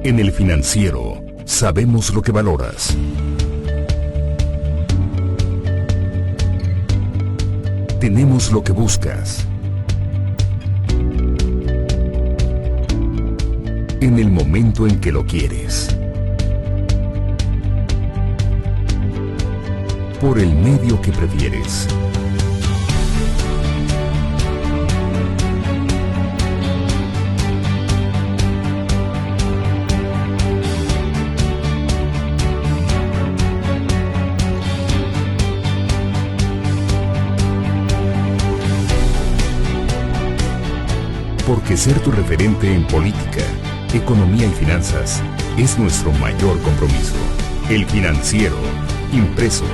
En El Financiero, sabemos lo que valoras. Tenemos lo que buscas. En el momento en que lo quieres. Por el medio que prefieres. Porque ser tu referente en política, economía y finanzas es nuestro mayor compromiso. El Financiero, impreso.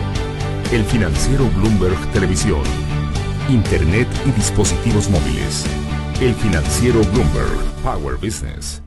El Financiero Bloomberg Televisión. Internet y dispositivos móviles. El Financiero Bloomberg Power Business.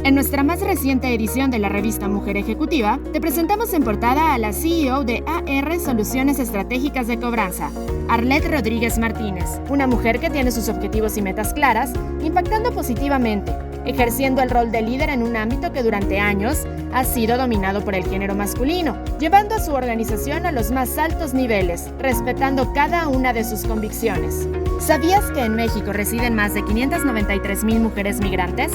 En nuestra más reciente edición de la revista Mujer Ejecutiva, te presentamos en portada a la CEO de AR Soluciones Estratégicas de Cobranza, Arlette Rodríguez Martínez, una mujer que tiene sus objetivos y metas claras, impactando positivamente, ejerciendo el rol de líder en un ámbito que durante años ha sido dominado por el género masculino, llevando a su organización a los más altos niveles, respetando cada una de sus convicciones. ¿Sabías que en México residen más de 593,000 mujeres migrantes?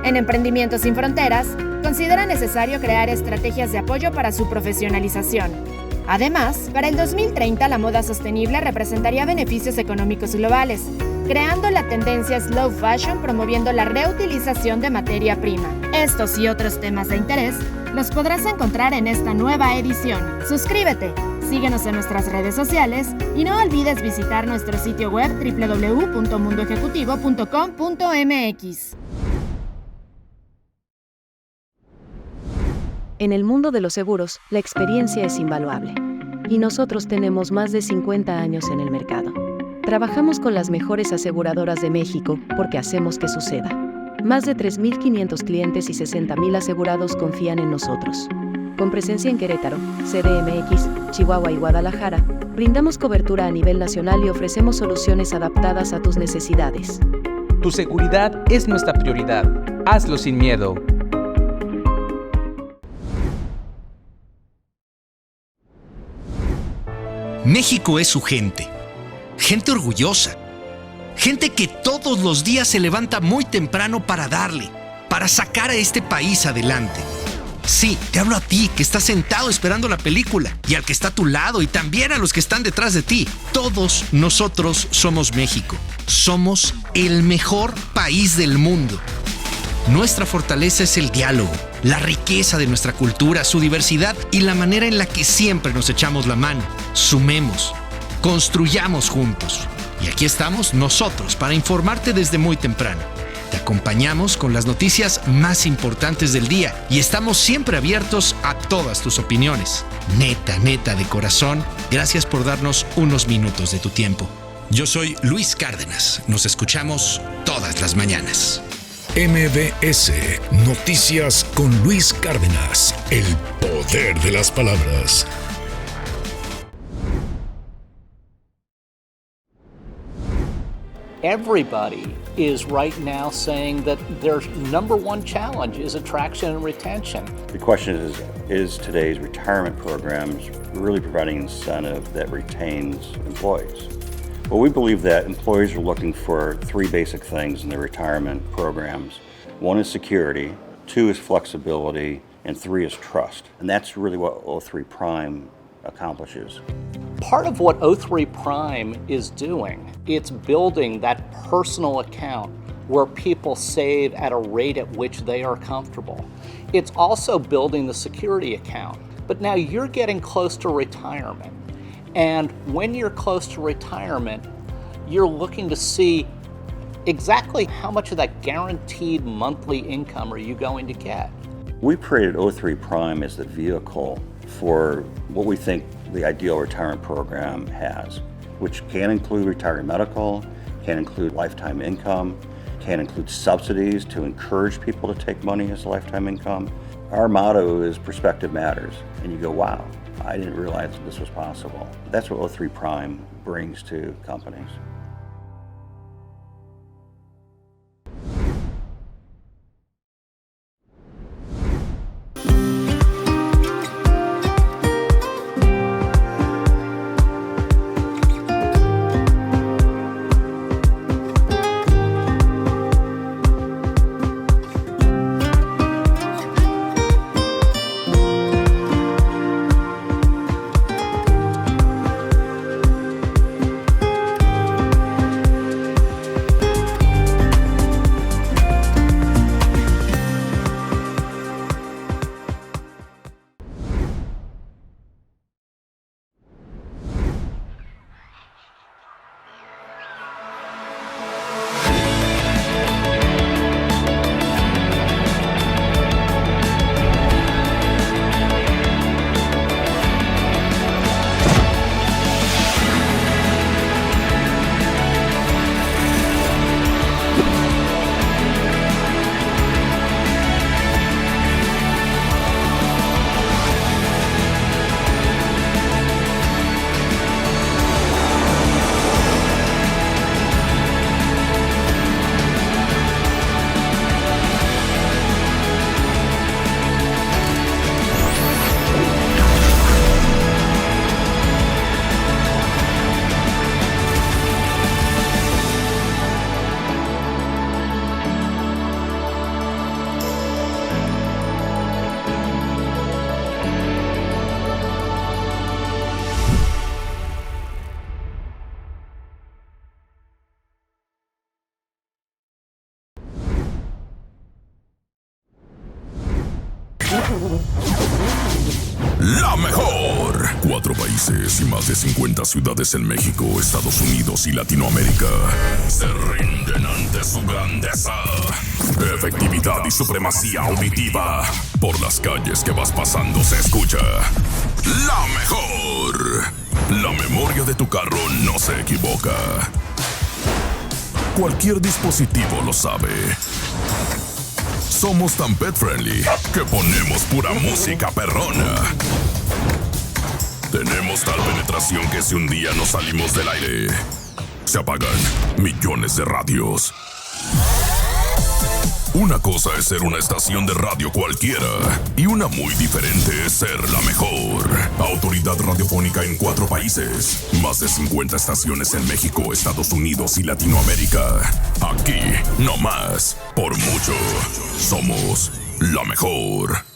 En Emprendimientos Sin Fronteras, considera necesario crear estrategias de apoyo para su profesionalización. Además, para el 2030 la moda sostenible representaría beneficios económicos globales, creando la tendencia Slow Fashion promoviendo la reutilización de materia prima. Estos y otros temas de interés los podrás encontrar en esta nueva edición. Suscríbete, síguenos en nuestras redes sociales y no olvides visitar nuestro sitio web www.mundoejecutivo.com.mx. En el mundo de los seguros, la experiencia es invaluable. Y nosotros tenemos más de 50 años en el mercado. Trabajamos con las mejores aseguradoras de México porque hacemos que suceda. Más de 3,500 clientes y 60,000 asegurados confían en nosotros. Con presencia en Querétaro, CDMX, Chihuahua y Guadalajara, brindamos cobertura a nivel nacional y ofrecemos soluciones adaptadas a tus necesidades. Tu seguridad es nuestra prioridad. Hazlo sin miedo. México es su gente. Gente orgullosa. Gente que todos los días se levanta muy temprano para darle, para sacar a este país adelante. Sí, te hablo a ti, que estás sentado esperando la película, y al que está a tu lado, y también a los que están detrás de ti. Todos nosotros somos México. Somos el mejor país del mundo. Nuestra fortaleza es el diálogo, la riqueza de nuestra cultura, su diversidad y la manera en la que siempre nos echamos la mano. Sumemos, construyamos juntos. Y aquí estamos nosotros para informarte desde muy temprano. Te acompañamos con las noticias más importantes del día y estamos siempre abiertos a todas tus opiniones. Neta, de corazón, gracias por darnos unos minutos de tu tiempo. Yo soy Luis Cárdenas. Nos escuchamos todas las mañanas. MBS Noticias con Luis Cárdenas. El poder de las palabras. Everybody is right now saying that their number one challenge is attraction and retention. The question is today's retirement programs really providing incentive that retains employees? Well, we believe that employees are looking for three basic things in their retirement programs. One is security, two is flexibility, and three is trust. And that's really what O3 Prime accomplishes. Part of what O3 Prime is doing, it's building that personal account where people save at a rate at which they are comfortable. It's also building the security account. But now you're getting close to retirement. And when you're close to retirement, you're looking to see exactly how much of that guaranteed monthly income are you going to get. We created O3 Prime as the vehicle for what we think the ideal retirement program has, which can include retired medical, can include lifetime income, can include subsidies to encourage people to take money as lifetime income. Our motto is perspective matters, and you go, wow, I didn't realize that this was possible. That's what O3 Prime brings to companies. La mejor. 4 países y más de 50 ciudades en México, Estados Unidos y Latinoamérica se rinden ante su grandeza, efectividad y supremacía auditiva. Por las calles que vas pasando se escucha la mejor. La memoria de tu carro no se equivoca. Cualquier dispositivo lo sabe. Somos tan pet friendly que ponemos pura música perrona. Tenemos tal penetración que si un día nos salimos del aire, se apagan millones de radios. Una cosa es ser una estación de radio cualquiera y una muy diferente es ser la mejor. Autoridad radiofónica en 4 países, más de 50 estaciones en México, Estados Unidos y Latinoamérica. Aquí, no más, por mucho, somos la mejor.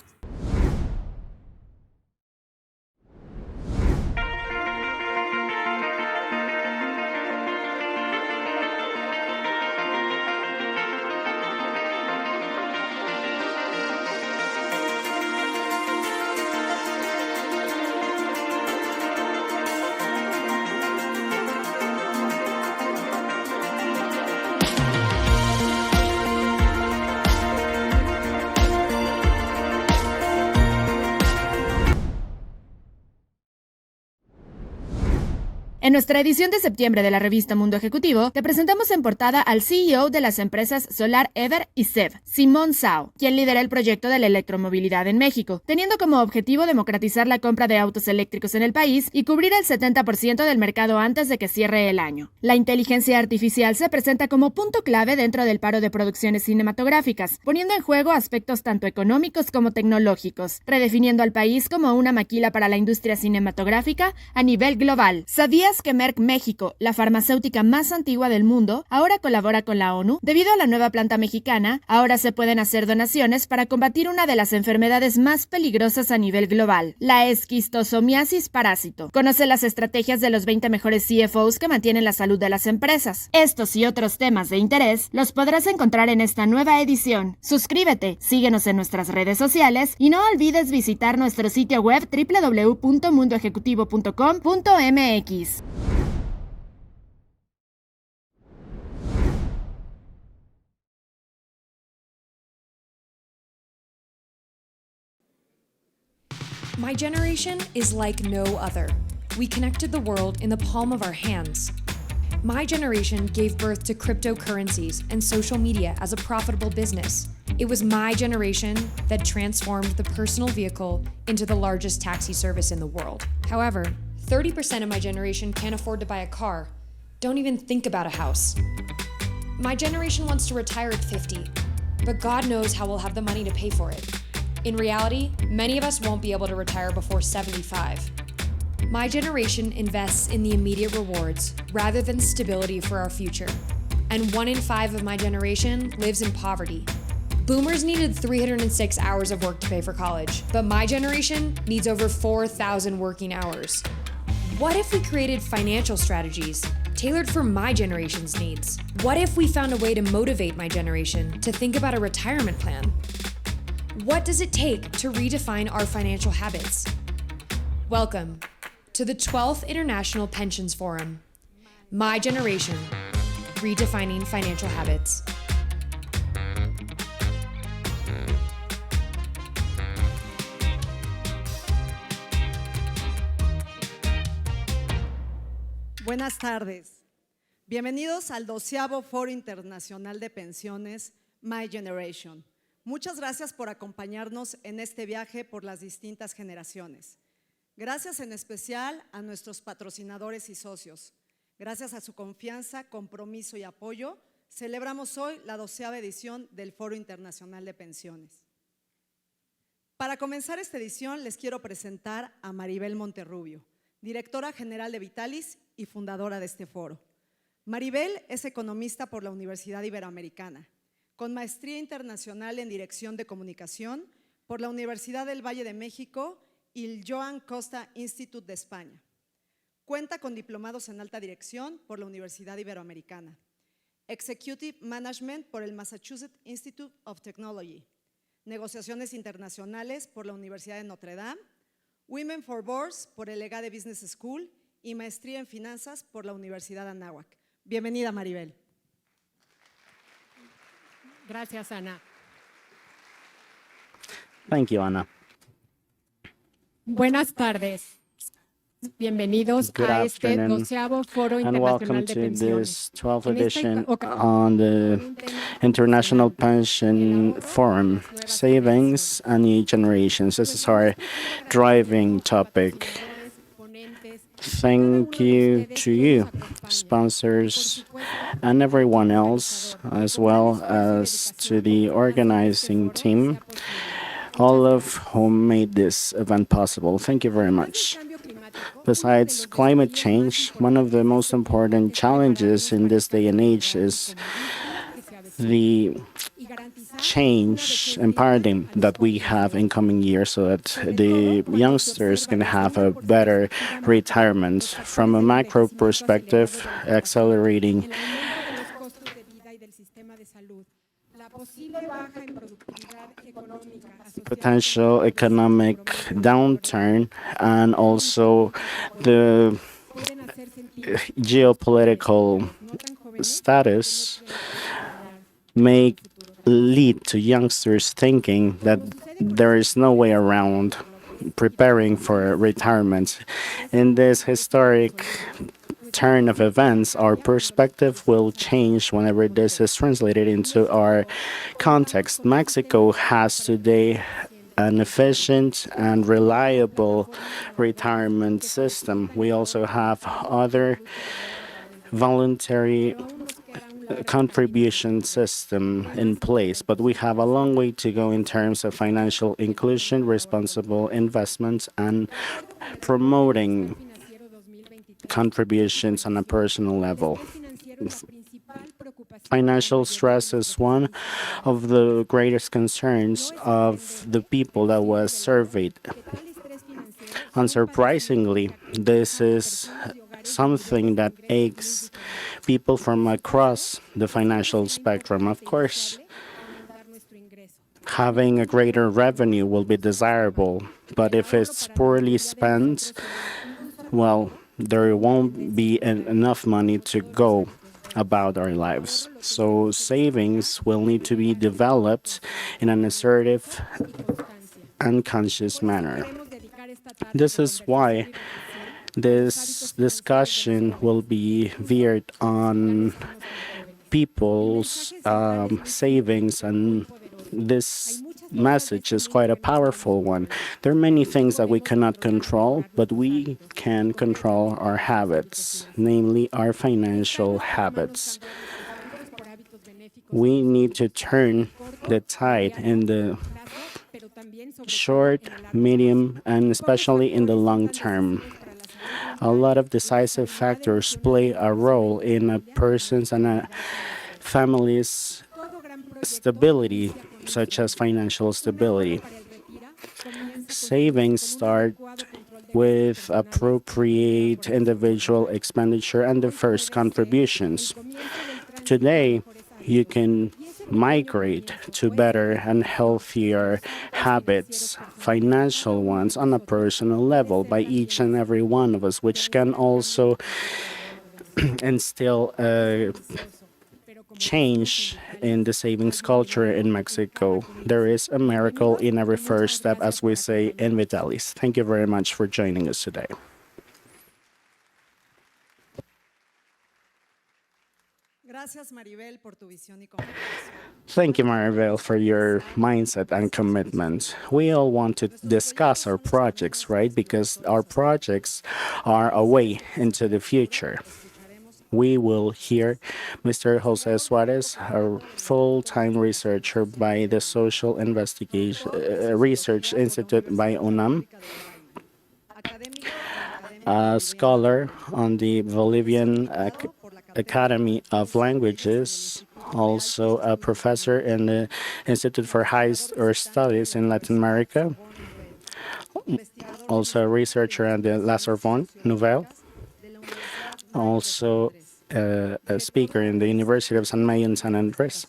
En nuestra edición de septiembre de la revista Mundo Ejecutivo, te presentamos en portada al CEO de las empresas Solar Ever y SEV, Simón Zhao, quien lidera el proyecto de la electromovilidad en México, teniendo como objetivo democratizar la compra de autos eléctricos en el país y cubrir el 70% del mercado antes de que cierre el año. La inteligencia artificial se presenta como punto clave dentro del paro de producciones cinematográficas, poniendo en juego aspectos tanto económicos como tecnológicos, redefiniendo al país como una maquila para la industria cinematográfica a nivel global. ¿Sabías ¿Sabías que Merck México, la farmacéutica más antigua del mundo, ahora colabora con la ONU? Debido a la nueva planta mexicana, ahora se pueden hacer donaciones para combatir una de las enfermedades más peligrosas a nivel global, la esquistosomiasis parásito. Conoce las estrategias de los 20 mejores CFOs que mantienen la salud de las empresas. Estos y otros temas de interés los podrás encontrar en esta nueva edición. Suscríbete, síguenos en nuestras redes sociales y no olvides visitar nuestro sitio web www.mundoejecutivo.com.mx. My generation is like no other. We connected the world in the palm of our hands. My generation gave birth to cryptocurrencies and social media as a profitable business. It was my generation that transformed the personal vehicle into the largest taxi service in the world. However, 30% of my generation can't afford to buy a car. Don't even think about a house. My generation wants to retire at 50, but God knows how we'll have the money to pay for it. In reality, many of us won't be able to retire before 75. My generation invests in the immediate rewards rather than stability for our future. And 1 in 5 of my generation lives in poverty. Boomers needed 306 hours of work to pay for college, but my generation needs over 4,000 working hours. What if we created financial strategies tailored for my generation's needs? What if we found a way to motivate my generation to think about a retirement plan? What does it take to redefine our financial habits? Welcome to the 12th International Pensions Forum. My Generation, Redefining Financial Habits. Buenas tardes. Bienvenidos al 12º Foro Internacional de Pensiones, My Generation. Muchas gracias por acompañarnos en este viaje por las distintas generaciones. Gracias en especial a nuestros patrocinadores y socios. Gracias a su confianza, compromiso y apoyo, celebramos hoy la 12ª edición del Foro Internacional de Pensiones. Para comenzar esta edición, les quiero presentar a Maribel Monterrubio, directora general de Vitalis y fundadora de este foro. Maribel es economista por la Universidad Iberoamericana, con maestría internacional en Dirección de Comunicación por la Universidad del Valle de México y el Joan Costa Institute de España. Cuenta con diplomados en Alta Dirección por la Universidad Iberoamericana, Executive Management por el Massachusetts Institute of Technology, Negociaciones Internacionales por la Universidad de Notre Dame, Women for Boards por el EGADE Business School y Maestría en Finanzas por la Universidad Anáhuac. Bienvenida, Maribel. Gracias, Ana. Thank you, Ana. Buenas tardes. Bienvenidos Good a este afternoon 12º Foro and Internacional welcome de to Pensiones. this 12th En esta edition ocasión, on the International Pension Forum, Savings and New Generations. This is our driving topic. Thank you to you, sponsors, and everyone else, as well as to the organizing team, all of whom made this event possible. Thank you very much. Besides climate change, one of the most important challenges in this day and age is the change and paradigm that we have in coming years so that the youngsters can have a better retirement. From a macro perspective, accelerating potential economic downturn and also the geopolitical status may lead to youngsters thinking that there is no way around preparing for retirement. In this historic turn of events, our perspective will change whenever this is translated into our context. Mexico has today an efficient and reliable retirement system. We also have other voluntary contribution system in place, but we have a long way to go in terms of financial inclusion, responsible investments, and promoting contributions on a personal level. Financial stress is one of the greatest concerns of the people that was surveyed. Unsurprisingly, this is something that aches people from across the financial spectrum. Of course, having a greater revenue will be desirable, but if it's poorly spent, well, there won't be enough money to go about our lives. So savings will need to be developed in an assertive and conscious manner. This is why this discussion will be veered on people's savings, and this message is quite a powerful one. There are many things that we cannot control, but we can control our habits, namely our financial habits. We need to turn the tide in the short, medium, and especially in the long term. A lot of decisive factors play a role in a person's and a family's stability, such as financial stability. Savings start with appropriate individual expenditure and the first contributions. Today, you can migrate to better and healthier habits, financial ones, on a personal level by each and every one of us, which can also instill a change in the savings culture in Mexico. There is a miracle in every first step, as we say in Vitalis. Thank you very much for joining us today. Thank you, Maribel, for your mindset and commitment. We all want to discuss our projects, right? Because our projects are a way into the future. We will hear Mr. Jose Suarez, a full-time researcher by the Social Investigation Research Institute by UNAM, a scholar on the Bolivian Academy of Languages, also a professor in the Institute for Higher Studies in Latin America, also a researcher at the La Sorbonne Nouvelle, also a speaker in the University of San May in San Andres.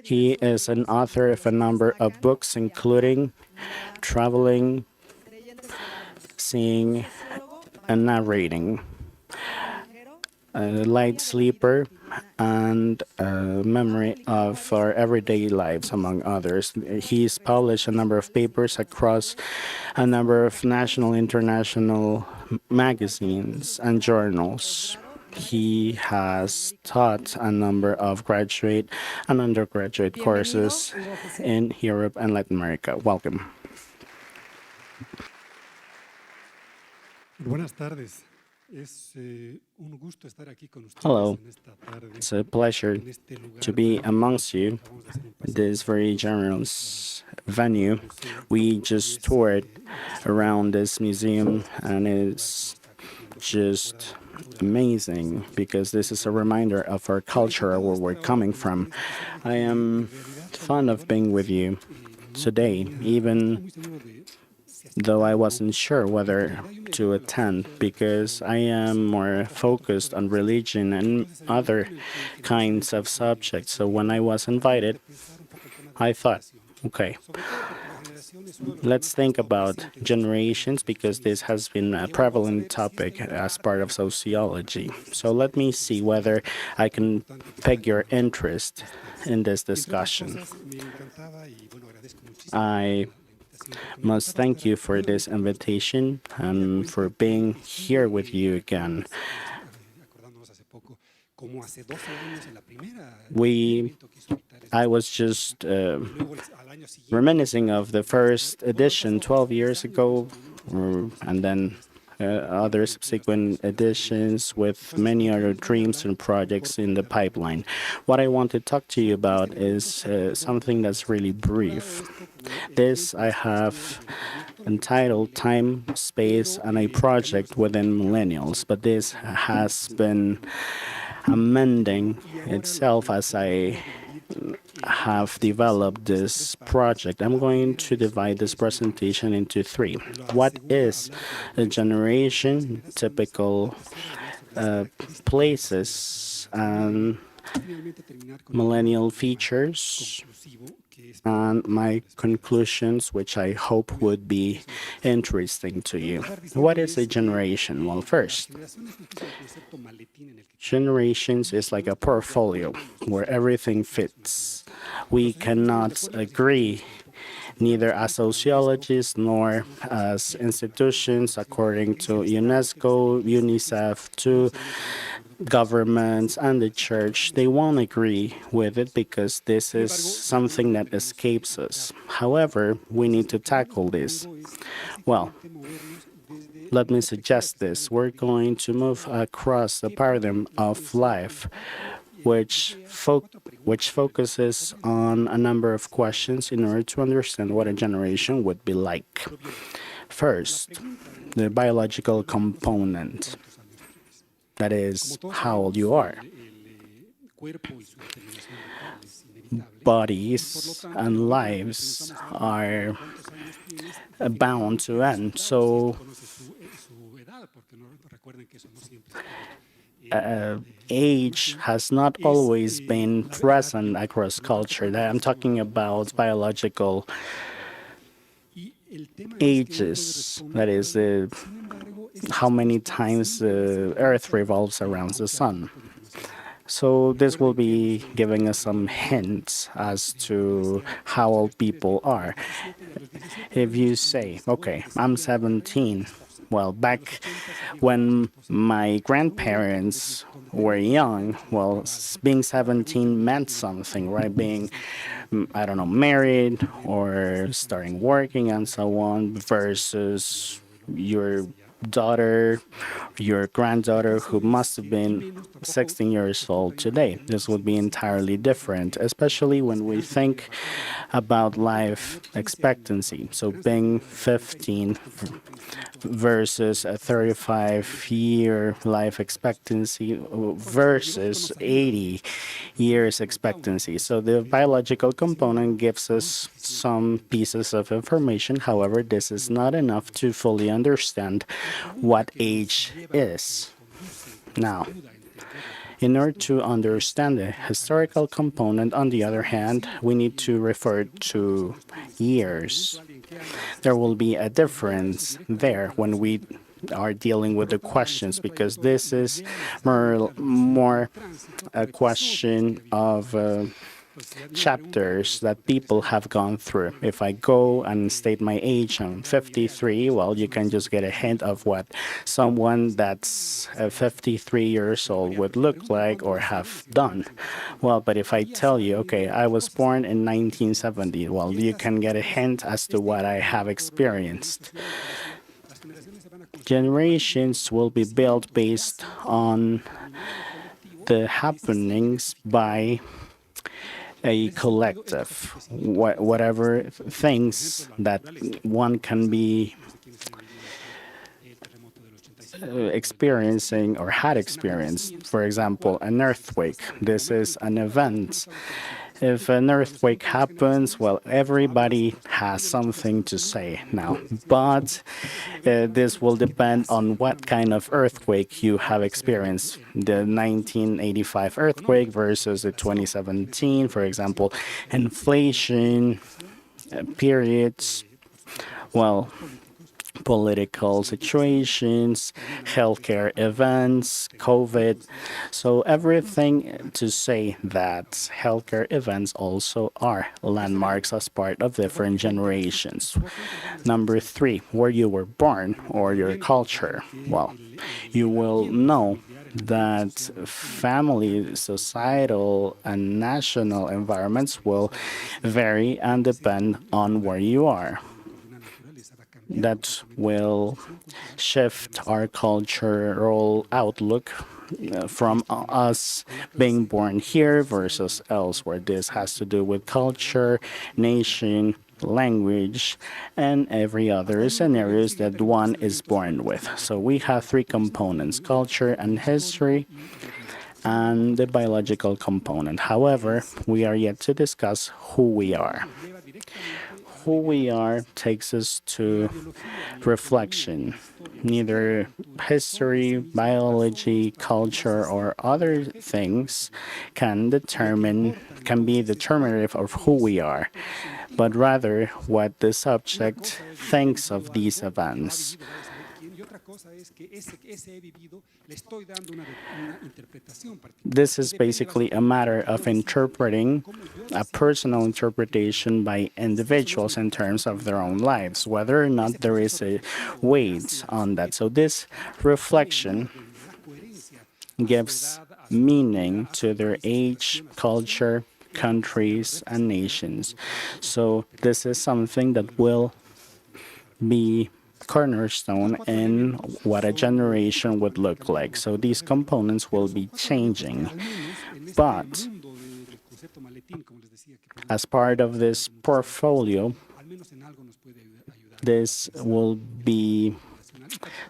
He is an author of a number of books, including Traveling, Seeing, and Narrating, Light Sleeper, and Memory of Our Everyday Lives, among others. He's published a number of papers across a number of national, international magazines and journals. He has taught a number of graduate and undergraduate courses in Europe and Latin America. Welcome. Buenas tardes. Un gusto estar aquí con ustedes. Hello. It's a pleasure to be amongst you at this very generous venue. We just toured around this museum, and it's just amazing because this is a reminder of our culture, where we're coming from. I am fond of being with you today, even though I wasn't sure whether to attend, because I am more focused on religion and other kinds of subjects. So when I was invited, I thought, okay, let's think about generations, because this has been a prevalent topic as part of sociology. So let me see whether I can peg your interest in this discussion. I must thank you for this invitation and for being here with you again. I was just reminiscing of the first edition 12 years ago, and then other subsequent editions with many other dreams and projects in the pipeline. What I want to talk to you about is something that's really brief. This I have entitled Time, Space, and a Project Within Millennials, but this has been amending itself as I have developed this project. I'm going to divide this presentation into three. What is a generation, typical places, and millennial features, and my conclusions, which I hope would be interesting to you. What is a generation? Well, first, generations is like a portfolio where everything fits. We cannot agree, neither as sociologists nor as institutions, according to UNESCO, UNICEF, to governments and the church. They won't agree with it because this is something that escapes us. However, we need to tackle this. Well, let me suggest this. We're going to move across the paradigm of life, which focuses on a number of questions in order to understand what a generation would be like. First, the biological component. That is how old you are. Bodies and lives are bound to end. So age has not always been present across culture. I'm talking about biological ages, that is how many times the Earth revolves around the sun. So this will be giving us some hints as to how old people are. If you say, okay, I'm 17, well, back when my grandparents were young, well, being 17 meant something, right? Being, I don't know, married or starting working and so on, versus your daughter, your granddaughter, who must have been 16 years old today. This would be entirely different, especially when we think about life expectancy. So being 15 versus a 35-year life expectancy versus 80 years expectancy. So the biological component gives us some pieces of information. However, this is not enough to fully understand what age is. Now, in order to understand the historical component, on the other hand, we need to refer to years. There will be a difference there when we are dealing with the questions, because this is more a question of chapters that people have gone through. If I go and state my age, I'm 53, well, you can just get a hint of what someone that's 53 years old would look like or have done. Well, but if I tell you, okay, I was born in 1970, well, you can get a hint as to what I have experienced. Generations will be built based on the happenings by a collective, whatever things that one can be experiencing or had experienced. For example, an earthquake. This is an event. If an earthquake happens, well, everybody has something to say now. But this will depend on what kind of earthquake you have experienced. The 1985 earthquake versus the 2017, for example, inflation, periods, well, political situations, healthcare events, COVID. So everything to say that healthcare events also are landmarks as part of different generations. Number 3, where you were born or your culture. Well, you will know that family, societal, and national environments will vary and depend on where you are. that will shift our cultural outlook from us being born here versus elsewhere. This has to do with culture, nation, language, and every other scenarios that one is born with. So we have three components: culture and history, and the biological component. However, we are yet to discuss who we are. Who we are takes us to reflection. Neither history, biology, culture, or other things can be determinative of who we are, but rather what the subject thinks of these events. This is basically a matter of interpreting a personal interpretation by individuals in terms of their own lives, whether or not there is a weight on that. So this reflection gives meaning to their age, culture, countries, and nations. So this is something that will be cornerstone in what a generation would look like. So these components will be changing. But as part of this portfolio, this will be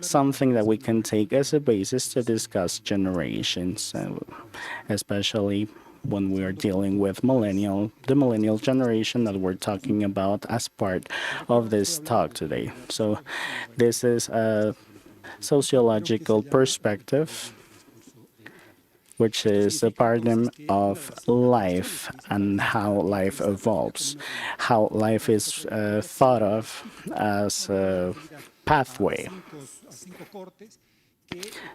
something that we can take as a basis to discuss generations, especially when we are dealing with the millennial generation that we're talking about as part of this talk today. So this is a sociological perspective, which is a paradigm of life and how life evolves, how life is thought of as a pathway.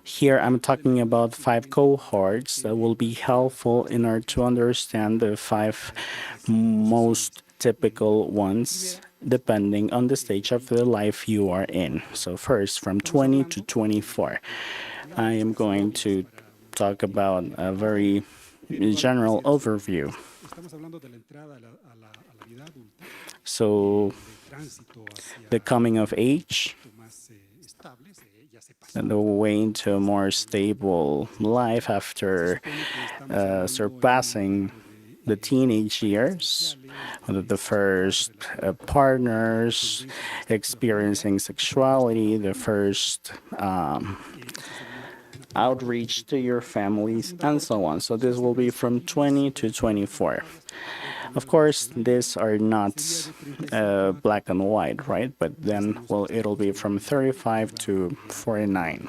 Here I'm talking about 5 cohorts that will be helpful in order to understand the 5 most typical ones depending on the stage of the life you are in. So first, from 20 to 24, I am going to talk about a very general overview. So the coming of age, and the way into a more stable life after surpassing the teenage years, the first partners, experiencing sexuality, the first outreach to your families, and so on. So this will be from 20 to 24. Of course, these are not black and white, right? But then, well, it'll be from 35 to 49.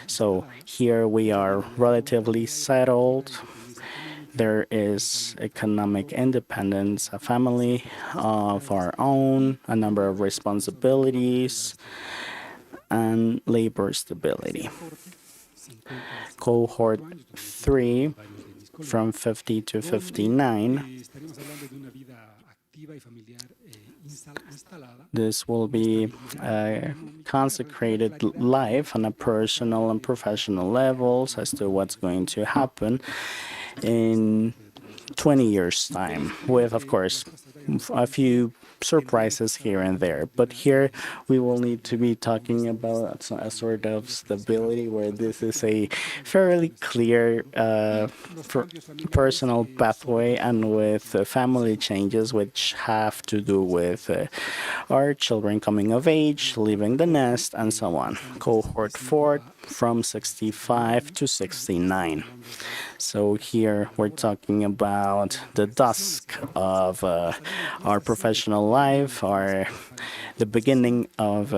So here we are relatively settled. There is economic independence, a family of our own, a number of responsibilities, and labor stability. Cohort 3, from 50 to 59, this will be a consecrated life on a personal and professional levels as to what's going to happen in 20 years' time, with, of course, a few surprises here and there. But here we will need to be talking about a sort of stability where this is a fairly clear personal pathway, and with family changes which have to do with our children coming of age, leaving the nest, and so on. Cohort 4, from 65 to 69. So here we're talking about the dusk of our professional life, or the beginning of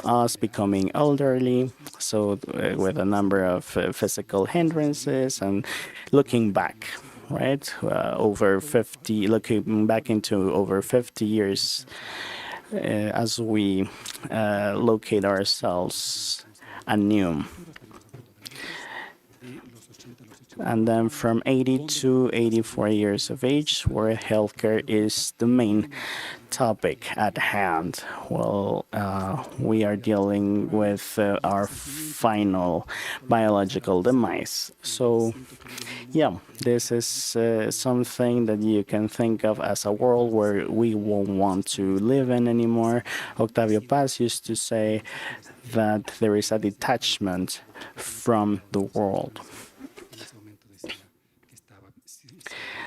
us becoming elderly, so with a number of physical hindrances, and looking back, right, looking back into over 50 years as we locate ourselves anew. And then from 80 to 84 years of age, where healthcare is the main topic at hand. Well, we are dealing with our final biological demise. So, yeah, this is something that you can think of as a world where we won't want to live in anymore. Octavio Paz used to say that there is a detachment from the world.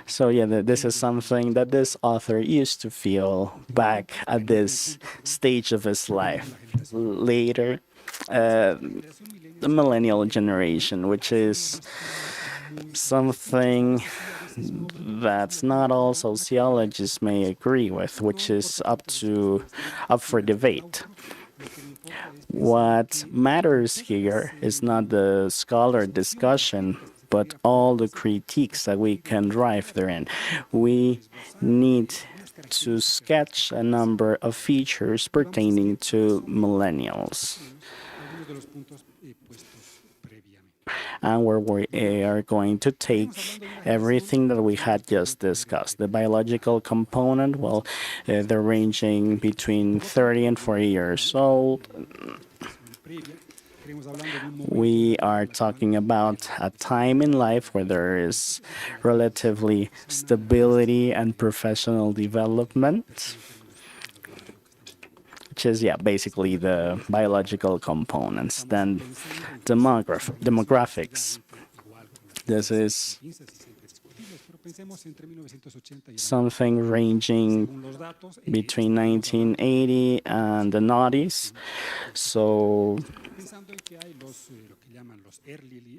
So yeah, this is something that this author used to feel back at this stage of his life. Later, the millennial generation, which is something that's not all sociologists may agree with, which is up for debate. What matters here is not the scholar discussion, but all the critiques that we can drive therein. We need to sketch a number of features pertaining to millennials. And where we are going to take everything that we had just discussed. The biological component, well, they're ranging between 30 and 40 years old. We are talking about a time in life where there is relatively stability and professional development, which is, yeah, basically the biological components. Then demographics. This is something ranging between 1980 and the noughties. So,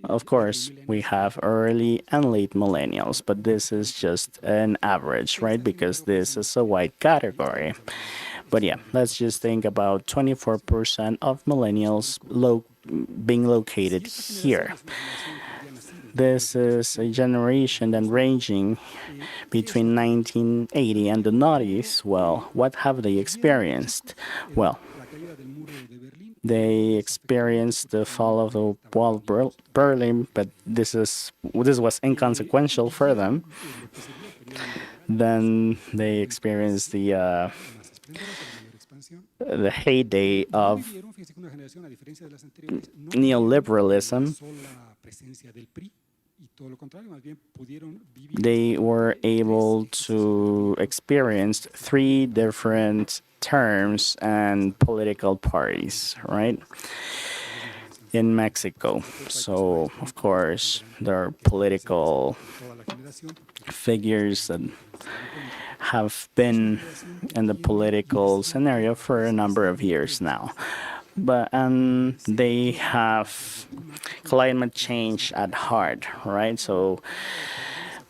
of course, we have early and late millennials, but this is just an average, right? Because this is a wide category. But yeah, let's just think about 24% of millennials being located here. This is a generation that ranging between 1980 and the noughties. Well, what have they experienced? Well, they experienced the fall of the wall of Berlin, but this was inconsequential for them. Then they experienced the heyday of neoliberalism. They were able to experience three different terms and political parties, right? In Mexico. So, of course, there are political figures that have been in the political scenario for a number of years now. And they have climate change at heart, right? So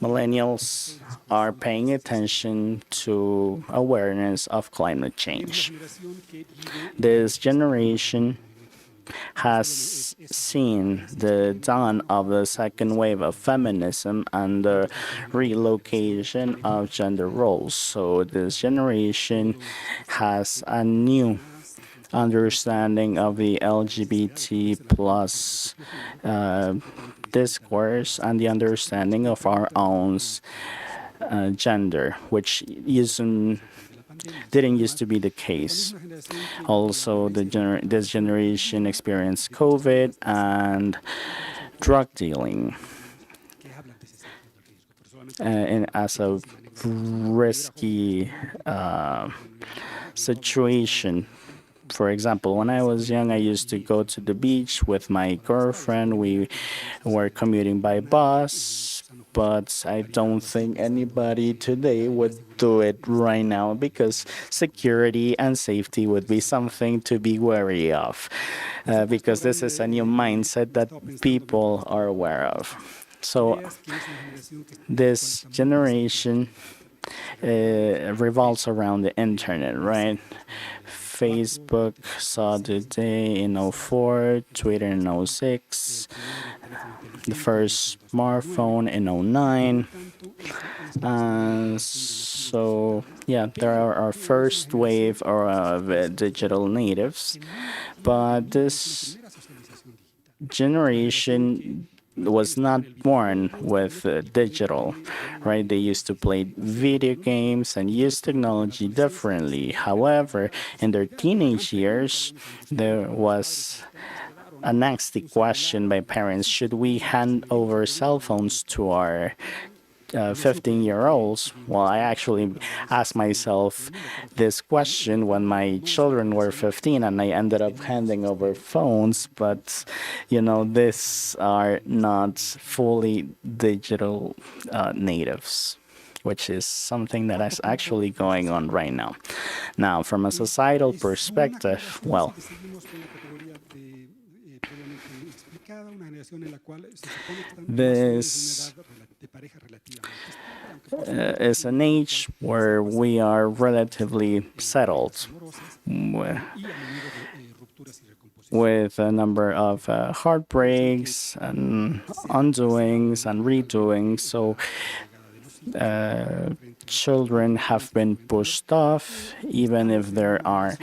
millennials are paying attention to awareness of climate change. This generation has seen the dawn of the second wave of feminism and the relocation of gender roles. So this generation has a new understanding of the LGBT plus discourse and the understanding of our own gender, which didn't used to be the case. Also, this generation experienced COVID and drug dealing as a risky situation. For example, when I was young, I used to go to the beach with my girlfriend. We were commuting by bus, but I don't think anybody today would do it right now because security and safety would be something to be wary of, because this is a new mindset that people are aware of. So this generation revolves around the internet, right? Facebook saw the day in 04, Twitter in 06, the first smartphone in 09. So, yeah, there are our first wave of digital natives, but this generation was not born with digital, right? They used to play video games and use technology differently. However, in their teenage years, there was a nasty question by parents: should we hand over cell phones to our 15-year-olds? Well, I actually asked myself this question when my children were 15, and I ended up handing over phones. But, these are not fully digital natives, which is something that is actually going on right now. Now, from a societal perspective, well, this is an age where we are relatively settled with a number of heartbreaks and undoings and redoings. So children have been pushed off, even if they are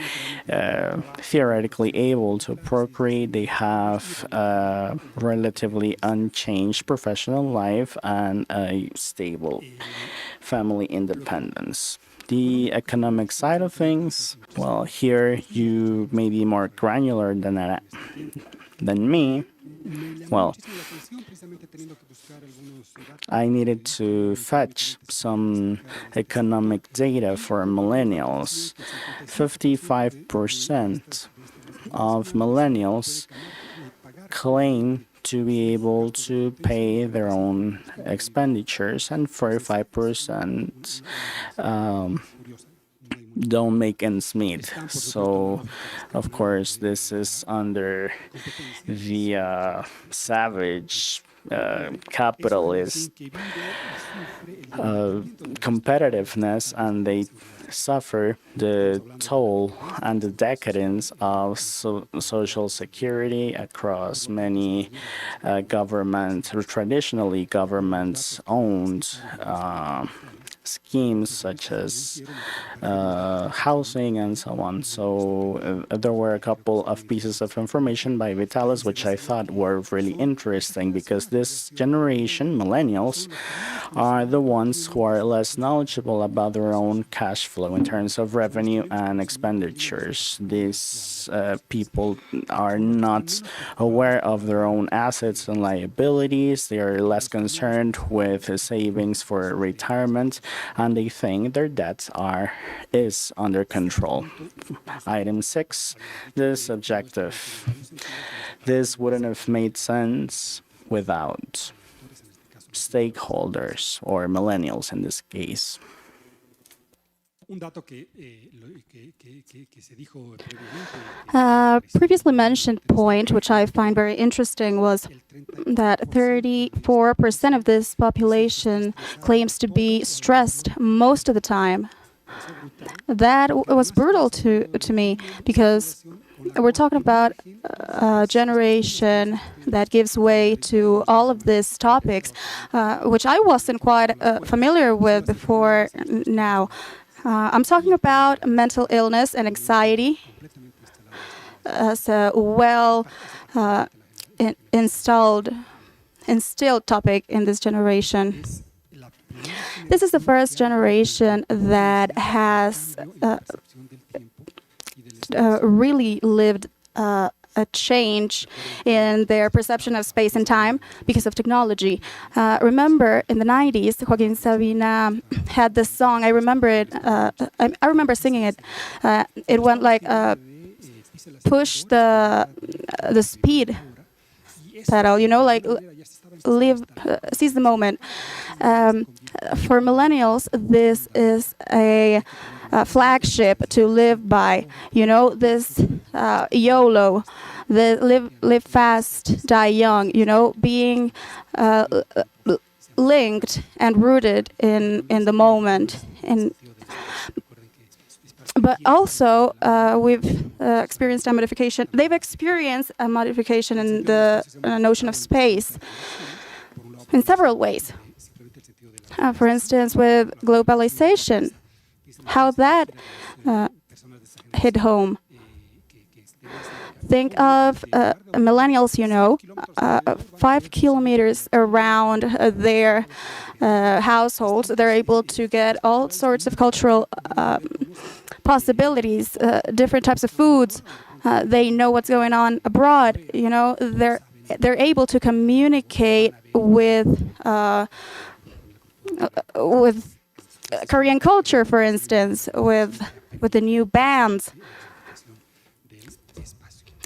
theoretically able to procreate. They have a relatively unchanged professional life and a stable family independence. The economic side of things, well, here you may be more granular than me. Well, I needed to fetch some economic data for millennials. 55% of millennials claim to be able to pay their own expenditures, and 45% don't make ends meet. So, of course, this is under the savage capitalist competitiveness, and they suffer the toll and the decadence of social security across many traditionally government-owned schemes such as housing and so on. So there were a couple of pieces of information by Vitalis which I thought were really interesting, because this generation, millennials, are the ones who are less knowledgeable about their own cash flow in terms of revenue and expenditures. These people are not aware of their own assets and liabilities. They are less concerned with savings for retirement, and they think their debts is under control. Item 6, this objective. This wouldn't have made sense without stakeholders, or millennials in this case. Previously mentioned point, which I find very interesting, was that 34% of this population claims to be stressed most of the time. That was brutal to me, because we're talking about a generation that gives way to all of these topics, which I wasn't quite familiar with before now. I'm talking about mental illness and anxiety as a instilled topic in this generation. This is the first generation that has really lived a change in their perception of space and time because of technology. Remember, in the 90s, Joaquin Sabina had this song. I remember it. I remember singing it. It went like, push the speed pedal, like seize the moment. For millennials, this is a flagship to live by. This YOLO, the live fast, die young. Being linked and rooted in the moment. But also, we've experienced a modification. They've experienced a modification in the notion of space in several ways. For instance, with globalization, how that hit home. think of millennials, 5 kilometers around their households, they're able to get all sorts of cultural possibilities, different types of foods. They know what's going on abroad. They're able to communicate with Korean culture, for instance, with the new bands.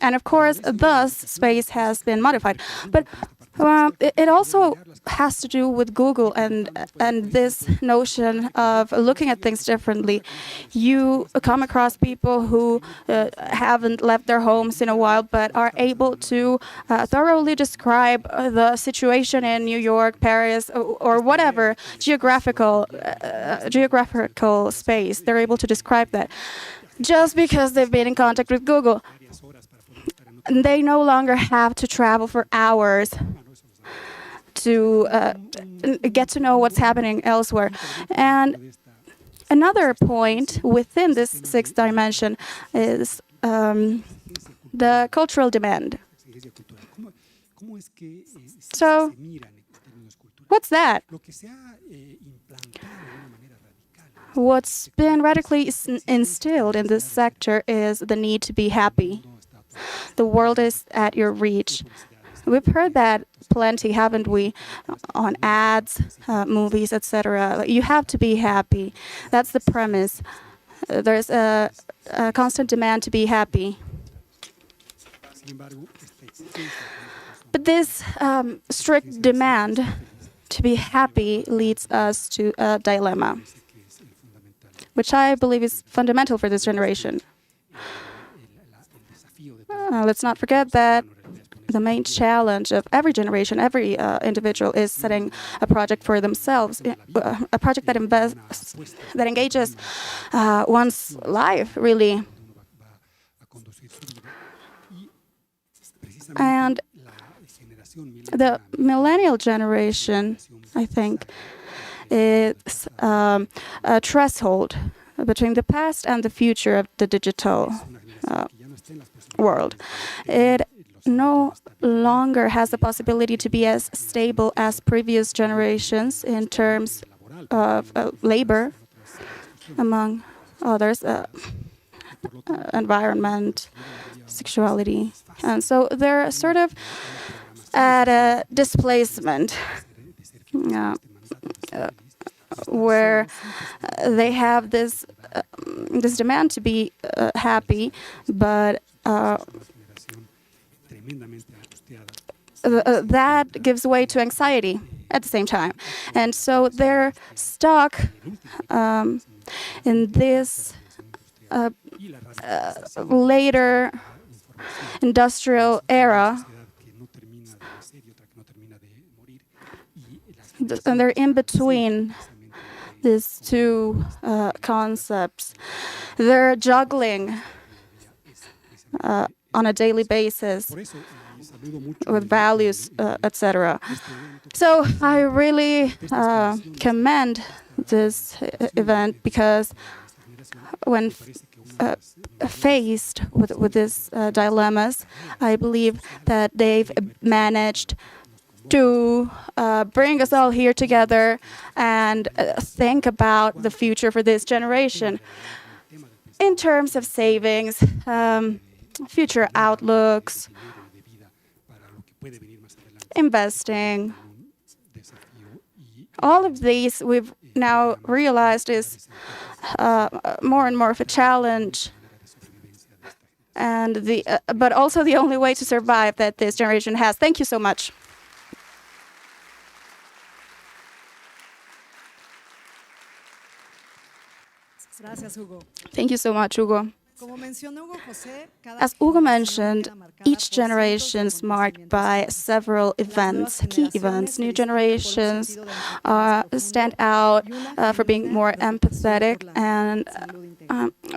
And of course, thus space has been modified. But it also has to do with Google and this notion of looking at things differently. You come across people who haven't left their homes in a while, but are able to thoroughly describe the situation in New York, Paris, or whatever geographical space. They're able to describe that just because they've been in contact with Google. They no longer have to travel for hours to get to know what's happening elsewhere. And another point within this sixth dimension is the cultural demand. So, what's that? What's been radically instilled in this sector is the need to be happy. The world is at your reach. We've heard that plenty, haven't we, on ads, movies, etc. You have to be happy. That's the premise. There's a constant demand to be happy. But this strict demand to be happy leads us to a dilemma, which I believe is fundamental for this generation. Let's not forget that the main challenge of every generation, every individual, is setting a project for themselves, a project that engages one's life, really. And the millennial generation, I think, is a threshold between the past and the future of the digital world. It no longer has the possibility to be as stable as previous generations in terms of labor, among others, environment, sexuality. And so they're sort of at a displacement where they have this demand to be happy, but that gives way to anxiety at the same time. And so they're stuck in this later industrial era, and they're in between these two concepts. They're juggling on a daily basis with values, etc. So I really commend this event, because when faced with these dilemmas, I believe that they've managed to bring us all here together and think about the future for this generation in terms of savings, future outlooks, investing. All of these we've now realized is more and more of a challenge, and but also the only way to survive that this generation has. Thank you so much. Thank you so much, Hugo. As Hugo mentioned, each generation is marked by several events, key events. New generations stand out for being more empathetic and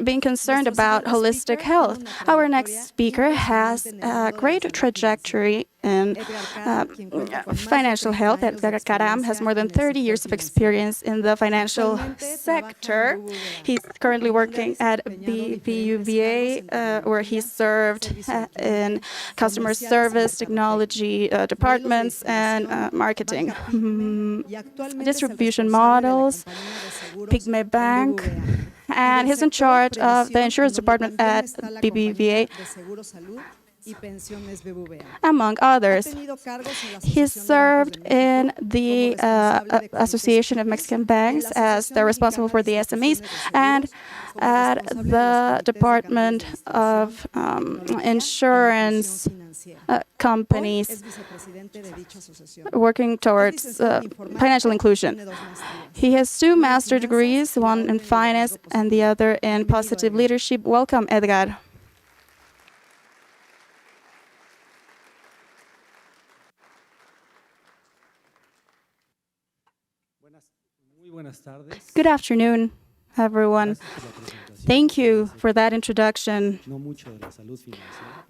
being concerned about holistic health. Our next speaker has a great trajectory in financial health. Edgar Caram has more than 30 years of experience in the financial sector. He's currently working at BBVA, where he served in customer service, technology departments, and marketing. Distribution models, Pygmy Bank, and he's in charge of the insurance department at BBVA, among others. He served in the Association of Mexican Banks as the responsible for the SMEs, and at the Department of Insurance companies working towards financial inclusion. He has 2 master's degrees, one in finance and the other in positive leadership. Welcome, Edgar. Good afternoon, everyone. Thank you for that introduction.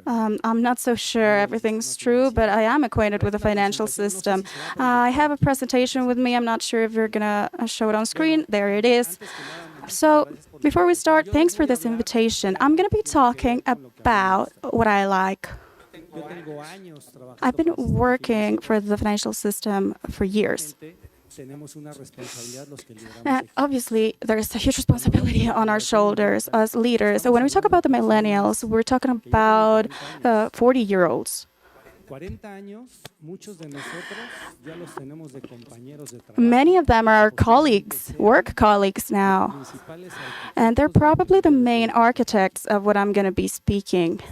I'm not so sure everything's true, but I am acquainted with the financial system. I have a presentation with me. I'm not sure if you're going to show it on screen. There it is. So before we start, thanks for this invitation. I'm going to be talking about what I like. I've been working for the financial system for years. And obviously, there is a huge responsibility on our shoulders as leaders. So when we talk about the millennials, we're talking about 40-year-olds. Many of them are our colleagues, work colleagues now, and they're probably the main architects of what I'm going to be speaking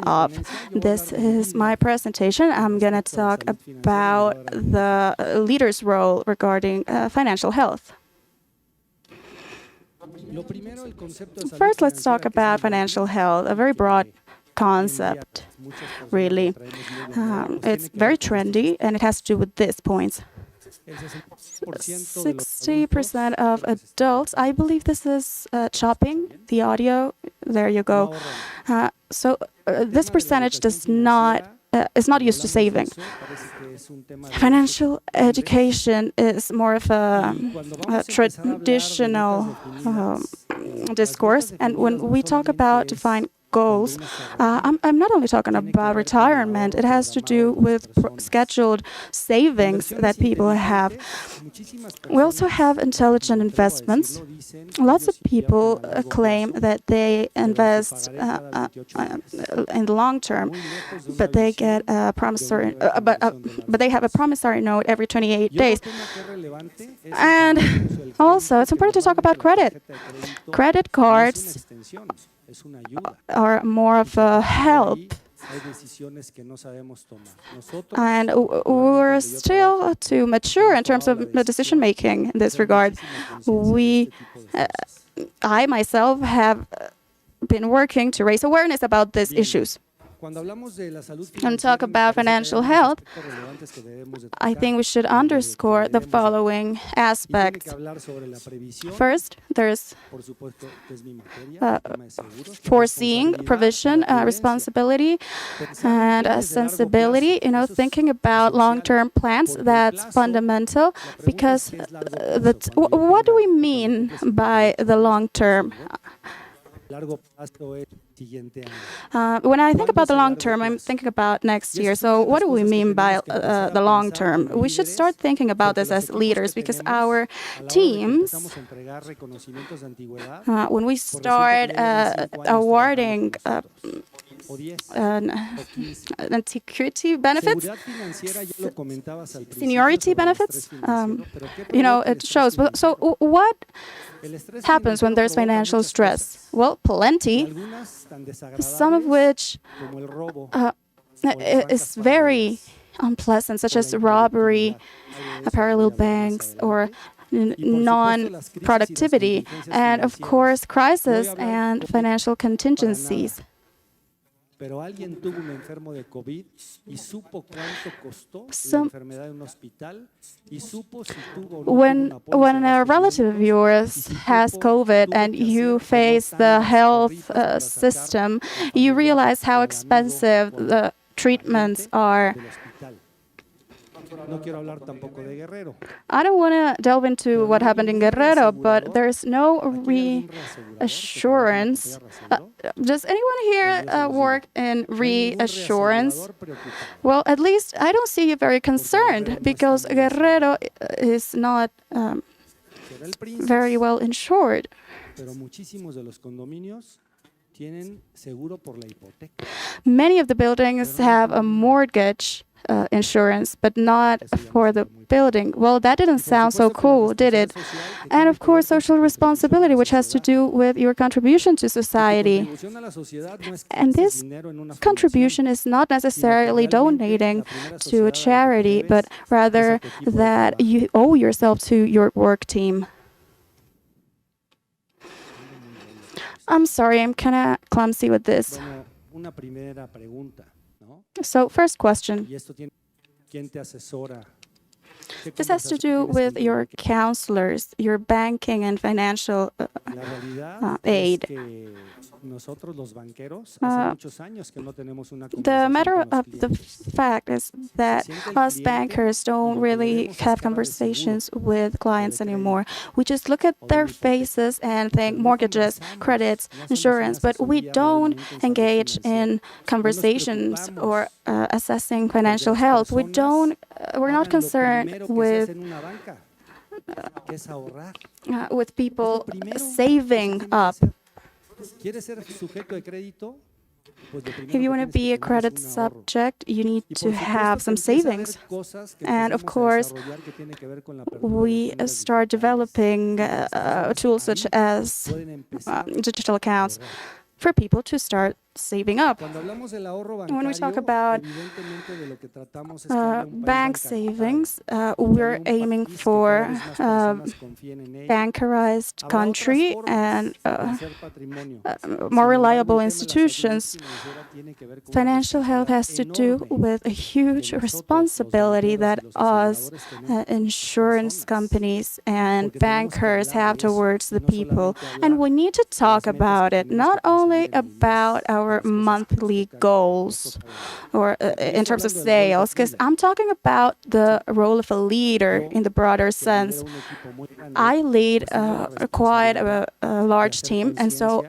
of. This is my presentation. I'm going to talk about the leader's role regarding financial health. First, let's talk about financial health, a very broad concept, really. It's very trendy, and it has to do with these points. 60% of adults, I believe this is chopping the audio. There you go. So this percentage is not used to saving. Financial education is more of a traditional discourse, and when we talk about defined goals, I'm not only talking about retirement. It has to do with scheduled savings that people have. We also have intelligent investments. Lots of people claim that they invest in the long term, but they get a promissory, but they have a promissory note every 28 days. And also, it's important to talk about credit. Credit cards are more of a help. And we're still too mature in terms of decision making in this regard. I myself have been working to raise awareness about these issues. And talk about financial health, I think we should underscore the following aspects. First, there's foreseeing, provision, responsibility, and sensibility. Thinking about long-term plans, that's fundamental, because what do we mean by the long term? When I think about the long term, I'm thinking about next year. So what do we mean by the long term? We should start thinking about this as leaders, because our teams, when we start awarding antiquity benefits, seniority benefits, it shows. So what happens when there's financial stress? Well, plenty, some of which is very unpleasant, such as robbery, parallel banks, or non-productivity, and of course, crisis and financial contingencies. When a relative of yours has COVID and you face the health system, you realize how expensive the treatments are. No quiero hablar tampoco de Guerrero. I don't want to delve into what happened in Guerrero, but there's no reassurance. Does anyone here work in reassurance? Well, at least I don't see you very concerned because Guerrero is not very well insured. Pero muchísimos de los condominios tienen seguro por la hipoteca. Many of the buildings have a mortgage insurance, but not for the building. Well, that didn't sound so cool, did it? And of course, social responsibility, which has to do with your contribution to society. And this contribution is not necessarily donating to a charity, but rather that you owe yourself to your work team. I'm sorry, I'm kind of clumsy with this. Una primera pregunta. So, first question. This has to do with your counselors, your banking and financial aid. The matter of the fact is that us bankers don't really have conversations with clients anymore. We just look at their faces and think mortgages, credits, insurance, but we don't engage in conversations or assessing financial health. We're not concerned with people saving up. If you want to be a credit subject, you need to have some savings. And of course, we start developing tools such as digital accounts for people to start saving up. When we talk about bank savings, we're aiming for bankerized country and more reliable institutions. Financial health has to do with a huge responsibility that us, insurance companies and bankers have towards the people. And we need to talk about it, not only about our monthly goals or in terms of sales, because I'm talking about the role of a leader in the broader sense. I lead quite a large team, and so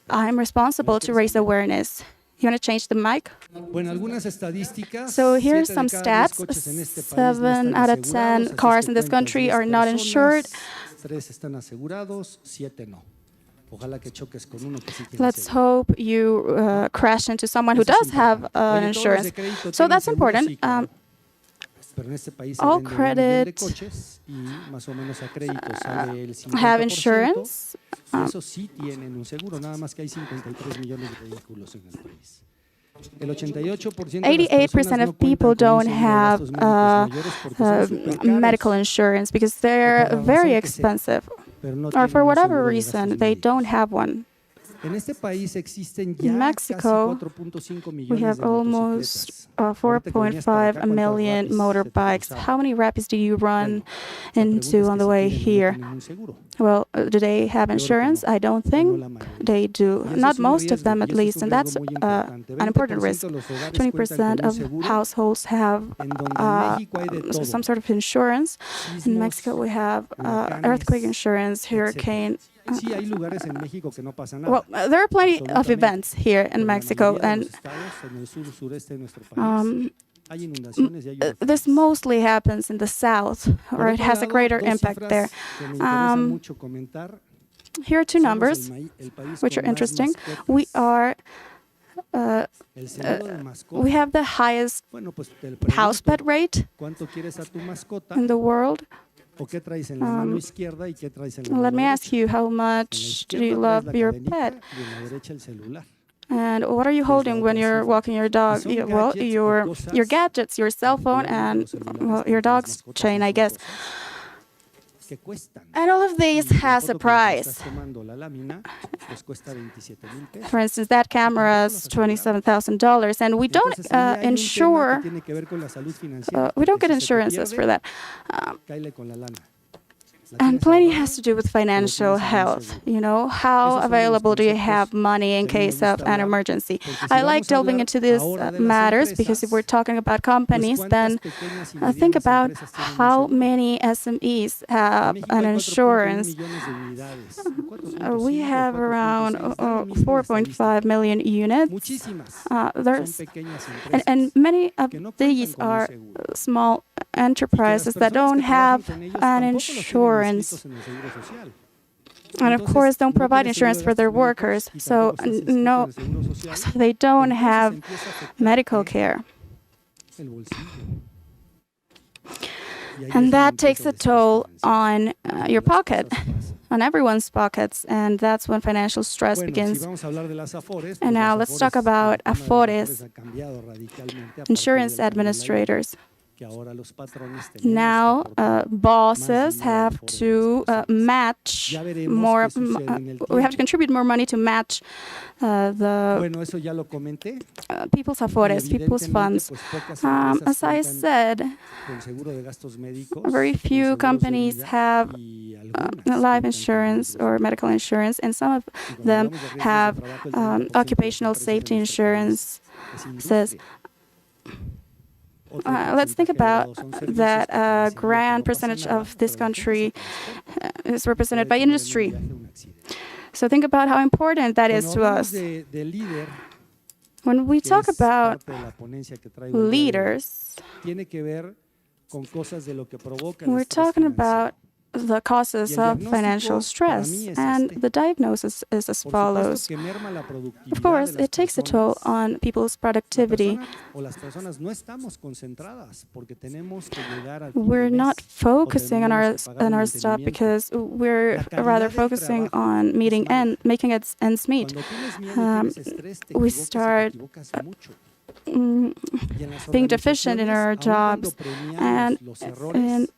I'm responsible to raise awareness. You want to change the mic? So here's some stats. 7 out of 10 cars in this country are not insured. Let's hope you crash into someone who does have insurance. So that's important. All credit have insurance. 88% of people don't have medical insurance because they're very expensive, or for whatever reason, they don't have one. In Mexico, we have almost 4.5 million motorbikes. How many rapids do you run into on the way here? Well, do they have insurance? I don't think they do. Not most of them, at least, and that's an important risk. 20% of households have some sort of insurance. In Mexico, we have earthquake insurance, hurricane. Well, there are plenty of events here in Mexico, and this mostly happens in the south, or it has a greater impact there. Here are two numbers, which are interesting. We have the highest house pet rate in the world. Let me ask you, how much do you love your pet? And what are you holding when you're walking your dog? Well, your gadgets, your cell phone, and well, your dog's chain, I guess. And all of these has a price. For instance, that camera is $27,000, and we don't insure. We don't get insurances for that. And plenty has to do with financial health. How available do you have money in case of an emergency? I like delving into these matters because if we're talking about companies, then think about how many SMEs have an insurance. We have around 4.5 million units. And many of these are small enterprises that don't have an insurance. And of course, don't provide insurance for their workers. So they don't have medical care. And that takes a toll on your pocket, on everyone's pockets, and that's when financial stress begins. And now let's talk about Afores, insurance administrators. Now, bosses have to match more. We have to contribute more money to match the people's Afores, people's funds. As I said, very few companies have life insurance or medical insurance, and some of them have occupational safety insurance. Let's think about that a grand percentage of this country is represented by industry. So think about how important that is to us. When we talk about leaders, we're talking about the causes of financial stress, and the diagnosis is as follows. Of course, it takes a toll on people's productivity. We're not focusing on our stuff because we're rather focusing on making ends meet. We start being deficient in our jobs, and in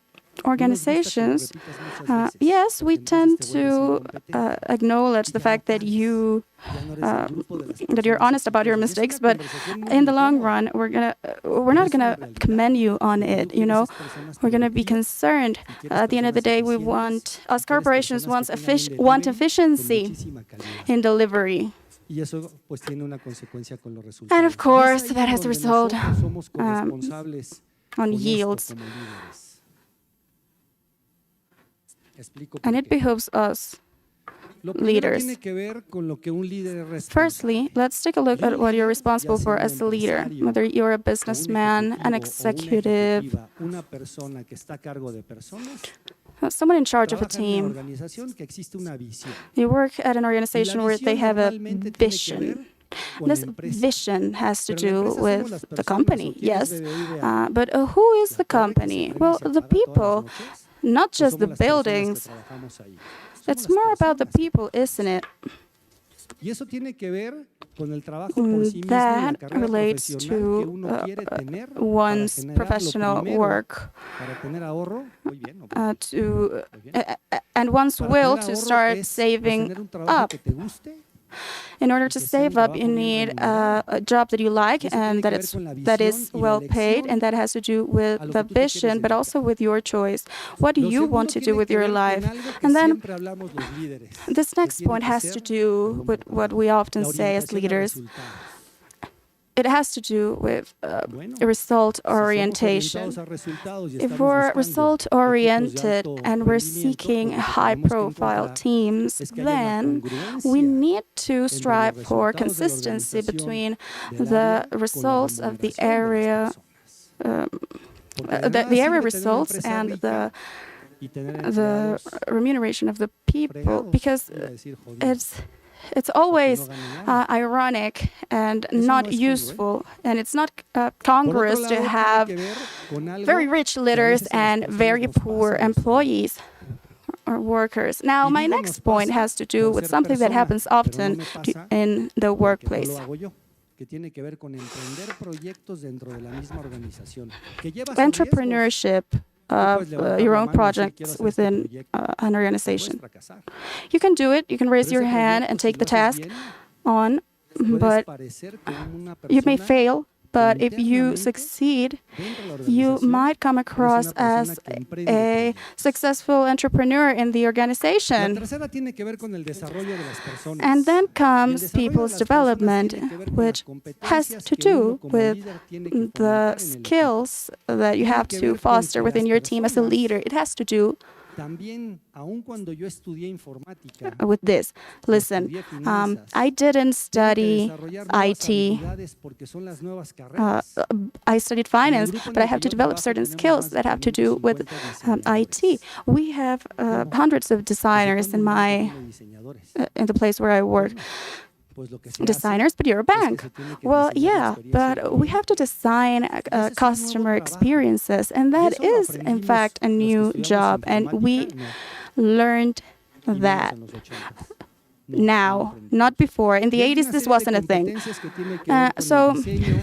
organizations, yes, we tend to acknowledge the fact that you're honest about your mistakes, but in the long run, we're not gonna commend you on it. We're gonna be concerned. At the end of the day, us corporations want efficiency in delivery. And of course, that has a result on yields. And it behooves us, leaders. Firstly, let's take a look at what you're responsible for as a leader, whether you're a businessman, an executive, someone in charge of a team. You work at an organization where they have a vision. This vision has to do with the company, yes, but who is the company? Well, the people. Not just the buildings. It's more about the people, isn't it? That relates to one's professional work, and one's will to start saving up. In order to save up, you need a job that you like and that is well paid, and that has to do with the vision, but also with your choice. What do you want to do with your life? And then this next point has to do with what we often say as leaders. It has to do with result orientation. If we're result oriented and we're seeking high profile teams, then we need to strive for consistency between the results of the area, the area results and the remuneration of the people, because it's always ironic and not useful, and it's not congruous to have very rich leaders and very poor employees or workers. Now, my next point has to do with something that happens often in the workplace. Entrepreneurship of your own projects within an organization. You can do it, you can raise your hand and take the task on, but you may fail but if you succeed, you might come across as a successful entrepreneur in the organization. And then comes people's development, which has to do with the skills that you have to foster within your team as a leader. It has to do with this. Listen, I didn't study IT. I studied finance, but I have to develop certain skills that have to do with IT. We have hundreds of designers in the place where I work. Designers, but you're a bank. Well, yeah, but we have to design customer experiences, and that is, in fact, a new job, and we learned that now, not before. In the 80s, this wasn't a thing. So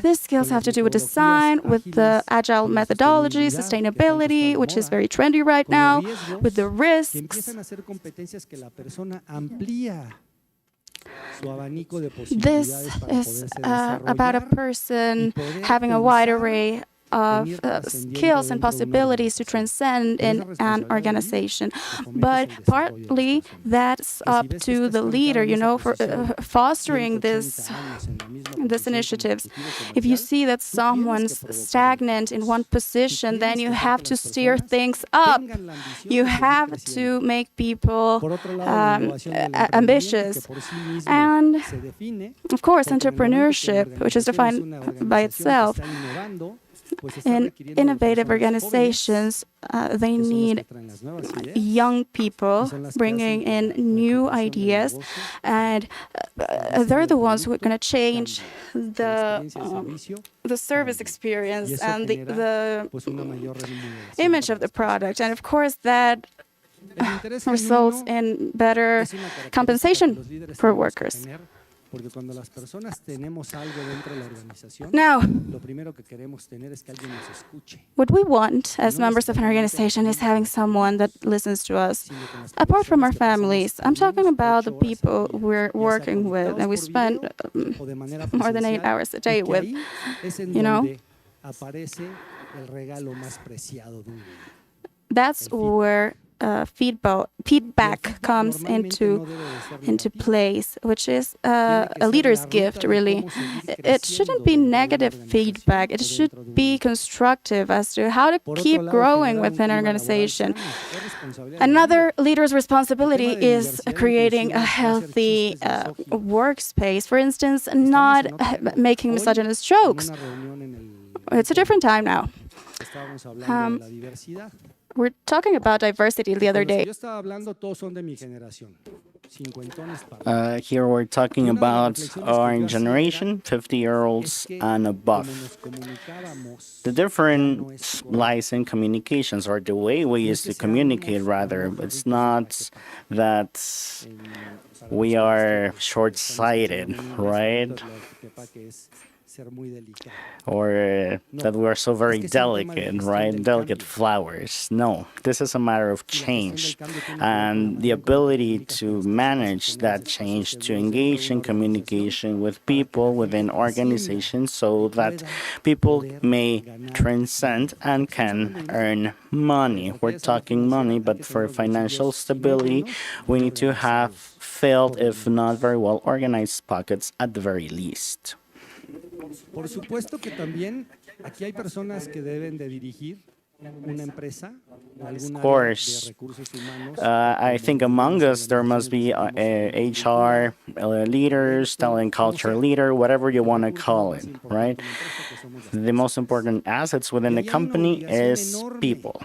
these skills have to do with design, with the agile methodology, sustainability, which is very trendy right now, with the risks. This is about a person having a wide array of skills and possibilities to transcend in an organization. But partly that's up to the leader, for fostering these initiatives. If you see that someone's stagnant in one position, then you have to steer things up. You have to make people ambitious. And of course, entrepreneurship, which is defined by itself. In innovative organizations, they need young people bringing in new ideas, and they're the ones who are going to change the service experience and the image of the product. And of course, that results in better compensation for workers. Now, what we want as members of an organization is having someone that listens to us. Apart from our families, I'm talking about the people we're working with and we spend more than 8 hours a day with, That's where feedback comes into place, which is a leader's gift, really. It shouldn't be negative feedback. It should be constructive as to how to keep growing within an organization. Another leader's responsibility is creating a healthy workspace. For instance, not making misogynist jokes. It's a different time now. We're talking about diversity the other day. Here we're talking about our generation, 50-year-olds and above. The difference lies in communications, or the way we used to communicate, rather. It's not that we are short-sighted, right? Or that we are so very delicate, right? Delicate flowers. No, this is a matter of change and the ability to manage that change, to engage in communication with people within organizations so that people may transcend and can earn money. We're talking money, but for financial stability, we need to have filled, if not very well organized pockets at the very least. Por supuesto que también aquí hay personas que deben de dirigir una empresa. Of course, I think among us there must be HR leaders, talent culture leader, whatever you want to call it, right? The most important assets within the company is people.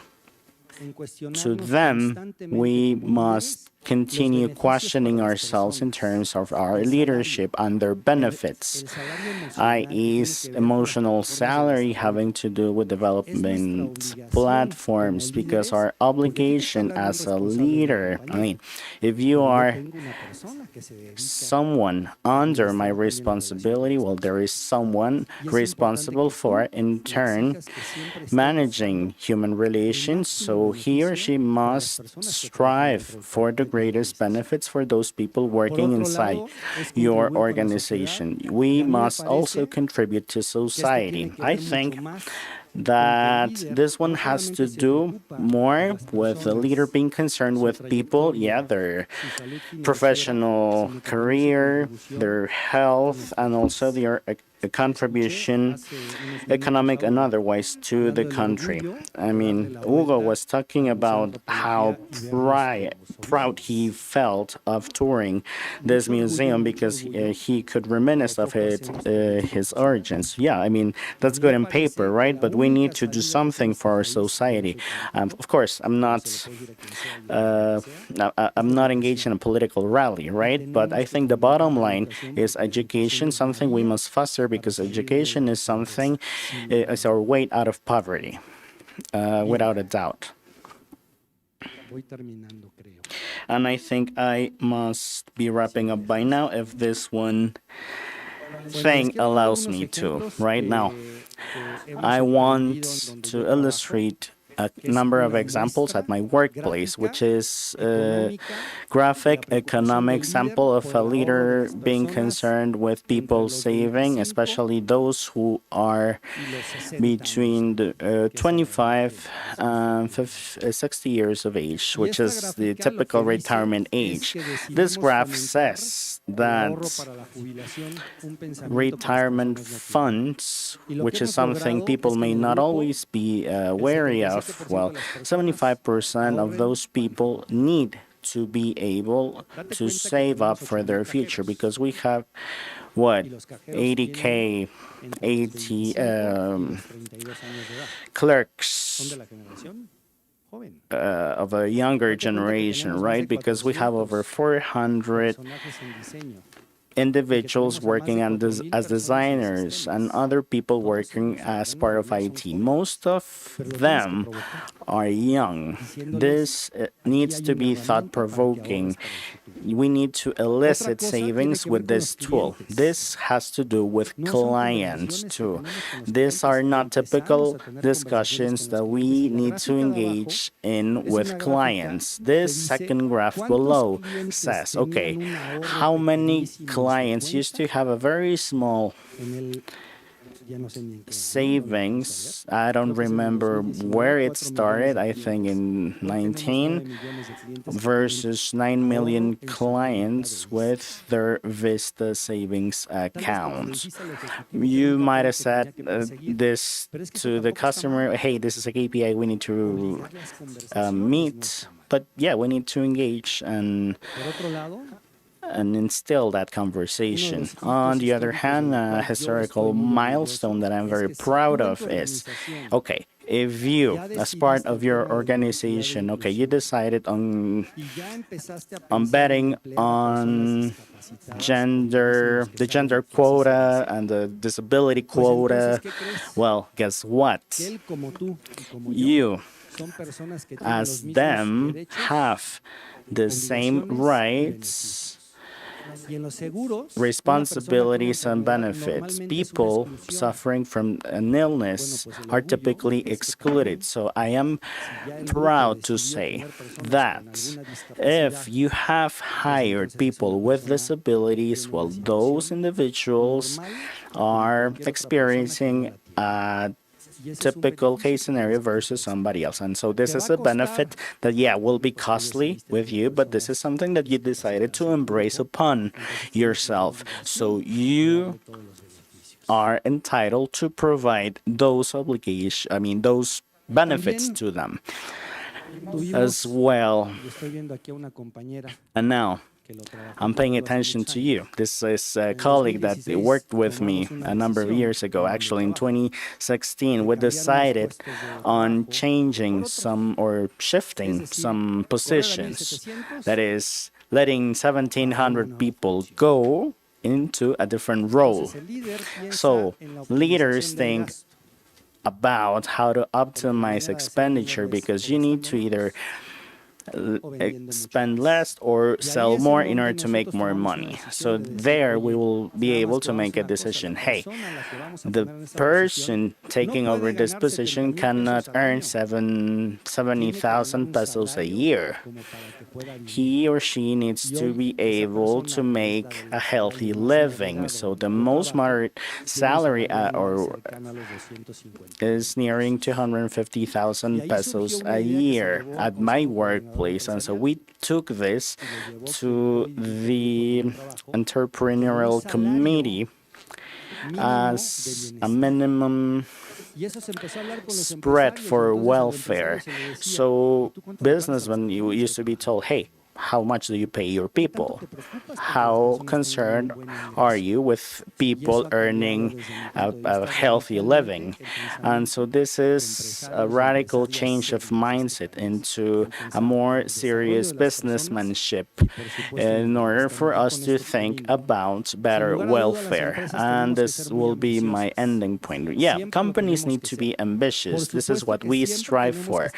To them, we must continue questioning ourselves in terms of our leadership and their benefits, i.e. emotional salary having to do with development platforms, because our obligation as a leader, if you are someone under my responsibility, well, there is someone responsible for, in turn, managing human relations, so he or she must strive for the greatest benefits for those people working inside your organization. We must also contribute to society. I think that this one has to do more with the leader being concerned with people, yeah, their professional career, their health, and also their contribution, economic and otherwise, to the country. I mean, Hugo was talking about how proud he felt of touring this museum because he could reminisce of his origins. Yeah, I mean, that's good in paper, right? But we need to do something for our society. Of course, I'm not engaged in a political rally, right? But I think the bottom line is education, something we must foster, because education is something, is our way out of poverty, without a doubt. And I think I must be wrapping up by now if this one thing allows me to. Right now, I want to illustrate a number of examples at my workplace, which is a graphic economic sample of a leader being concerned with people saving, especially those who are between the 25 and 60 years of age, which is the typical retirement age. This graph says that retirement funds, which is something people may not always be wary of, well, 75% of those people need to be able to save up for their future, because we have, what, 80K, 80 clerks of a younger generation, right? Because we have over 400 individuals working as designers and other people working as part of IT. Most of them are young. This needs to be thought-provoking. We need to elicit savings with this tool. This has to do with clients too. These are not typical discussions that we need to engage in with clients. This second graph below says, okay, how many clients used to have a very small savings? I don't remember where it started, I think in 19, versus 9 million clients with their Vista savings account. You might have said this to the customer, hey, this is a KPI we need to meet, but yeah, we need to engage and instill that conversation. On the other hand, a historical milestone that I'm very proud of is, okay, if you, as part of your organization, okay, you decided on betting on the gender quota and the disability quota, well, guess what? You, as them, have the same rights, responsibilities, and benefits. People suffering from an illness are typically excluded. So I am proud to say that if you have hired people with disabilities, well, those individuals are experiencing a typical case scenario versus somebody else. And so this is a benefit that, yeah, will be costly with you, but this is something that you decided to embrace upon yourself. So you are entitled to provide those those benefits to them as well. And now, I'm paying attention to you. This is a colleague that worked with me a number of years ago. Actually, in 2016, we decided on changing shifting some positions. That is, letting 1,700 people go into a different role. So, leaders think about how to optimize expenditure, because you need to either spend less or sell more in order to make more money. So there we will be able to make a decision. Hey, the person taking over this position cannot earn 70,000 pesos a year. He or she needs to be able to make a healthy living. So the most moderate salary is nearing 250,000 pesos a year at my workplace. And so we took this to the entrepreneurial committee as a minimum spread for welfare. So businessmen, you used to be told, hey, how much do you pay your people? How concerned are you with people earning a healthy living? And so this is a radical change of mindset into a more serious businessmanship in order for us to think about better welfare. And this will be my ending point. Yeah, companies need to be ambitious. This is what we strive for.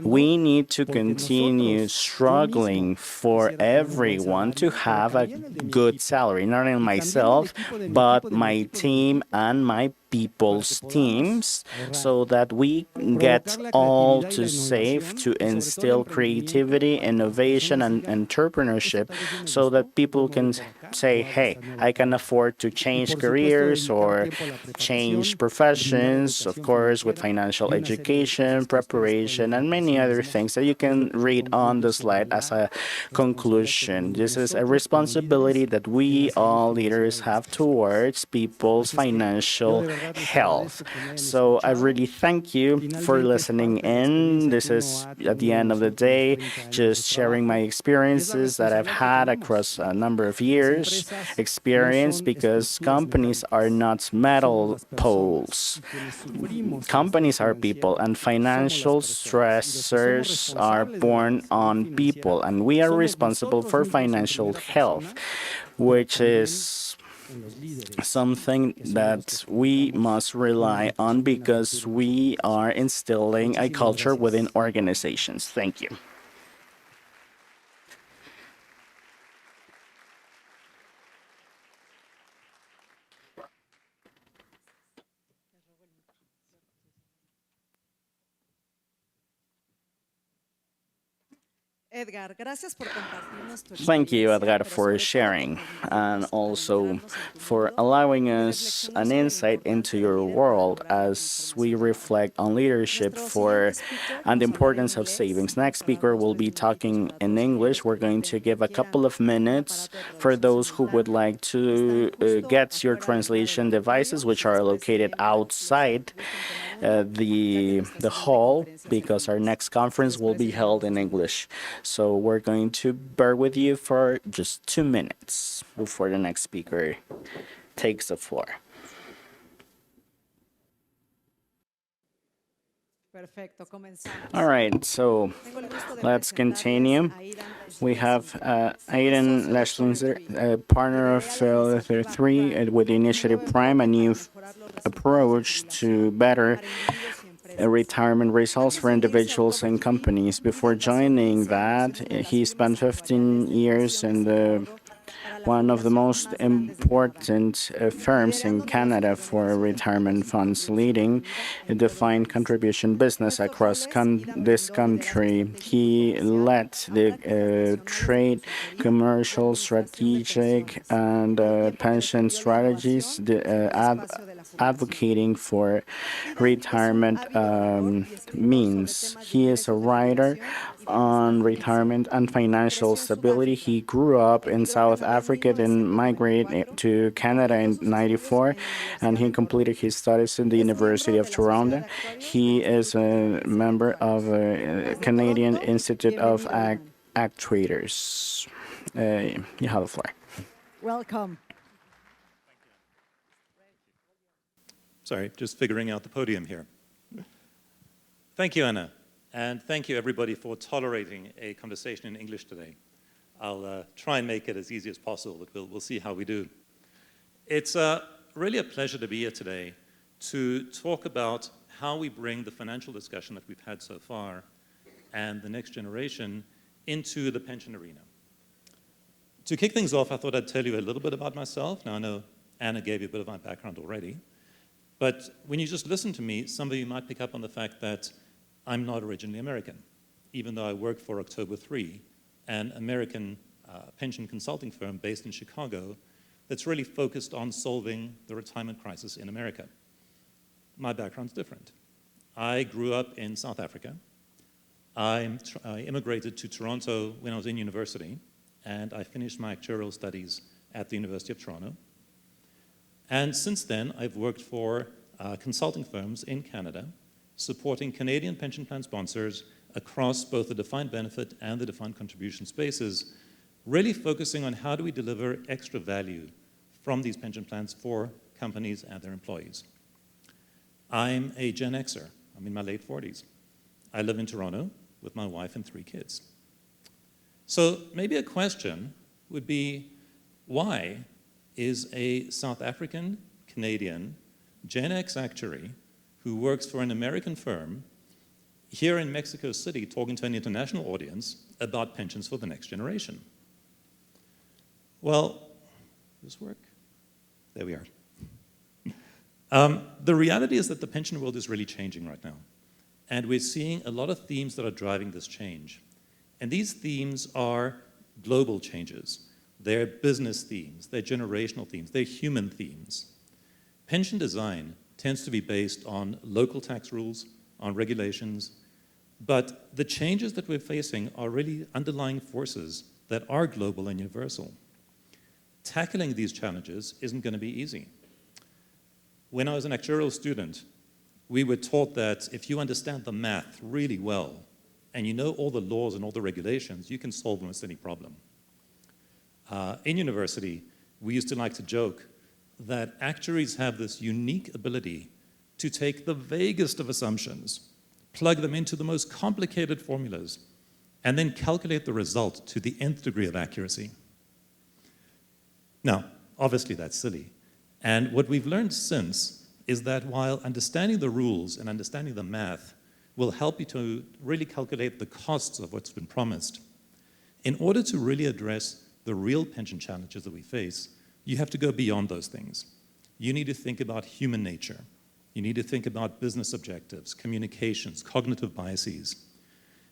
We need to continue struggling for everyone to have a good salary, not only myself, but my team and my people's teams, so that we get all to save to instill creativity, innovation, and entrepreneurship, so that people can say, hey, I can afford to change careers or change professions, of course, with financial education, preparation, and many other things that you can read on the slide as a conclusion. This is a responsibility that we all leaders have towards people's financial health. So I really thank you for listening in. This is, at the end of the day, just sharing my experiences that I've had across a number of years experience, because companies are not metal poles. Companies are people, and financial stressors are born on people, and we are responsible for financial health, which is something that we must rely on because we are instilling a culture within organizations. Thank you. Thank you, Edgar, for sharing and also for allowing us an insight into your world as we reflect on leadership and the importance of savings. Next speaker will be talking in English. We're going to give a couple of minutes for those who would like to get your translation devices, which are located outside the hall, because our next conference will be held in English. So we're going to bear with you for just 2 minutes before the next speaker takes the floor. All right, so let's continue. We have Aiden Leschlinzer, a partner of 3 with the Initiative Prime, a new approach to better retirement results for individuals and companies. Before joining that, he spent 15 years in one of the most important firms in Canada for retirement funds, leading a defined contribution business across this country. He led the trade, commercial, strategic, and pension strategies, advocating for retirement means. He is a writer on retirement and financial stability. He grew up in South Africa, then migrated to Canada in '94, and he completed his studies in the University of Toronto. He is a member of the Canadian Institute of Actuators. You have the floor. Welcome. Sorry, just figuring out the podium here. Thank you, Anna. And thank you, everybody, for tolerating a conversation in English today. I'll try and make it as easy as possible, but we'll see how we do. It's really a pleasure to be here today to talk about how we bring the financial discussion that we've had so far and the next generation into the pension arena. To kick things off, I thought I'd tell you a little bit about myself. Now, I know Anna gave you a bit of my background already, but when you just listen to me, some of you might pick up on the fact that I'm not originally American, even though I work for October 3, an American pension consulting firm based in Chicago that's really focused on solving the retirement crisis in America. My background's different. I grew up in South Africa. I immigrated to Toronto when I was in university, and I finished my actuarial studies at the University of Toronto. And since then, I've worked for consulting firms in Canada, supporting Canadian pension plan sponsors across both the defined benefit and the defined contribution spaces, really focusing on how do we deliver extra value from these pension plans for companies and their employees. I'm a Gen Xer. I'm in my late 40s. I live in Toronto with my wife and 3 kids. So maybe a question would be, why is a South African Canadian Gen X actuary who works for an American firm here in Mexico City talking to an international audience about pensions for the next generation? Well, does this work? There we are. The reality is that the pension world is really changing right now. And we're seeing a lot of themes that are driving this change. And these themes are global changes. They're business themes, they're generational themes, they're human themes. Pension design tends to be based on local tax rules, on regulations, but the changes that we're facing are really underlying forces that are global and universal. Tackling these challenges isn't going to be easy. When I was an actuarial student, we were taught that if you understand the math really well, and you know all the laws and all the regulations, you can solve almost any problem. In university, we used to like to joke that actuaries have this unique ability to take the vaguest of assumptions, plug them into the most complicated formulas, and then calculate the result to the nth degree of accuracy. Now, obviously that's silly. And what we've learned since is that while understanding the rules and understanding the math will help you to really calculate the costs of what's been promised, in order to really address the real pension challenges that we face, you have to go beyond those things. You need to think about human nature. You need to think about business objectives, communications, cognitive biases.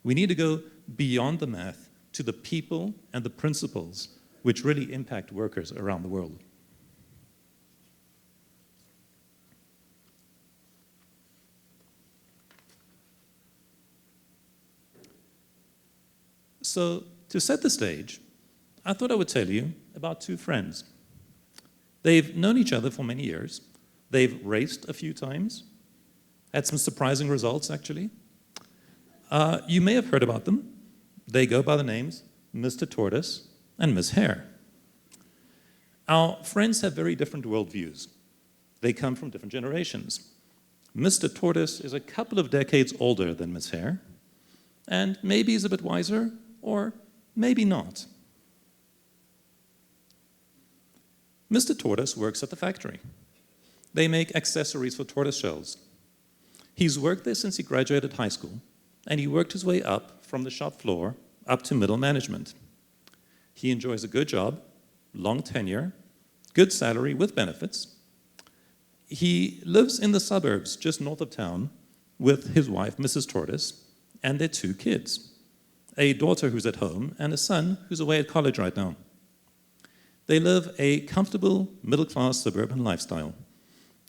We need to go beyond the math to the people and the principles which really impact workers around the world. So, to set the stage, I thought I would tell you about 2 friends. They've known each other for many years. They've raced a few times, had some surprising results, actually. You may have heard about them. They go by the names Mr. Tortoise and Miss Hare. Our friends have very different worldviews. They come from different generations. Mr. Tortoise is a couple of decades older than Miss Hare, and maybe he's a bit wiser, or maybe not. Mr. Tortoise works at the factory. They make accessories for tortoise shells. He's worked there since he graduated high school, and he worked his way up from the shop floor up to middle management. He enjoys a good job, long tenure, good salary with benefits. He lives in the suburbs just north of town with his wife, Mrs. Tortoise, and their 2 kids, a daughter who's at home and a son who's away at college right now. They live a comfortable, middle-class suburban lifestyle,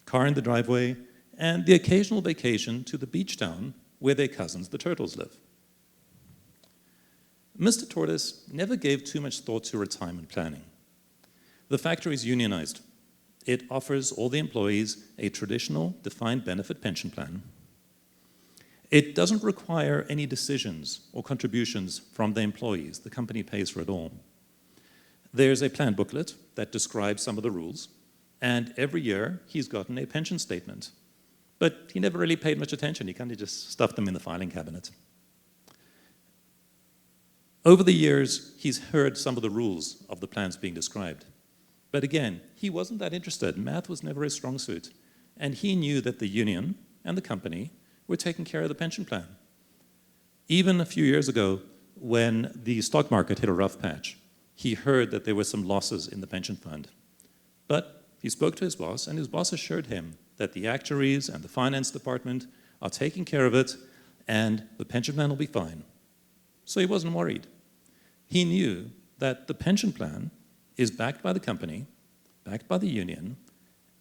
car in the driveway, and the occasional vacation to the beach town where their cousins, the turtles, live. Mr. Tortoise never gave too much thought to retirement planning. The factory is unionized. It offers all the employees a traditional defined benefit pension plan. It doesn't require any decisions or contributions from the employees. The company pays for it all. There's a plan booklet that describes some of the rules, and every year he's gotten a pension statement. But he never really paid much attention. He kind of just stuffed them in the filing cabinet. Over the years, he's heard some of the rules of the plans being described. But again, he wasn't that interested. Math was never his strong suit. And he knew that the union and the company were taking care of the pension plan. Even a few years ago, when the stock market hit a rough patch. He heard that there were some losses in the pension fund. But he spoke to his boss, and his boss assured him that the actuaries and the finance department are taking care of it, and the pension plan will be fine. So he wasn't worried. He knew that the pension plan is backed by the company, backed by the union,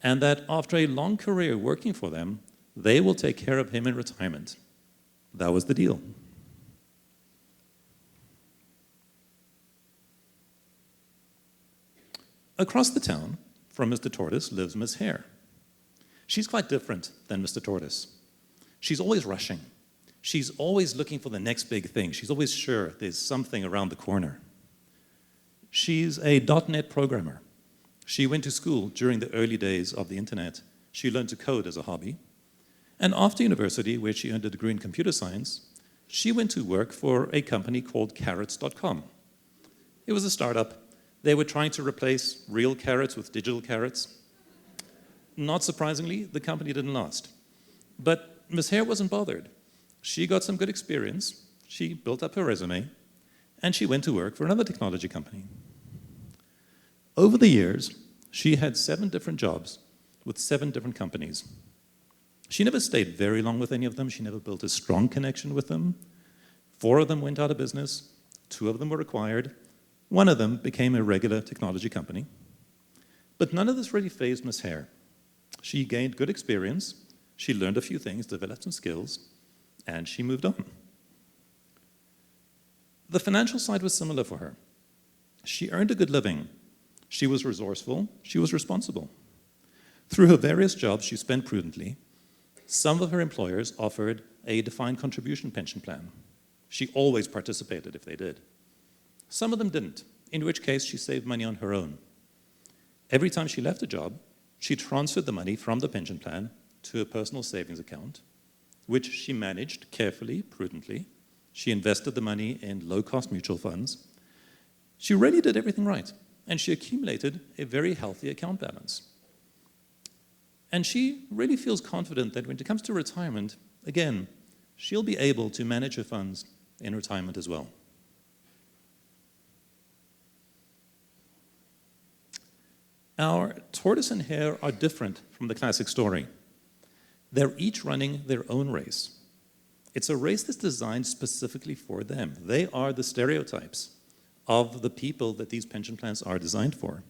and that after a long career working for them, they will take care of him in retirement. That was the deal. Across the town from Mr. Tortoise lives Miss Hare. She's quite different than Mr. Tortoise. She's always rushing. She's always looking for the next big thing. She's always sure there's something around the corner. She's a .NET programmer. She went to school during the early days of the internet. She learned to code as a hobby. And after university, where she earned a degree in computer science, she went to work for a company called Carrots.com. It was a startup. They were trying to replace real carrots with digital carrots. Not surprisingly, the company didn't last. But Ms. Hare wasn't bothered. She got some good experience, she built up her resume, and she went to work for another technology company. Over the years, she had 7 different jobs with 7 different companies. She never stayed very long with any of them. She never built a strong connection with them. 4 of them went out of business. 2 of them were acquired. 1 of them became a regular technology company. But none of this really fazed Ms. Hare. She gained good experience. She learned a few things, developed some skills, and she moved on. The financial side was similar for her. She earned a good living. She was resourceful. She was responsible. Through her various jobs, she spent prudently. Some of her employers offered a defined contribution pension plan. She always participated if they did. Some of them didn't, in which case she saved money on her own. Every time she left a job, she transferred the money from the pension plan to a personal savings account, which she managed carefully, prudently. She invested the money in low-cost mutual funds. She really did everything right, and she accumulated a very healthy account balance. And she really feels confident that when it comes to retirement, again, she'll be able to manage her funds in retirement as well. Our tortoise and hare are different from the classic story. They're each running their own race. It's a race that's designed specifically for them. They are the stereotypes of the people that these pension plans are designed for.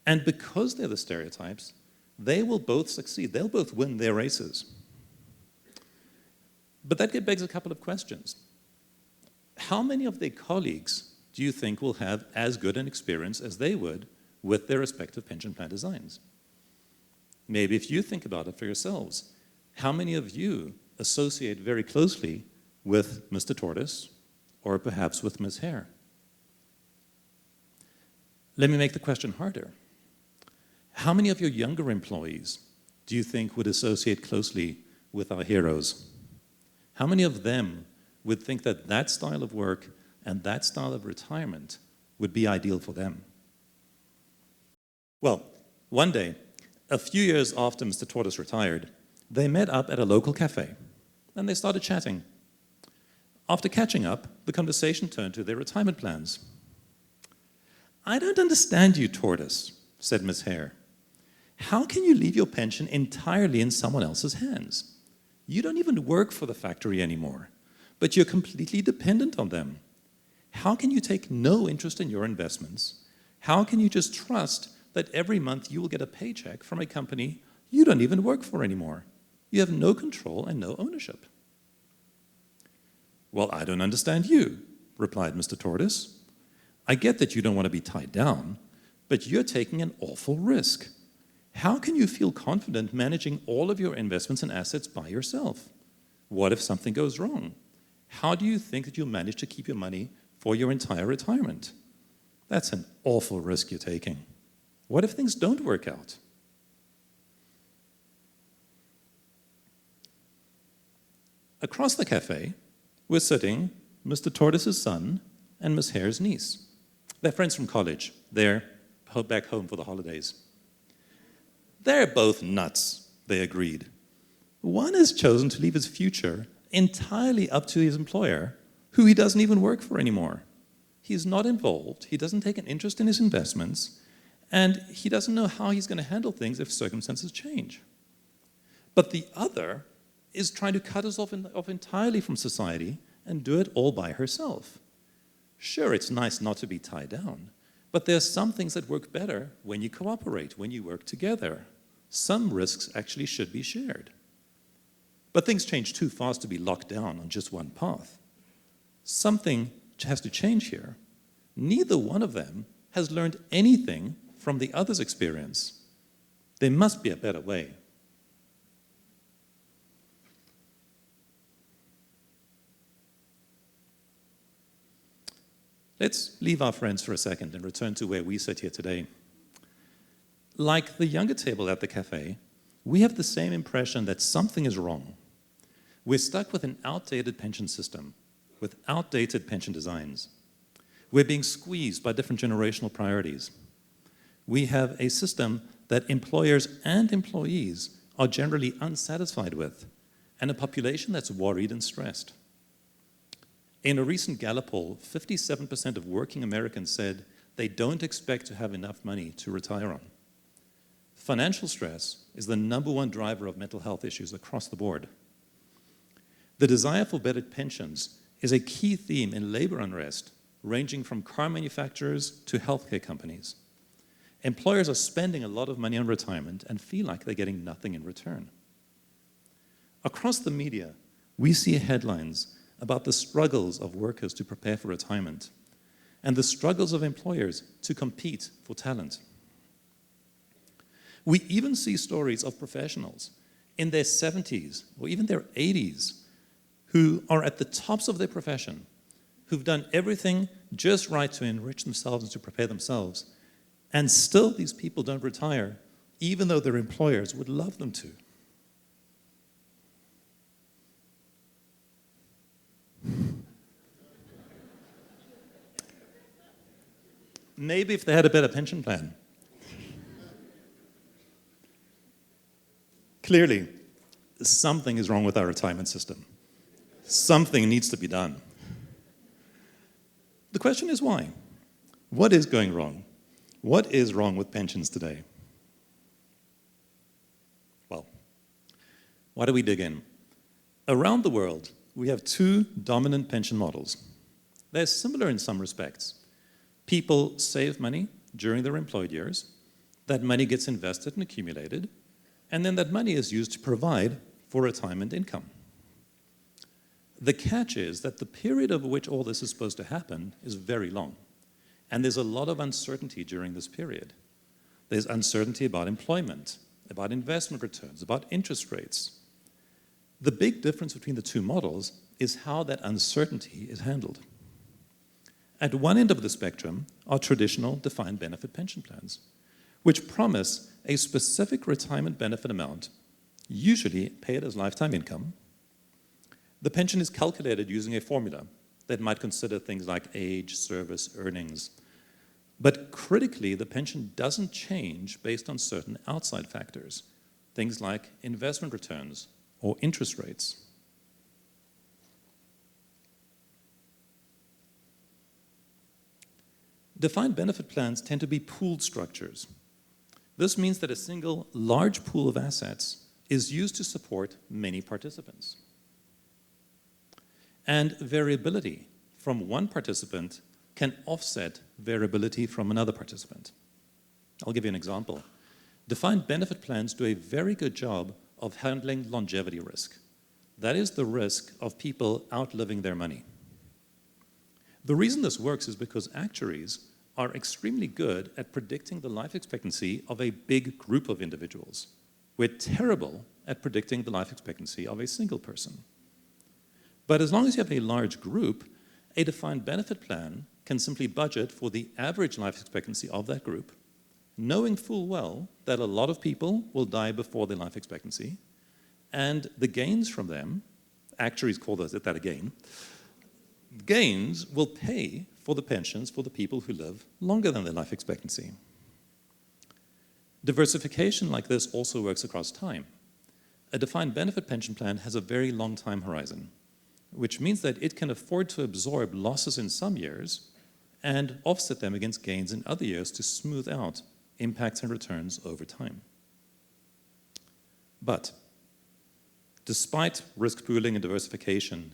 And because they're the stereotypes, they will both succeed. They'll both win their races. But that begs a couple of questions. How many of their colleagues do you think will have as good an experience as they would with their respective pension plan designs? Maybe if you think about it for yourselves, how many of you associate very closely with Mr. Tortoise or perhaps with Ms. Hare? Let me make the question harder. How many of your younger employees do you think would associate closely with our heroes? How many of them would think that that style of work and that style of retirement would be ideal for them? Well, one day, a few years after Mr. Tortoise retired, they met up at a local cafe, and they started chatting. After catching up, the conversation turned to their retirement plans. "I don't understand you, Tortoise," said Ms. Hare. "How can you leave your pension entirely in someone else's hands? You don't even work for the factory anymore, but you're completely dependent on them. How can you take no interest in your investments? How can you just trust that every month you will get a paycheck from a company you don't even work for anymore? You have no control and no ownership." "Well, I don't understand you," replied Mr. Tortoise. "I get that you don't want to be tied down, but you're taking an awful risk. How can you feel confident managing all of your investments and assets by yourself? What if something goes wrong? How do you think that you'll manage to keep your money for your entire retirement? That's an awful risk you're taking. What if things don't work out?" Across the cafe were sitting Mr. Tortoise's son and Miss Hare's niece. They're friends from college. They're back home for the holidays. "They're both nuts," they agreed. "One has chosen to leave his future entirely up to his employer, who he doesn't even work for anymore. He's not involved, he doesn't take an interest in his investments, and he doesn't know how he's going to handle things if circumstances change. But the other is trying to cut us off entirely from society and do it all by herself. Sure, it's nice not to be tied down, but there are some things that work better when you cooperate, when you work together. Some risks actually should be shared. But things change too fast to be locked down on just one path. Something has to change here. Neither one of them has learned anything from the other's experience. There must be a better way. Let's leave our friends for a second and return to where we sit here today. Like the younger table at the cafe, we have the same impression that something is wrong. We're stuck with an outdated pension system, with outdated pension designs. We're being squeezed by different generational priorities. We have a system that employers and employees are generally unsatisfied with, and a population that's worried and stressed. In a recent Gallup poll, 57% of working Americans said they don't expect to have enough money to retire on. Financial stress is the #1 driver of mental health issues across the board. The desire for better pensions is a key theme in labor unrest, ranging from car manufacturers to healthcare companies. Employers are spending a lot of money on retirement and feel like they're getting nothing in return. Across the media, we see headlines about the struggles of workers to prepare for retirement and the struggles of employers to compete for talent. We even see stories of professionals in their 70s or even their 80s who are at the tops of their profession, who've done everything just right to enrich themselves and to prepare themselves, and still these people don't retire, even though their employers would love them to. Maybe if they had a better pension plan. Clearly, something is wrong with our retirement system. Something needs to be done. The question is why? What is going wrong? What is wrong with pensions today? Well, why do we dig in? Around the world, we have two dominant pension models. They're similar in some respects. People save money during their employed years, that money gets invested and accumulated, and then that money is used to provide for retirement income. The catch is that the period over which all this is supposed to happen is very long, and there's a lot of uncertainty during this period. There's uncertainty about employment, about investment returns, about interest rates. The big difference between the two models is how that uncertainty is handled. At one end of the spectrum are traditional defined benefit pension plans, which promise a specific retirement benefit amount, usually paid as lifetime income. The pension is calculated using a formula that might consider things like age, service, earnings. But critically, the pension doesn't change based on certain outside factors, things like investment returns or interest rates. Defined benefit plans tend to be pooled structures. This means that a single large pool of assets is used to support many participants. And variability from one participant can offset variability from another participant. I'll give you an example. Defined benefit plans do a very good job of handling longevity risk. That is the risk of people outliving their money. The reason this works is because actuaries are extremely good at predicting the life expectancy of a big group of individuals. We're terrible at predicting the life expectancy of a single person. But as long as you have a large group, a defined benefit plan can simply budget for the average life expectancy of that group, knowing full well that a lot of people will die before their life expectancy, and the gains from them, actuaries call that a gain, gains will pay for the pensions for the people who live longer than their life expectancy. Diversification like this also works across time. A defined benefit pension plan has a very long time horizon. which means that it can afford to absorb losses in some years and offset them against gains in other years to smooth out impacts and returns over time. But despite risk pooling and diversification,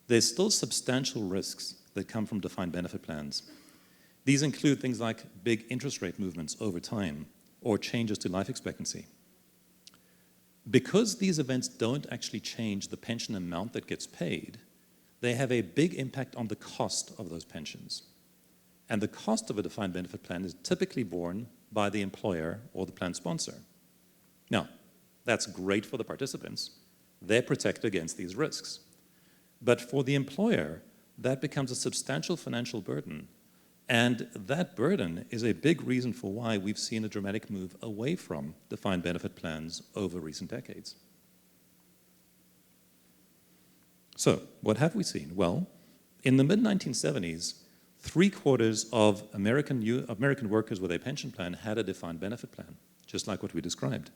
there's still substantial risks that come from defined benefit plans. These include things like big interest rate movements over time or changes to life expectancy. Because these events don't actually change the pension amount that gets paid, they have a big impact on the cost of those pensions. And the cost of a defined benefit plan is typically borne by the employer or the plan sponsor. Now, that's great for the participants. They're protected against these risks. But for the employer, that becomes a substantial financial burden. And that burden is a big reason for why we've seen a dramatic move away from defined benefit plans over recent decades. So, what have we seen? Well, in the mid-1970s, 3/4 of American workers with a pension plan had a defined benefit plan, just like what we described.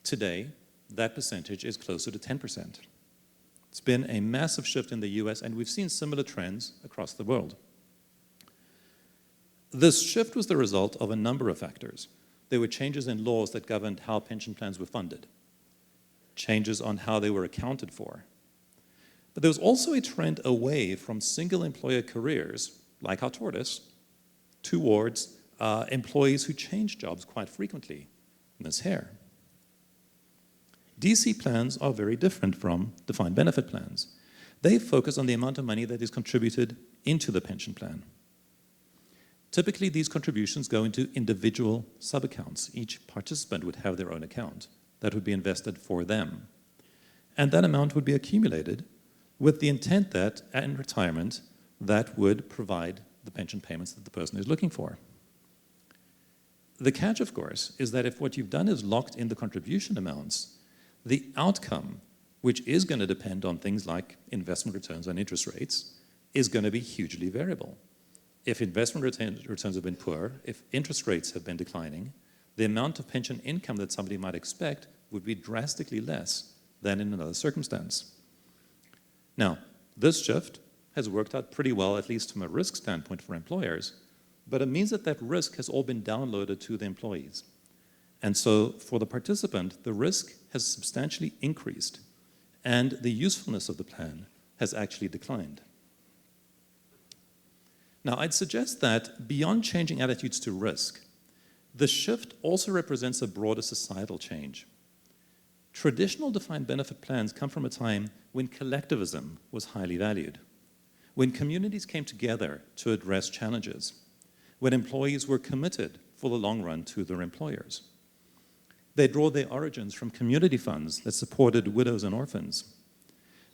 Today, that percentage is closer to 10%. It's been a massive shift in the US, and we've seen similar trends across the world. This shift was the result of a number of factors. There were changes in laws that governed how pension plans were funded, changes on how they were accounted for. But there was also a trend away from single employer careers, like our tortoise, towards employees who changed jobs quite frequently, Ms. Hare. DC plans are very different from defined benefit plans. They focus on the amount of money that is contributed into the pension plan. Typically, these contributions go into individual sub-accounts. Each participant would have their own account that would be invested for them. And that amount would be accumulated with the intent that, in retirement, that would provide the pension payments that the person is looking for. The catch, of course, is that if what you've done is locked in the contribution amounts, the outcome, which is going to depend on things like investment returns and interest rates, is going to be hugely variable. If investment returns have been poor, if interest rates have been declining, the amount of pension income that somebody might expect would be drastically less than in another circumstance. Now, this shift has worked out pretty well, at least from a risk standpoint for employers, but it means that that risk has all been downloaded to the employees. And so for the participant, the risk has substantially increased, and the usefulness of the plan has actually declined. Now, I'd suggest that beyond changing attitudes to risk, the shift also represents a broader societal change. Traditional defined benefit plans come from a time when collectivism was highly valued, when communities came together to address challenges, when employees were committed for the long run to their employers. They draw their origins from community funds that supported widows and orphans.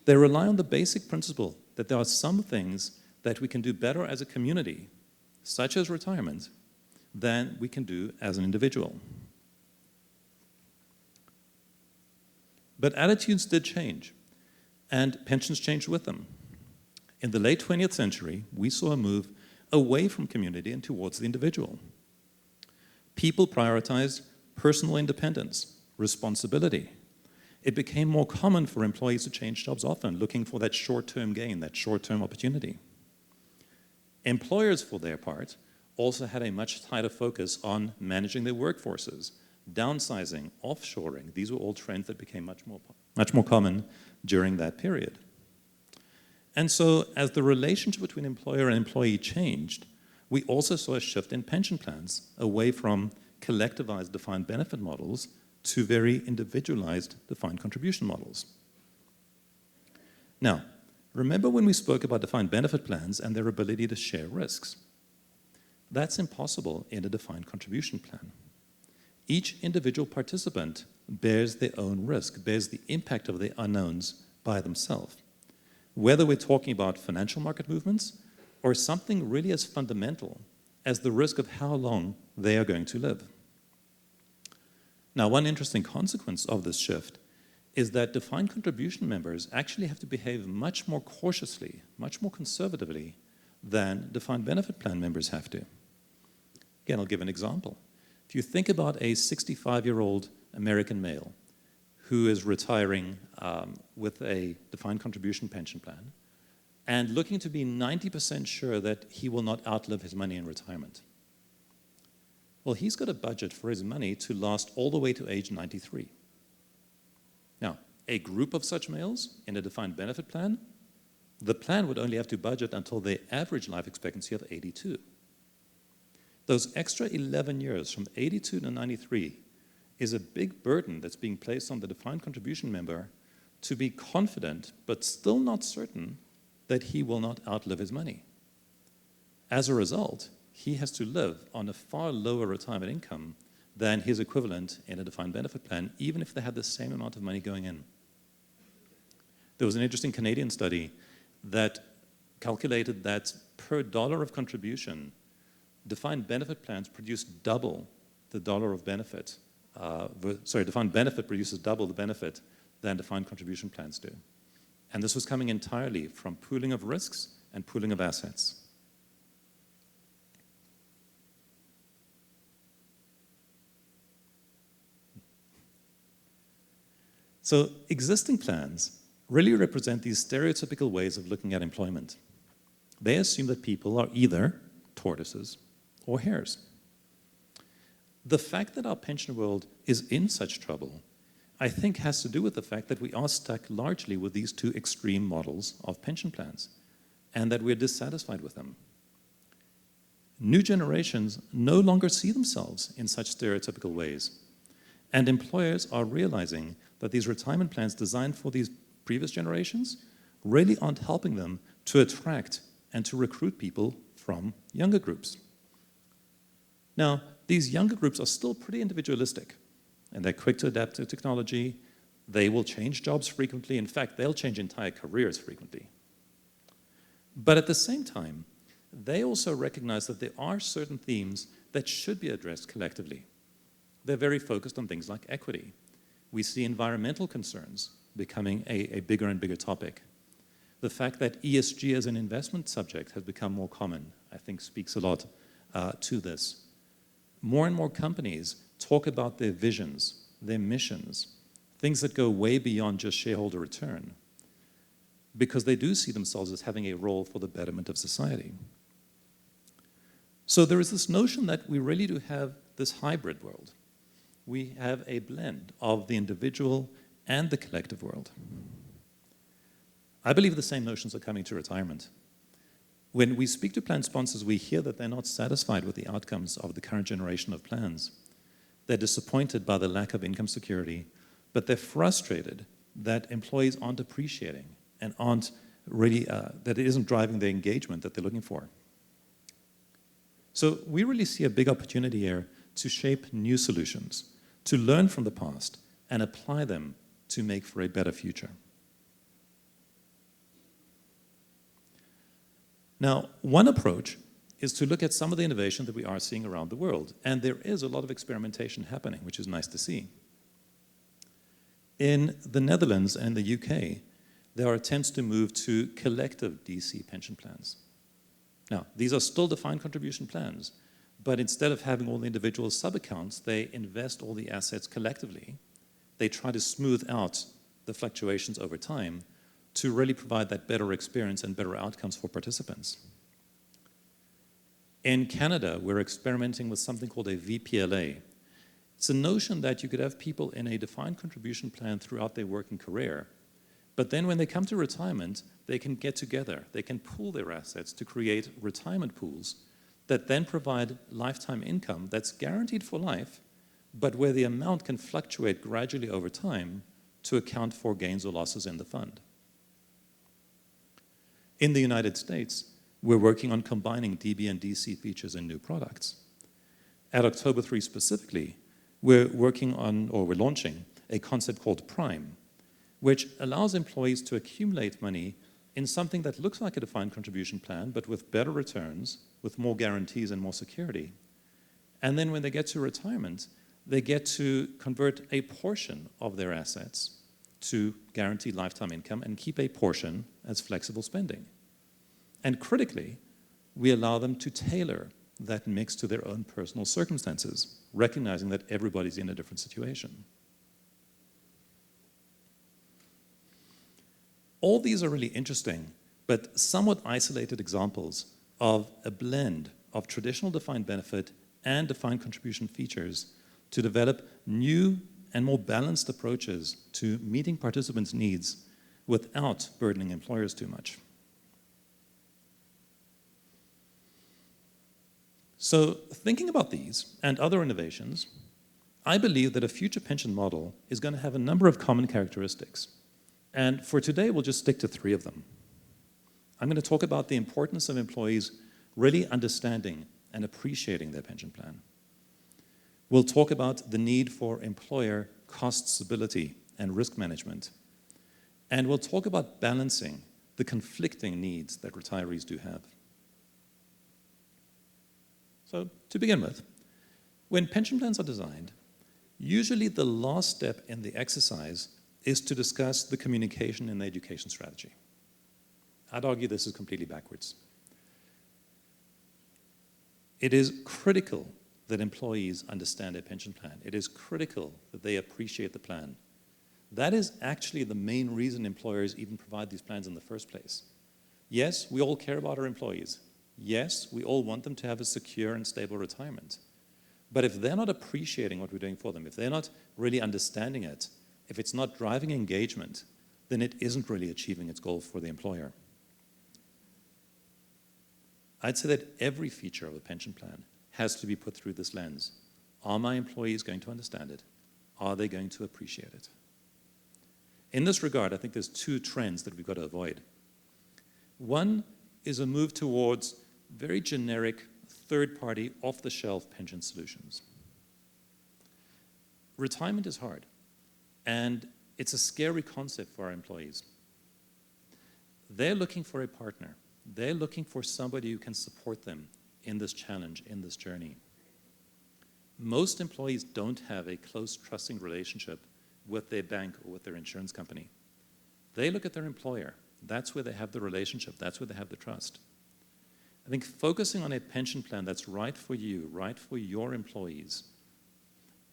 They rely on the basic principle that there are some things that we can do better as a community, such as retirement, than we can do as an individual. But attitudes did change, and pensions changed with them. In the late 20th century, we saw a move away from community and towards the individual. People prioritized personal independence, responsibility. It became more common for employees to change jobs often, looking for that short-term gain, that short-term opportunity. Employers, for their part, also had a much tighter focus on managing their workforces, downsizing, offshoring. These were all trends that became much more common during that period. And so as the relationship between employer and employee changed, we also saw a shift in pension plans away from collectivized defined benefit models to very individualized defined contribution models. Now, remember when we spoke about defined benefit plans and their ability to share risks? That's impossible in a defined contribution plan. Each individual participant bears their own risk, bears the impact of the unknowns by themselves. Whether we're talking about financial market movements or something really as fundamental as the risk of how long they are going to live. Now, one interesting consequence of this shift is that defined contribution members actually have to behave much more cautiously, much more conservatively than defined benefit plan members have to. Again, I'll give an example. If you think about a 65-year-old American male who is retiring with a defined contribution pension plan and looking to be 90% sure that he will not outlive his money in retirement. Well, he's got a budget for his money to last all the way to age 93. Now, a group of such males in a defined benefit plan, the plan would only have to budget until their average life expectancy of 82. Those extra 11 years from 82 to 93 is a big burden that's being placed on the defined contribution member to be confident but still not certain that he will not outlive his money. As a result, he has to live on a far lower retirement income than his equivalent in a defined benefit plan, even if they had the same amount of money going in. There was an interesting Canadian study that calculated that per dollar of contribution, defined benefit plans produce double the dollar of benefit. Defined benefit produces double the benefit than defined contribution plans do. And this was coming entirely from pooling of risks and pooling of assets. So existing plans really represent these stereotypical ways of looking at employment. They assume that people are either tortoises or hares. The fact that our pension world is in such trouble, I think, has to do with the fact that we are stuck largely with these two extreme models of pension plans and that we're dissatisfied with them. New generations no longer see themselves in such stereotypical ways, and employers are realizing that these retirement plans designed for these previous generations really aren't helping them to attract and to recruit people from younger groups. Now, these younger groups are still pretty individualistic, and they're quick to adapt to technology. They will change jobs frequently. In fact, they'll change entire careers frequently. But at the same time, they also recognize that there are certain themes that should be addressed collectively. They're very focused on things like equity. We see environmental concerns becoming a bigger and bigger topic. The fact that ESG as an investment subject has become more common, I think, speaks a lot to this. More and more companies talk about their visions, their missions, things that go way beyond just shareholder return, because they do see themselves as having a role for the betterment of society. So there is this notion that we really do have this hybrid world. We have a blend of the individual and the collective world. I believe the same notions are coming to retirement. When we speak to plan sponsors, we hear that they're not satisfied with the outcomes of the current generation of plans. They're disappointed by the lack of income security, but they're frustrated that employees aren't appreciating and aren't really, that it isn't driving the engagement that they're looking for. So we really see a big opportunity here to shape new solutions, to learn from the past and apply them to make for a better future. Now, one approach is to look at some of the innovation that we are seeing around the world, and there is a lot of experimentation happening, which is nice to see. In the Netherlands and the UK, there are attempts to move to collective DC pension plans. Now, these are still defined contribution plans, but instead of having all the individual sub-accounts, they invest all the assets collectively. They try to smooth out the fluctuations over time to really provide that better experience and better outcomes for participants. In Canada, we're experimenting with something called a VPLA. It's a notion that you could have people in a defined contribution plan throughout their working career, but then when they come to retirement, they can get together, they can pool their assets to create retirement pools that then provide lifetime income that's guaranteed for life, but where the amount can fluctuate gradually over time to account for gains or losses in the fund. In the United States, we're working on combining DB and DC features in new products. At October 3 specifically, we're launching a concept called Prime, which allows employees to accumulate money in something that looks like a defined contribution plan, but with better returns, with more guarantees and more security. And then when they get to retirement, they get to convert a portion of their assets to guaranteed lifetime income and keep a portion as flexible spending. And critically, we allow them to tailor that mix to their own personal circumstances, recognizing that everybody's in a different situation. All these are really interesting, but somewhat isolated examples of a blend of traditional defined benefit and defined contribution features to develop new and more balanced approaches to meeting participants' needs without burdening employers too much. So thinking about these and other innovations, I believe that a future pension model is going to have a number of common characteristics. And for today, we'll just stick to 3 of them. I'm going to talk about the importance of employees really understanding and appreciating their pension plan. We'll talk about the need for employer cost stability and risk management. And we'll talk about balancing the conflicting needs that retirees do have. So, to begin with, when pension plans are designed, usually the last step in the exercise is to discuss the communication and the education strategy. I'd argue this is completely backwards. It is critical that employees understand their pension plan. It is critical that they appreciate the plan. That is actually the main reason employers even provide these plans in the first place. Yes, we all care about our employees. Yes, we all want them to have a secure and stable retirement. But if they're not appreciating what we're doing for them, if they're not really understanding it, if it's not driving engagement, then it isn't really achieving its goal for the employer. I'd say that every feature of a pension plan has to be put through this lens. Are my employees going to understand it? Are they going to appreciate it? In this regard, I think there's 2 trends that we've got to avoid. One is a move towards very generic, third-party, off-the-shelf pension solutions. Retirement is hard, and it's a scary concept for our employees. They're looking for a partner. They're looking for somebody who can support them in this challenge, in this journey. Most employees don't have a close, trusting relationship with their bank or with their insurance company. They look at their employer. That's where they have the relationship. That's where they have the trust. I think focusing on a pension plan that's right for you, right for your employees,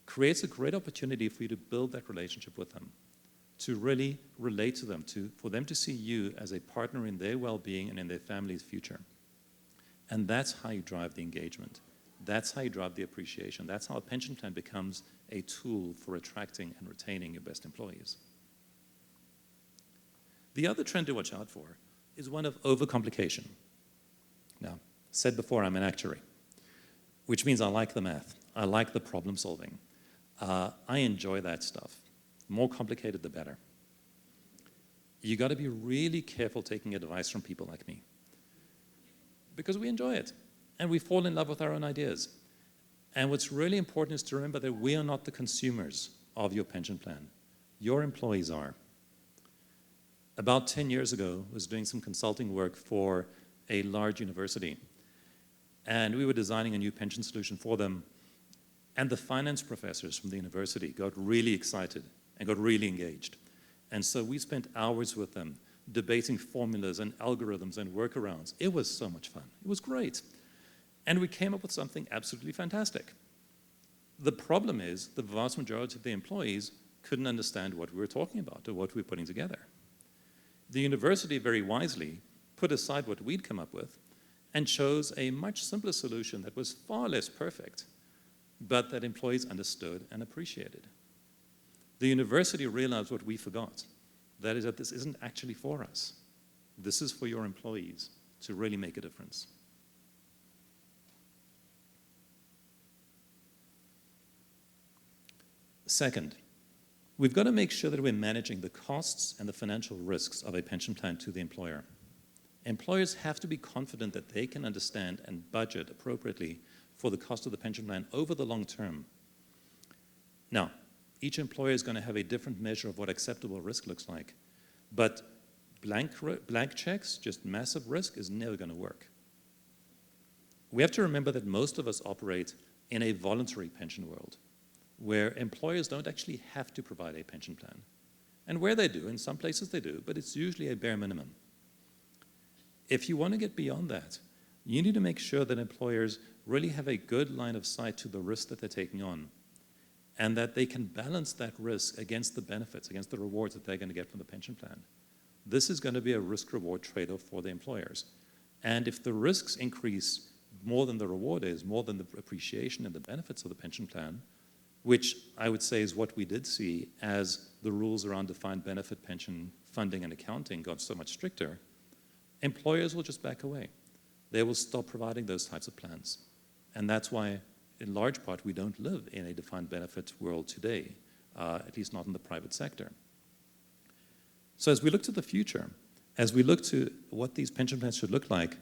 creates a great opportunity for you to build that relationship with them, to really relate to them, for them to see you as a partner in their well-being and in their family's future. And that's how you drive the engagement. That's how you drive the appreciation. That's how a pension plan becomes a tool for attracting and retaining your best employees. The other trend to watch out for is one of overcomplication. Now, said before, I'm an actuary, which means I like the math. I like the problem solving. I enjoy that stuff. The more complicated, the better. You got to be really careful taking advice from people like me, because we enjoy it and we fall in love with our own ideas. And what's really important is to remember that we are not the consumers of your pension plan. Your employees are. About 10 years ago, I was doing some consulting work for a large university, and we were designing a new pension solution for them, and the finance professors from the university got really excited and got really engaged. And so we spent hours with them debating formulas and algorithms and workarounds. It was so much fun. It was great. And we came up with something absolutely fantastic. The problem is the vast majority of the employees couldn't understand what we were talking about or what we were putting together. The university very wisely put aside what we'd come up with and chose a much simpler solution that was far less perfect, but that employees understood and appreciated. The university realized what we forgot, that is that this isn't actually for us. This is for your employees to really make a difference. Second, we've got to make sure that we're managing the costs and the financial risks of a pension plan to the employer. Employers have to be confident that they can understand and budget appropriately for the cost of the pension plan over the long term. Now, each employer is going to have a different measure of what acceptable risk looks like, but blank checks, just massive risk, is never going to work. We have to remember that most of us operate in a voluntary pension world, where employers don't actually have to provide a pension plan. And where they do, in some places they do, but it's usually a bare minimum. If you want to get beyond that, you need to make sure that employers really have a good line of sight to the risk that they're taking on, and that they can balance that risk against the benefits, against the rewards that they're going to get from the pension plan. this is going to be a risk-reward trade-off for the employers. And if the risks increase more than the reward is, more than the appreciation and the benefits of the pension plan, which I would say is what we did see as the rules around defined benefit pension funding and accounting got so much stricter, employers will just back away. They will stop providing those types of plans. And that's why, in large part, we don't live in a defined benefit world today, at least not in the private sector. So as we look to the future, as we look to what these pension plans should look like,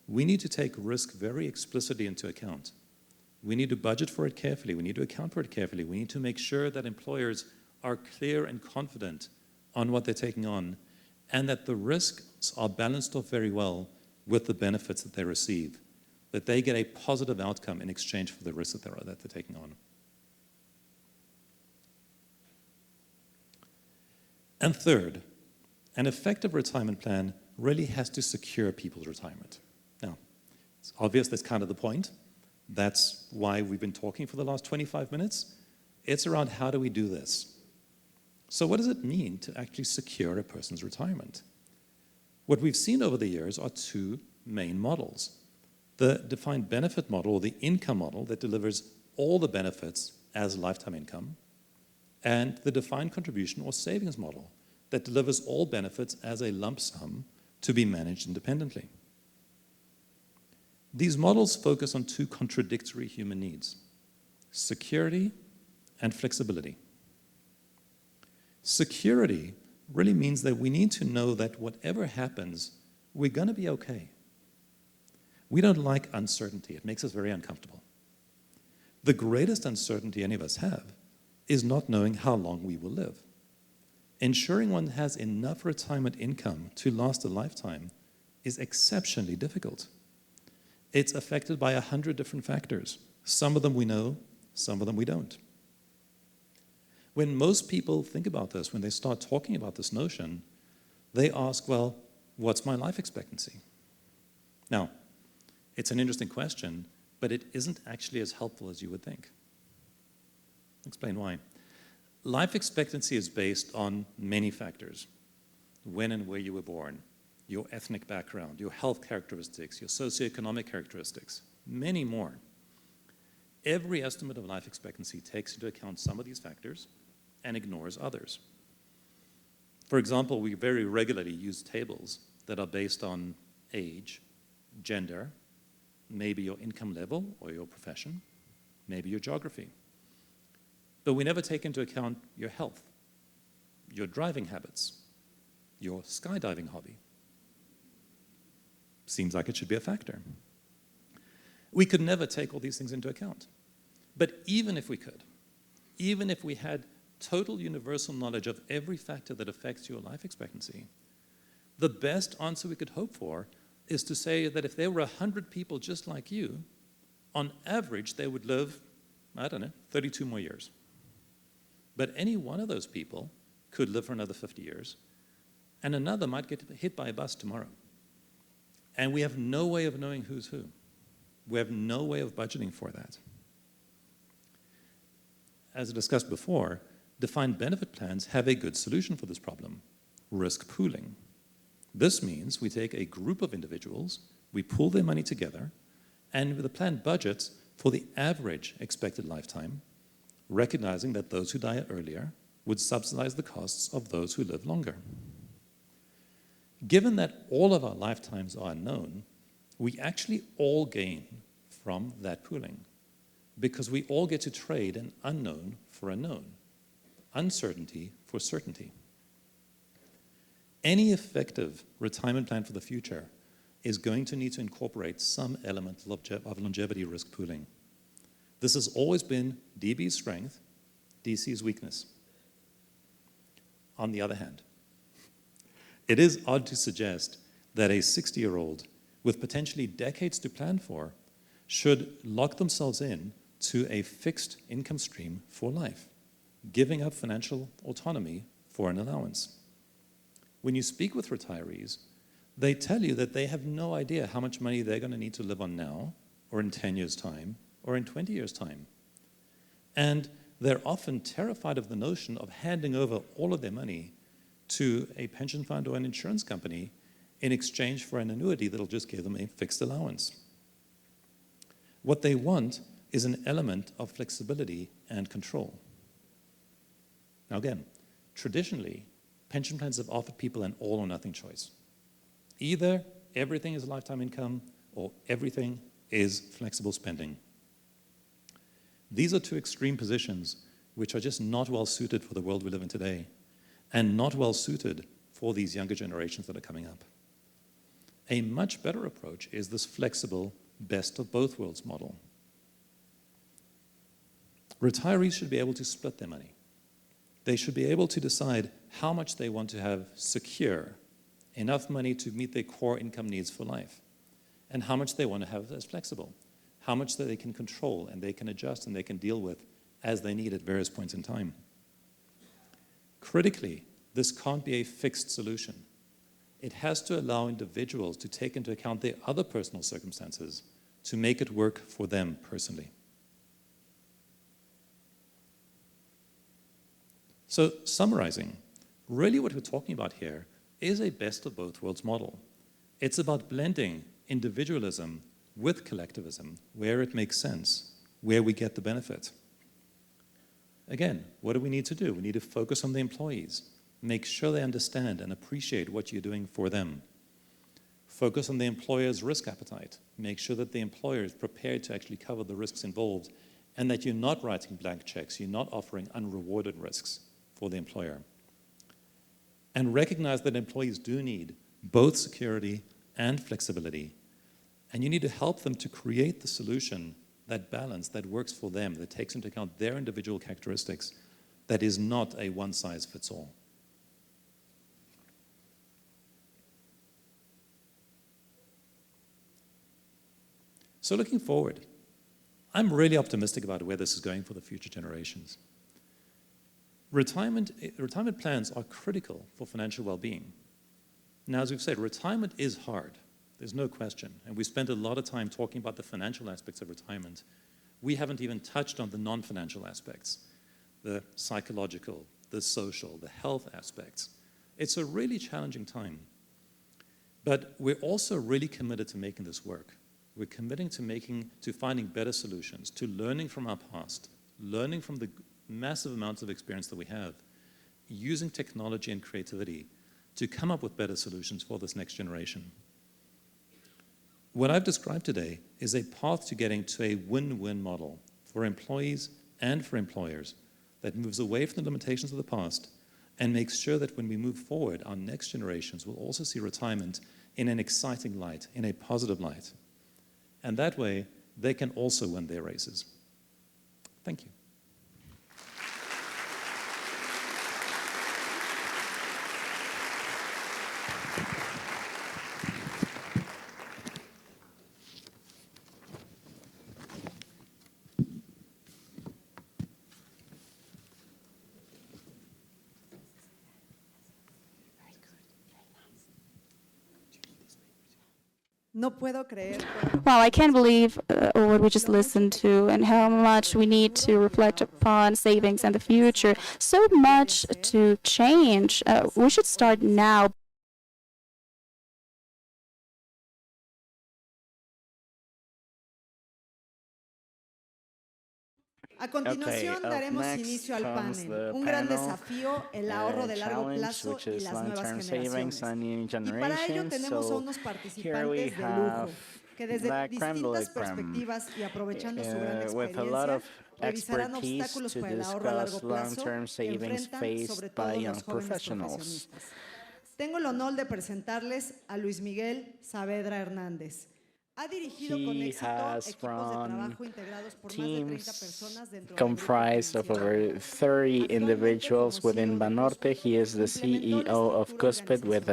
we need to take risk very explicitly into account. We need to budget for it carefully. We need to account for it carefully. We need to make sure that employers are clear and confident on what they're taking on, and that the risks are balanced off very well with the benefits that they receive, that they get a positive outcome in exchange for the risk that they're taking on. And third, an effective retirement plan really has to secure people's retirement. Now, it's obvious that's kind of the point. That's why we've been talking for the last 25 minutes. It's around how do we do this? So what does it mean to actually secure a person's retirement? What we've seen over the years are two main models. The defined benefit model, or the income model that delivers all the benefits as lifetime income, and the defined contribution or savings model that delivers all benefits as a lump sum to be managed independently. These models focus on two contradictory human needs: security and flexibility. Security really means that we need to know that whatever happens, we're going to be okay. We don't like uncertainty. It makes us very uncomfortable. The greatest uncertainty any of us have is not knowing how long we will live. Ensuring one has enough retirement income to last a lifetime is exceptionally difficult. It's affected by 100 different factors. Some of them we know, some of them we don't. When most people think about this, when they start talking about this notion, they ask, well, what's my life expectancy? Now, it's an interesting question, but it isn't actually as helpful as you would think. I'll explain why. Life expectancy is based on many factors: when and where you were born, your ethnic background, your health characteristics, your socioeconomic characteristics, many more. Every estimate of life expectancy takes into account some of these factors and ignores others. For example, we very regularly use tables that are based on age, gender, maybe your income level or your profession, maybe your geography. But we never take into account your health, your driving habits, your skydiving hobby. Seems like it should be a factor. We could never take all these things into account. But even if we could, even if we had total universal knowledge of every factor that affects your life expectancy, the best answer we could hope for is to say that if there were 100 people just like you, on average they would live, 32 more years. But any one of those people could live for another 50 years, and another might get hit by a bus tomorrow. And we have no way of knowing who's who. We have no way of budgeting for that. As discussed before, defined benefit plans have a good solution for this problem: risk pooling. This means we take a group of individuals, we pool their money together, and the plan budgets for the average expected lifetime, recognizing that those who die earlier would subsidize the costs of those who live longer. Given that all of our lifetimes are unknown, we actually all gain from that pooling, because we all get to trade an unknown for a known, uncertainty for certainty. Any effective retirement plan for the future is going to need to incorporate some element of longevity risk pooling. This has always been DB's strength, DC's weakness. On the other hand, it is odd to suggest that a 60-year-old with potentially decades to plan for should lock themselves in to a fixed income stream for life, giving up financial autonomy for an allowance. When you speak with retirees, they tell you that they have no idea how much money they're going to need to live on now, or in 10 years' time, or in 20 years' time. And they're often terrified of the notion of handing over all of their money to a pension fund or an insurance company in exchange for an annuity that'll just give them a fixed allowance. What they want is an element of flexibility and control. Now again, traditionally, pension plans have offered people an all or nothing choice. Either everything is lifetime income or everything is flexible spending. These are two extreme positions which are just not well suited for the world we live in today and not well suited for these younger generations that are coming up. A much better approach is this flexible best of both worlds model. Retirees should be able to split their money. They should be able to decide how much they want to have secure, enough money to meet their core income needs for life, and how much they want to have as flexible, how much that they can control and they can adjust and they can deal with as they need at various points in time. Critically, this can't be a fixed solution. It has to allow individuals to take into account their other personal circumstances to make it work for them personally. So summarizing, really what we're talking about here is a best of both worlds model. It's about blending individualism with collectivism where it makes sense, where we get the benefit. Again, what do we need to do? We need to focus on the employees, make sure they understand and appreciate what you're doing for them. Focus on the employer's risk appetite, make sure that the employer is prepared to actually cover the risks involved and that you're not writing blank checks, you're not offering unrewarded risks for the employer. And recognize that employees do need both security and flexibility. And you need to help them to create the solution, that balance that works for them, that takes into account their individual characteristics, that is not a one-size-fits-all. So looking forward, I'm really optimistic about where this is going for the future generations. Retirement plans are critical for financial well-being. Now, as we've said, retirement is hard. There's no question. And we spent a lot of time talking about the financial aspects of retirement. We haven't even touched on the non-financial aspects, the psychological, the social, the health aspects. It's a really challenging time. But we're also really committed to making this work. We're committing to finding better solutions, to learning from our past, learning from the massive amounts of experience that we have, using technology and creativity to come up with better solutions for this next generation. What I've described today is a path to getting to a win-win model for employees and for employers that moves away from the limitations of the past and makes sure that when we move forward, our next generations will also see retirement in an exciting light, in a positive light. And that way, they can also win their races. Thank you. Well, I can't believe what we just listened to and how much we need to reflect upon savings and the future. So much to change. We should start now. A continuación daremos inicio al panel, un gran desafío, el ahorro de largo plazo y las nuevas generaciones. Y para ello tenemos a unos participantes de lujo, que desde distintas perspectivas y aprovechando su gran experiencia, revisarán obstáculos para el ahorro a largo plazo que enfrentan sobre todo los jóvenes profesionistas. Tengo el honor de presentarles a Luis Miguel Saavedra Hernández. He has run teams comprised of over 30 individuals within Banorte. He is the CEO of Cuspid with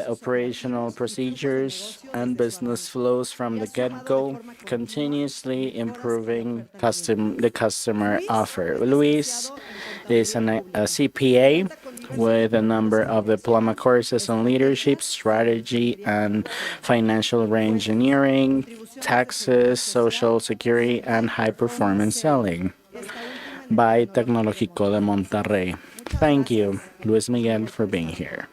operational procedures and business flows from the get-go, continuously improving the customer offer. Luis is a CPA with a number of diploma courses on leadership, strategy, and financial engineering, taxes, social security, and high-performance selling by Tecnológico de Monterrey. Thank you, Luis Miguel, for being here.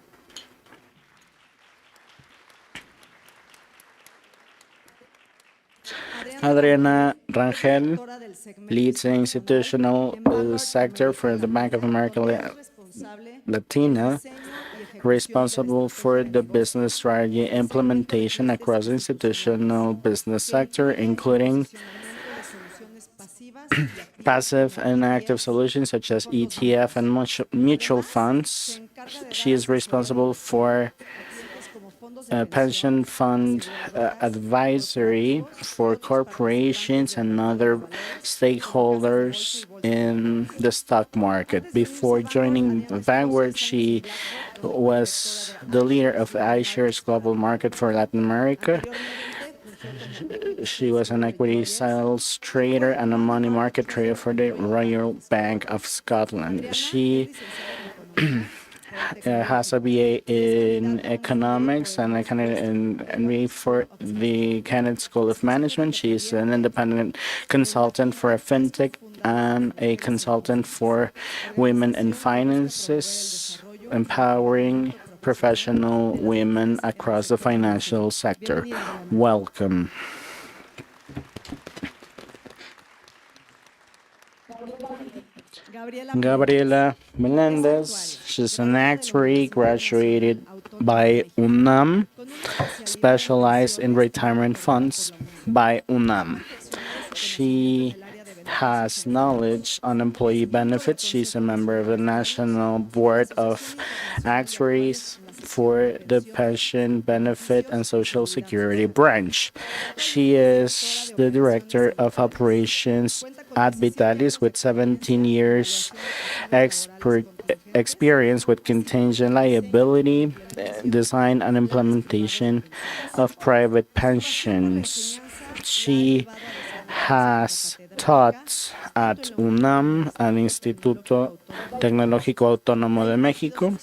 Adriana Rangel leads the institutional sector for the Bank of America Latina, responsible for the business strategy implementation across the institutional business sector, including passive and active solutions such as ETF and mutual funds. She is responsible for pension fund advisory for corporations and other stakeholders in the stock market. Before joining Vanguard, she was the leader of iShares Global Market for Latin America. She was an equity sales trader and a money market trader for the Royal Bank of Scotland. She has a BA in economics and a MBA for the Kennedy School of Management. She is an independent consultant for a fintech and a consultant for women in finances, empowering professional women across the financial sector. Welcome. Gabriela Melendez, she's an actuary, graduated by UNAM, specialized in retirement funds by UNAM. She has knowledge on employee benefits. She's a member of the National Board of Actuaries for the Pension Benefit and Social Security branch. She is the Director of Operations at Vitalis with 17 years experience with contingent liability, design and implementation of private pensions. She has taught at UNAM and Instituto Tecnológico Autónomo de México,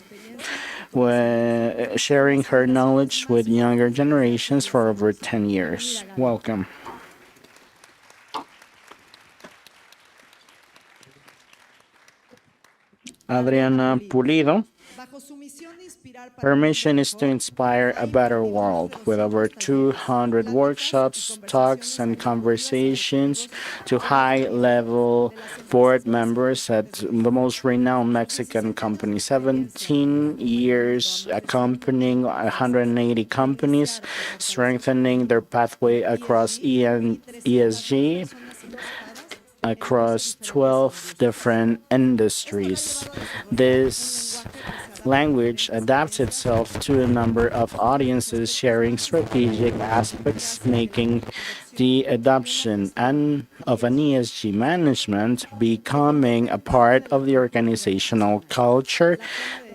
sharing her knowledge with younger generations for over 10 years. Welcome. Adriana Pulido. Her mission is to inspire a better world with over 200 workshops, talks, and conversations to high-level board members at the most renowned Mexican companies. 17 years accompanying 180 companies, strengthening their pathway across ESG, across 12 different industries. This language adapts itself to a number of audiences, sharing strategic aspects, making the adoption of an ESG management becoming a part of the organizational culture,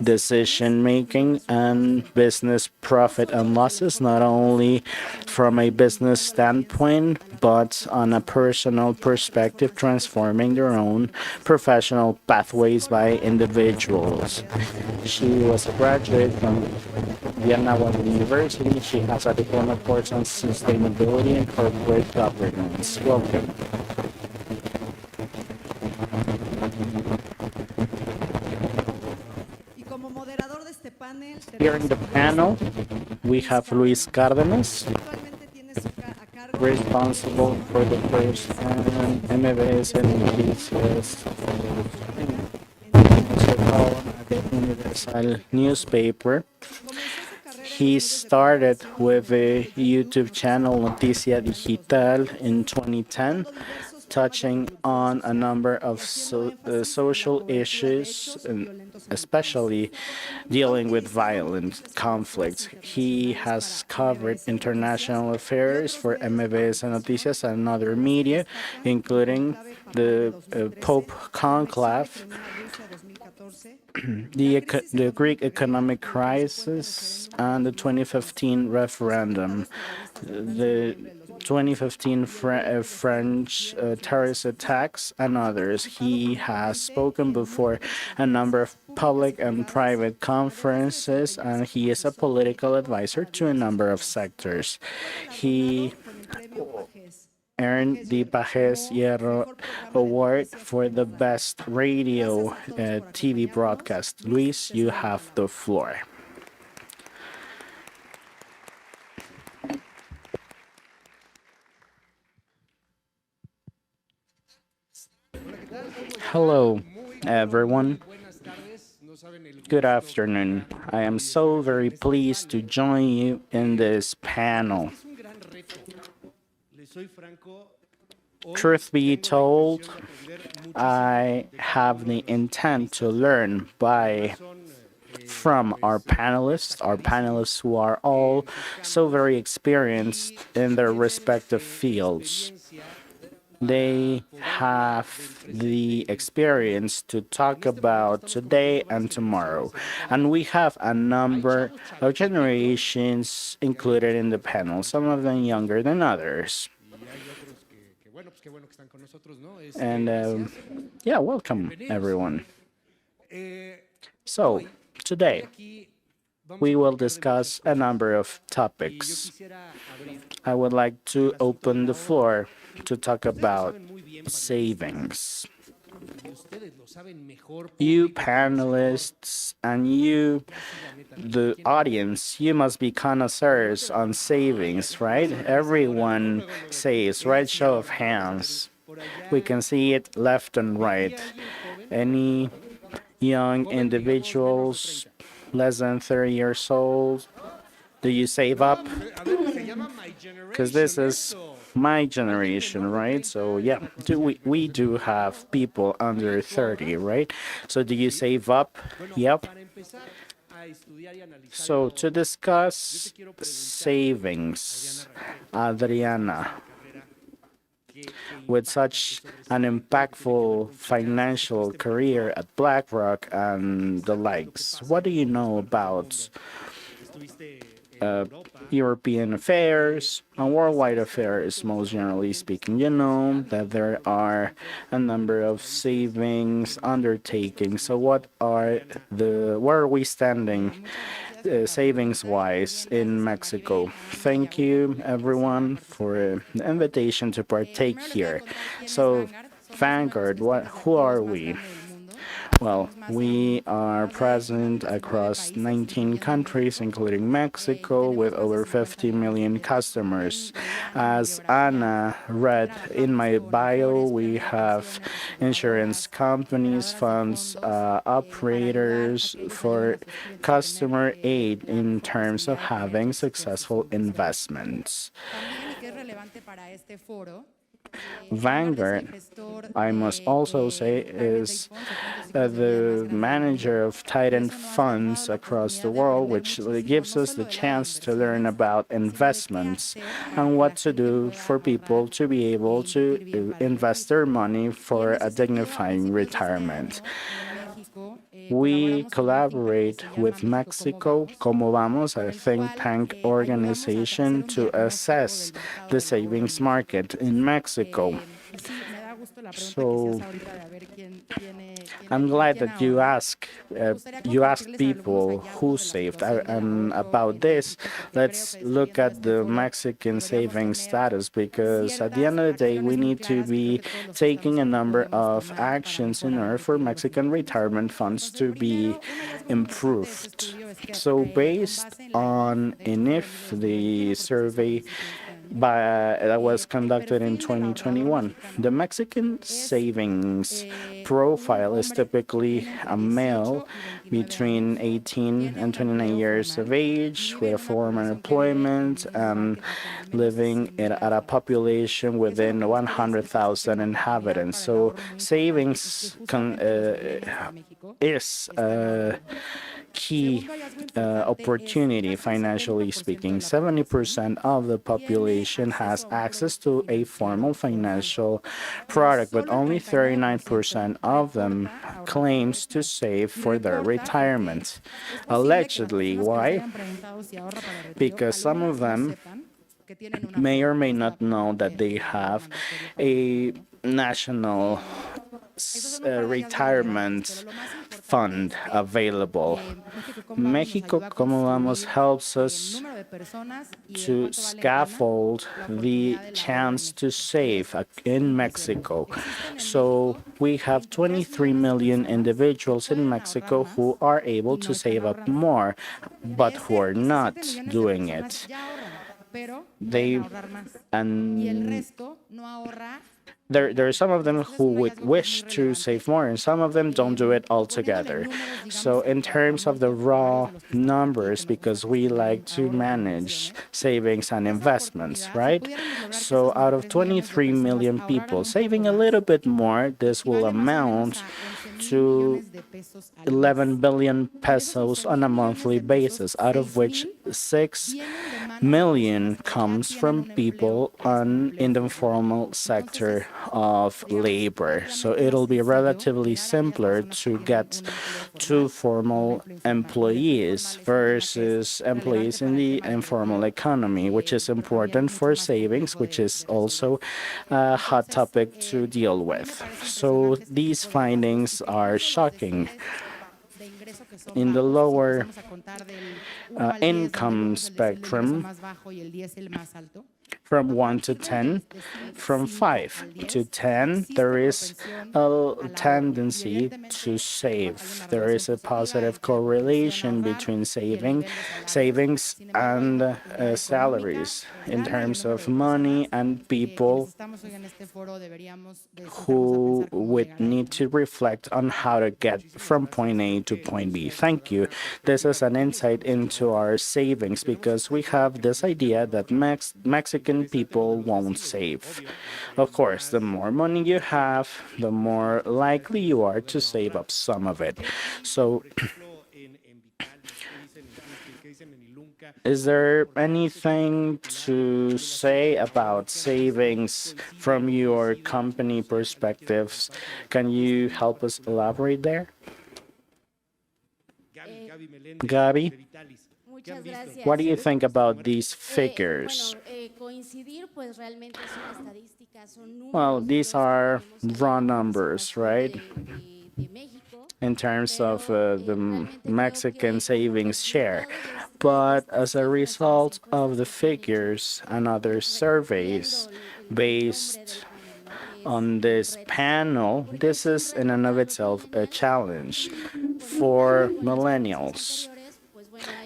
decision-making, and business profit and losses, not only from a business standpoint, but on a personal perspective, transforming their own professional pathways by individuals. She was a graduate from Vienna University. She has a diploma course on sustainability and corporate governance. Welcome. Here in the panel, we have Luis Cárdenas, responsible for the first MBS and Noticias Universal newspaper. He started with a YouTube channel, Noticia Digital, in 2010, touching on a number of social issues, and especially dealing with violent conflicts. He has covered international affairs for MBS and Noticias and other media, including the Pope Conclave, the Greek economic crisis, and the 2015 referendum, the 2015 French terrorist attacks, and others. He has spoken before a number of public and private conferences, and he is a political advisor to a number of sectors. He earned the Pajes Hierro Award for the best radio TV broadcast. Luis, you have the floor. Hello, everyone. Good afternoon. I am so very pleased to join you in this panel. Truth be told, I have the intent to learn from our panelists who are all so very experienced in their respective fields. They have the experience to talk about today and tomorrow. And we have a number of generations included in the panel, some of them younger than others. And yeah, welcome everyone. So, today, we will discuss a number of topics. I would like to open the floor to talk about savings. You panelists and you, the audience, you must be connoisseurs on savings, right? Everyone saves, right? Show of hands. We can see it left and right. Any young individuals less than 30 years old, do you save up? Because this is my generation, right? So yeah, we do have people under 30, right? So do you save up? Yep. So to discuss savings, Adriana, with such an impactful financial career at BlackRock and the likes, what do you know about European affairs and worldwide affairs, most generally speaking? You know that there are a number of savings undertakings. So where are we standing savings-wise in Mexico? Thank you, everyone, for the invitation to partake here. So, Vanguard, who are we? Well, we are present across 19 countries, including Mexico, with over 50 million customers. As Ana read in my bio, we have insurance companies, funds, operators for customer aid in terms of having successful investments. Vanguard, I must also say, is the manager of Titan funds across the world, which gives us the chance to learn about investments and what to do for people to be able to invest their money for a dignifying retirement. We collaborate with Mexico Como Vamos, a think tank organization, to assess the savings market in Mexico. So I'm glad that you asked people who saved. And about this, let's look at the Mexican savings status, because at the end of the day, we need to be taking a number of actions in order for Mexican retirement funds to be improved. So based on INIF, the survey that was conducted in 2021. The Mexican savings profile is typically a male between 18 and 29 years of age with a formal employment and living at a population within 100,000 inhabitants. So savings is a key opportunity, financially speaking. 70% of the population has access to a formal financial product, but only 39% of them claims to save for their retirement. Allegedly, why? Because some of them may or may not know that they have a national retirement fund available. Mexico Como Vamos helps us to scaffold the chance to save in Mexico. So we have 23 million individuals in Mexico who are able to save up more, but who are not doing it. They and there are some of them who would wish to save more, and some of them don't do it altogether. So in terms of the raw numbers, because we like to manage savings and investments, right? So out of 23 million people saving a little bit more, this will amount to 11 billion pesos on a monthly basis, out of which 6 million comes from people in the informal sector of labor. So it'll be relatively simpler to get to formal employees versus employees in the informal economy, which is important for savings, which is also a hot topic to deal with. So these findings are shocking. In the lower income spectrum, from 1 to 10, from 5 to 10, there is a tendency to save. There is a positive correlation between savings and salaries in terms of money and people who would need to reflect on how to get from point A to point B. Thank you. This is an insight into our savings because we have this idea that Mexican people won't save. Of course, the more money you have, the more likely you are to save up some of it. So, is there anything to say about savings from your company perspectives? Can you help us elaborate there? Gabi? What do you think about these figures? Well, these are raw numbers, right? In terms of the Mexican savings share. But as a result of the figures and other surveys based on this panel, this is in and of itself a challenge for millennials.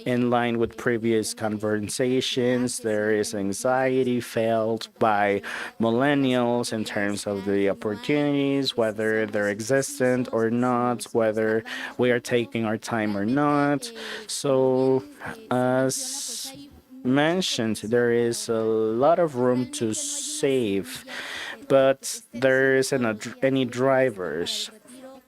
In line with previous conversations, there is anxiety felt by millennials in terms of the opportunities, whether they're existent or not, whether we are taking our time or not. So, as mentioned, there is a lot of room to save, but there isn't any drivers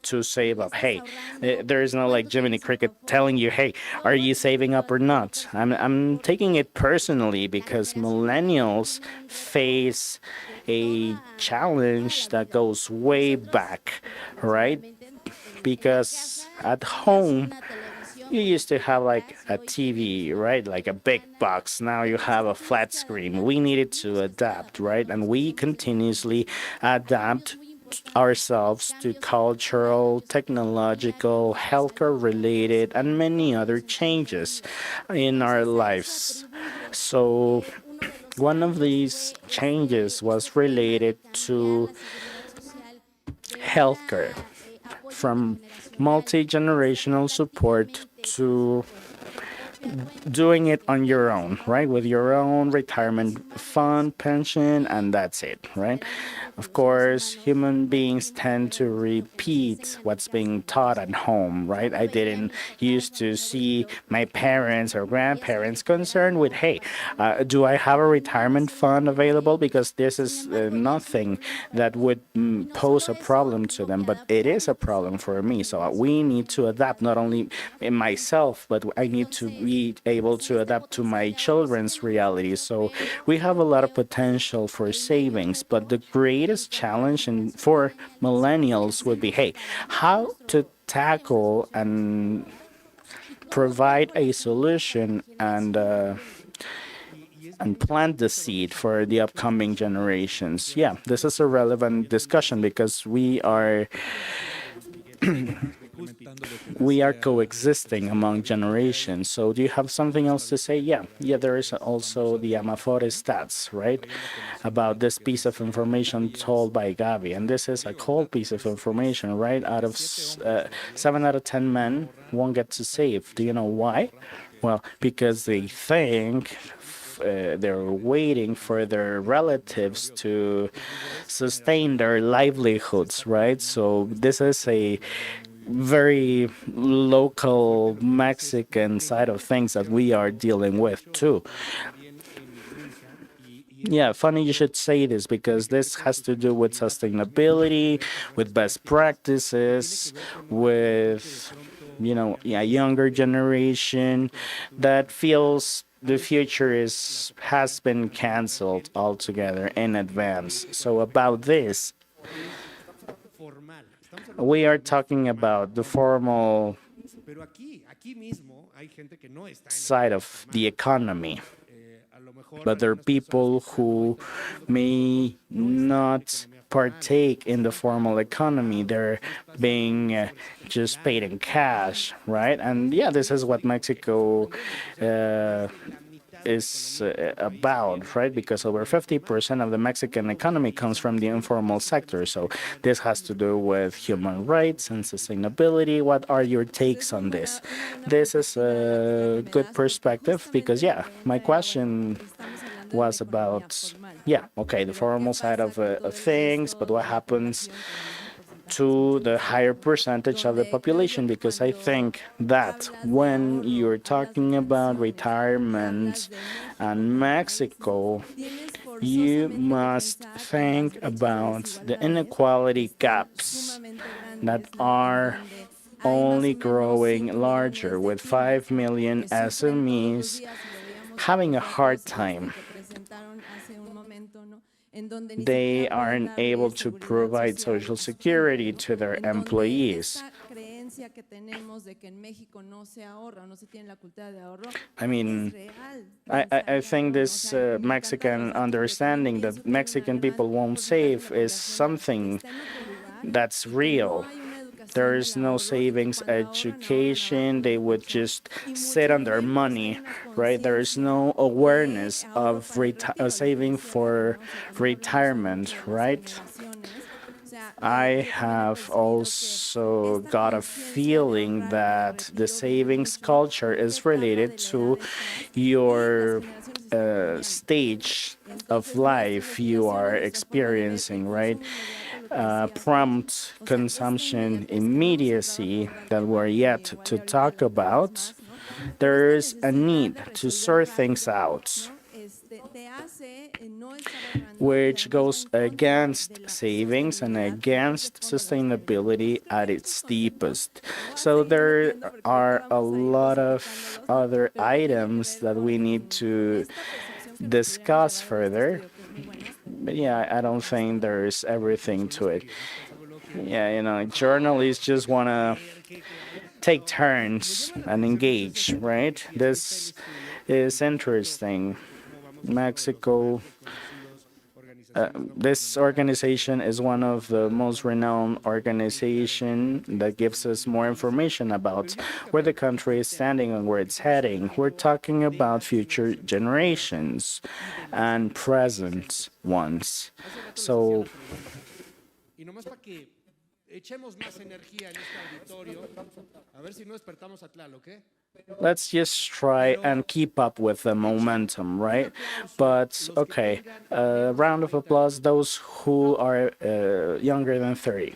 to save up. Hey, there is no like Jiminy Cricket telling you, hey, are you saving up or not? I'm taking it personally because millennials face a challenge that goes way back, right? Because at home, you used to have like a TV, right? Like a big box. Now you have a flat screen. We needed to adapt, right? And we continuously adapt ourselves to cultural, technological, healthcare-related, and many other changes in our lives. So one of these changes was related to healthcare, from multi-generational support to doing it on your own, right? With your own retirement fund, pension, and that's it, right? Of course, human beings tend to repeat what's being taught at home, right? I didn't used to see my parents or grandparents concerned with, hey, do I have a retirement fund available? Because this is nothing that would pose a problem to them, but it is a problem for me. So we need to adapt, not only in myself, but I need to be able to adapt to my children's reality. So we have a lot of potential for savings, but the greatest challenge for millennials would be, hey, how to tackle and provide a solution and plant the seed for the upcoming generations. Yeah, this is a relevant discussion because we are we are coexisting among generations. So do you have something else to say? Yeah, there is also the Amafore stats, right? About this piece of information told by Gavi. And this is a cold piece of information, right? Out of 7 out of 10 men won't get to save. Do you know why? Well, because they think they're waiting for their relatives to sustain their livelihoods, right? So this is a very local Mexican side of things that we are dealing with too. Yeah, funny you should say this because this has to do with sustainability, with best practices, with younger generation that feels the future has been canceled altogether in advance. So about this, we are talking about the formal side of the economy. But there are people who may not partake in the formal economy. They're being just paid in cash, right? And yeah, this is what Mexico is about, right? Because over 50% of the Mexican economy comes from the informal sector. So this has to do with human rights and sustainability. What are your takes on this? This is a good perspective because, yeah, my question was about, the formal side of things, but what happens to the higher percentage of the population, because I think that when you're talking about retirement and Mexico, you must think about the inequality gaps that are only growing larger, with 5 million SMEs having a hard time. They aren't able to provide Social Security to their employees. I mean, I think this Mexican understanding that Mexican people won't save is something that's real. There is no savings education. They would just sit on their money, right? There is no awareness of saving for retirement, right? I have also got a feeling that the savings culture is related to your stage of life you are experiencing, right? Prompt consumption immediacy that we're yet to talk about. There is a need to sort things out, which goes against savings and against sustainability at its deepest. So there are a lot of other items that we need to discuss further. But yeah, I don't think there's everything to it. Yeah, journalists just want to take turns and engage, right? This is interesting. Mexico, this organization is one of the most renowned organizations that gives us more information about where the country is standing and where it's heading. We're talking about future generations and present ones. So let's just try and keep up with the momentum, right? But okay, round of applause, those who are younger than 30.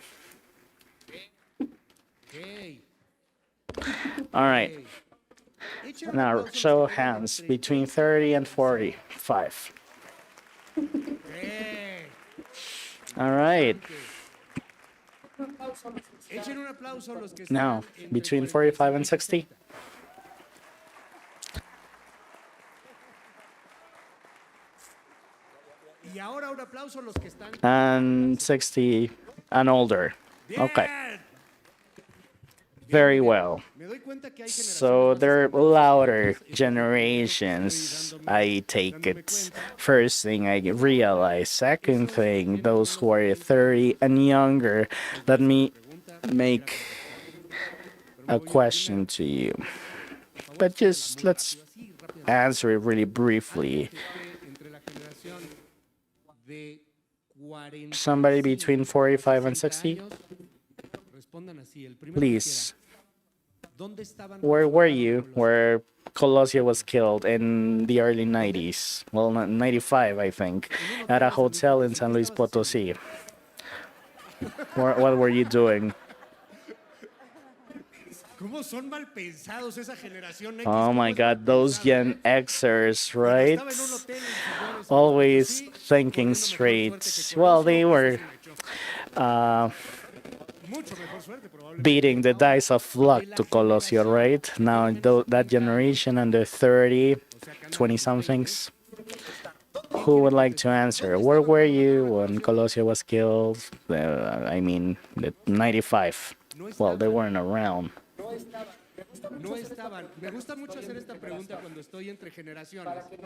All right. Now, show of hands between 30 and 45. All right. Now, between 45 and 60. And 60 and older. Okay. Very well. So they're louder generations, I take it. First thing I realize. Second thing, those who are 30 and younger. Let me make a question to you, but just let's answer it really briefly. Somebody between 45 and 60? Please. Where were you where Colosio was killed in the early 90s? Well, 95, I think, at a hotel in San Luis Potosí. What were you doing? Oh my God, those Gen Xers, right? Always thinking straight. Well, they were beating the dice of luck to Colosio, right? Now, that generation under 30, 20-somethings, who would like to answer? Where were you when Colosio was killed? I mean, the 95. Well, they weren't around.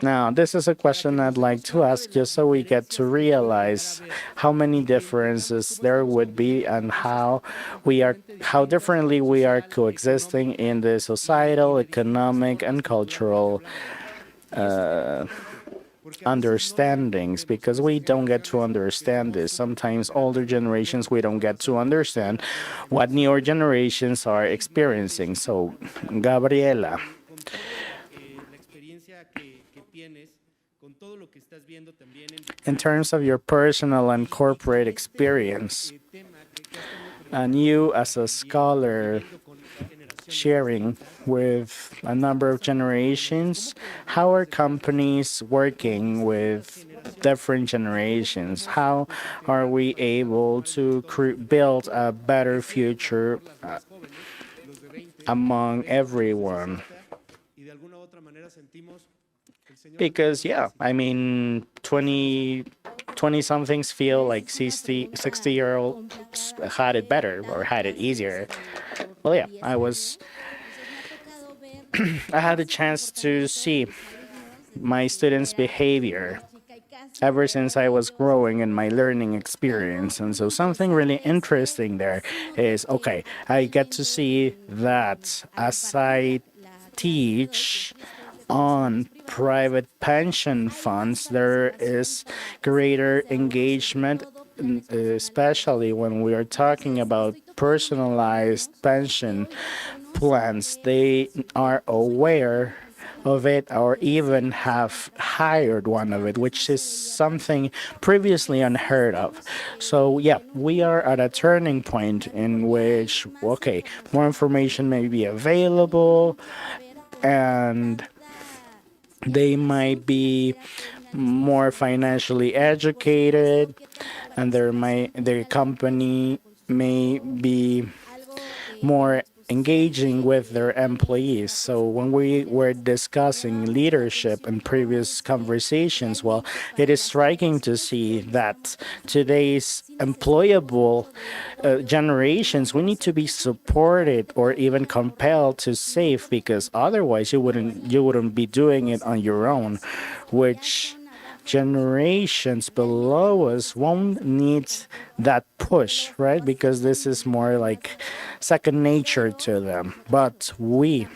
Now, this is a question I'd like to ask just so we get to realize how many differences there would be and how differently we are coexisting in the societal, economic, and cultural understandings, because we don't get to understand this. Sometimes older generations, we don't get to understand what newer generations are experiencing. So, Gabriela, in terms of your personal and corporate experience, and you as a scholar sharing with a number of generations, how are companies working with different generations? How are we able to build a better future among everyone? Because, yeah, I mean, 20-somethings feel like 60-year-olds had it better or had it easier. Well, yeah, I had a chance to see my students' behavior ever since I was growing in my learning experience. And so something really interesting there is, okay, I get to see that as I teach on private pension funds, there is greater engagement, especially when we are talking about personalized pension plans. They are aware of it or even have hired one of it, which is something previously unheard of. So yeah, we are at a turning point in which, okay, more information may be available and they might be more financially educated, and their company may be more engaging with their employees. So when we were discussing leadership in previous conversations, well, it is striking to see that today's employable generations, we need to be supported or even compelled to save, because otherwise you wouldn't be doing it on your own, which generations below us won't need that push, right? Because this is more like second nature to them. But we,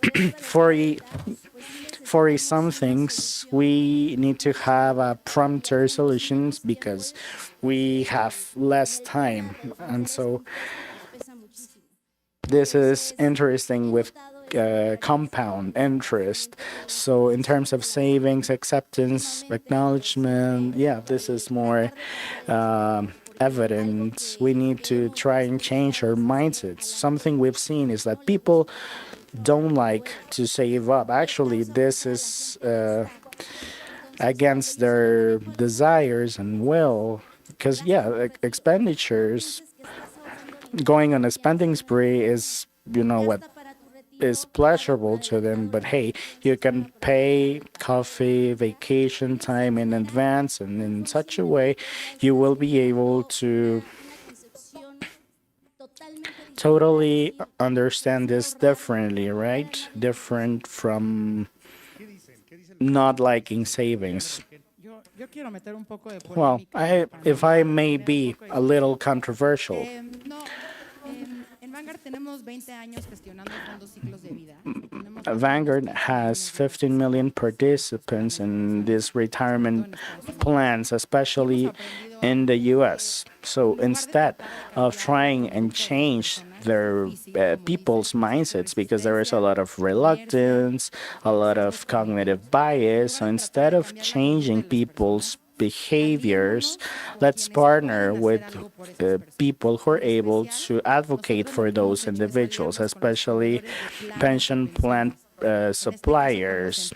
40-somethings, we need to have prompter solutions because we have less time. And so this is interesting with compound interest. So in terms of savings, acceptance, acknowledgement, yeah, this is more evident. We need to try and change our mindsets. Something we've seen is that people don't like to save up. Actually, this is against their desires and will, because yeah, expenditures, going on a spending spree is, you know what, is pleasurable to them, but hey, you can pay coffee, vacation time in advance, and in such a way you will be able to totally understand this differently, right? Different from not liking savings. Well, if I may be a little controversial, Vanguard has 15 million participants in these retirement plans, especially in the US. So instead of trying and change their people's mindsets, because there is a lot of reluctance, a lot of cognitive bias, so instead of changing people's behaviors, let's partner with people who are able to advocate for those individuals, especially pension plan suppliers,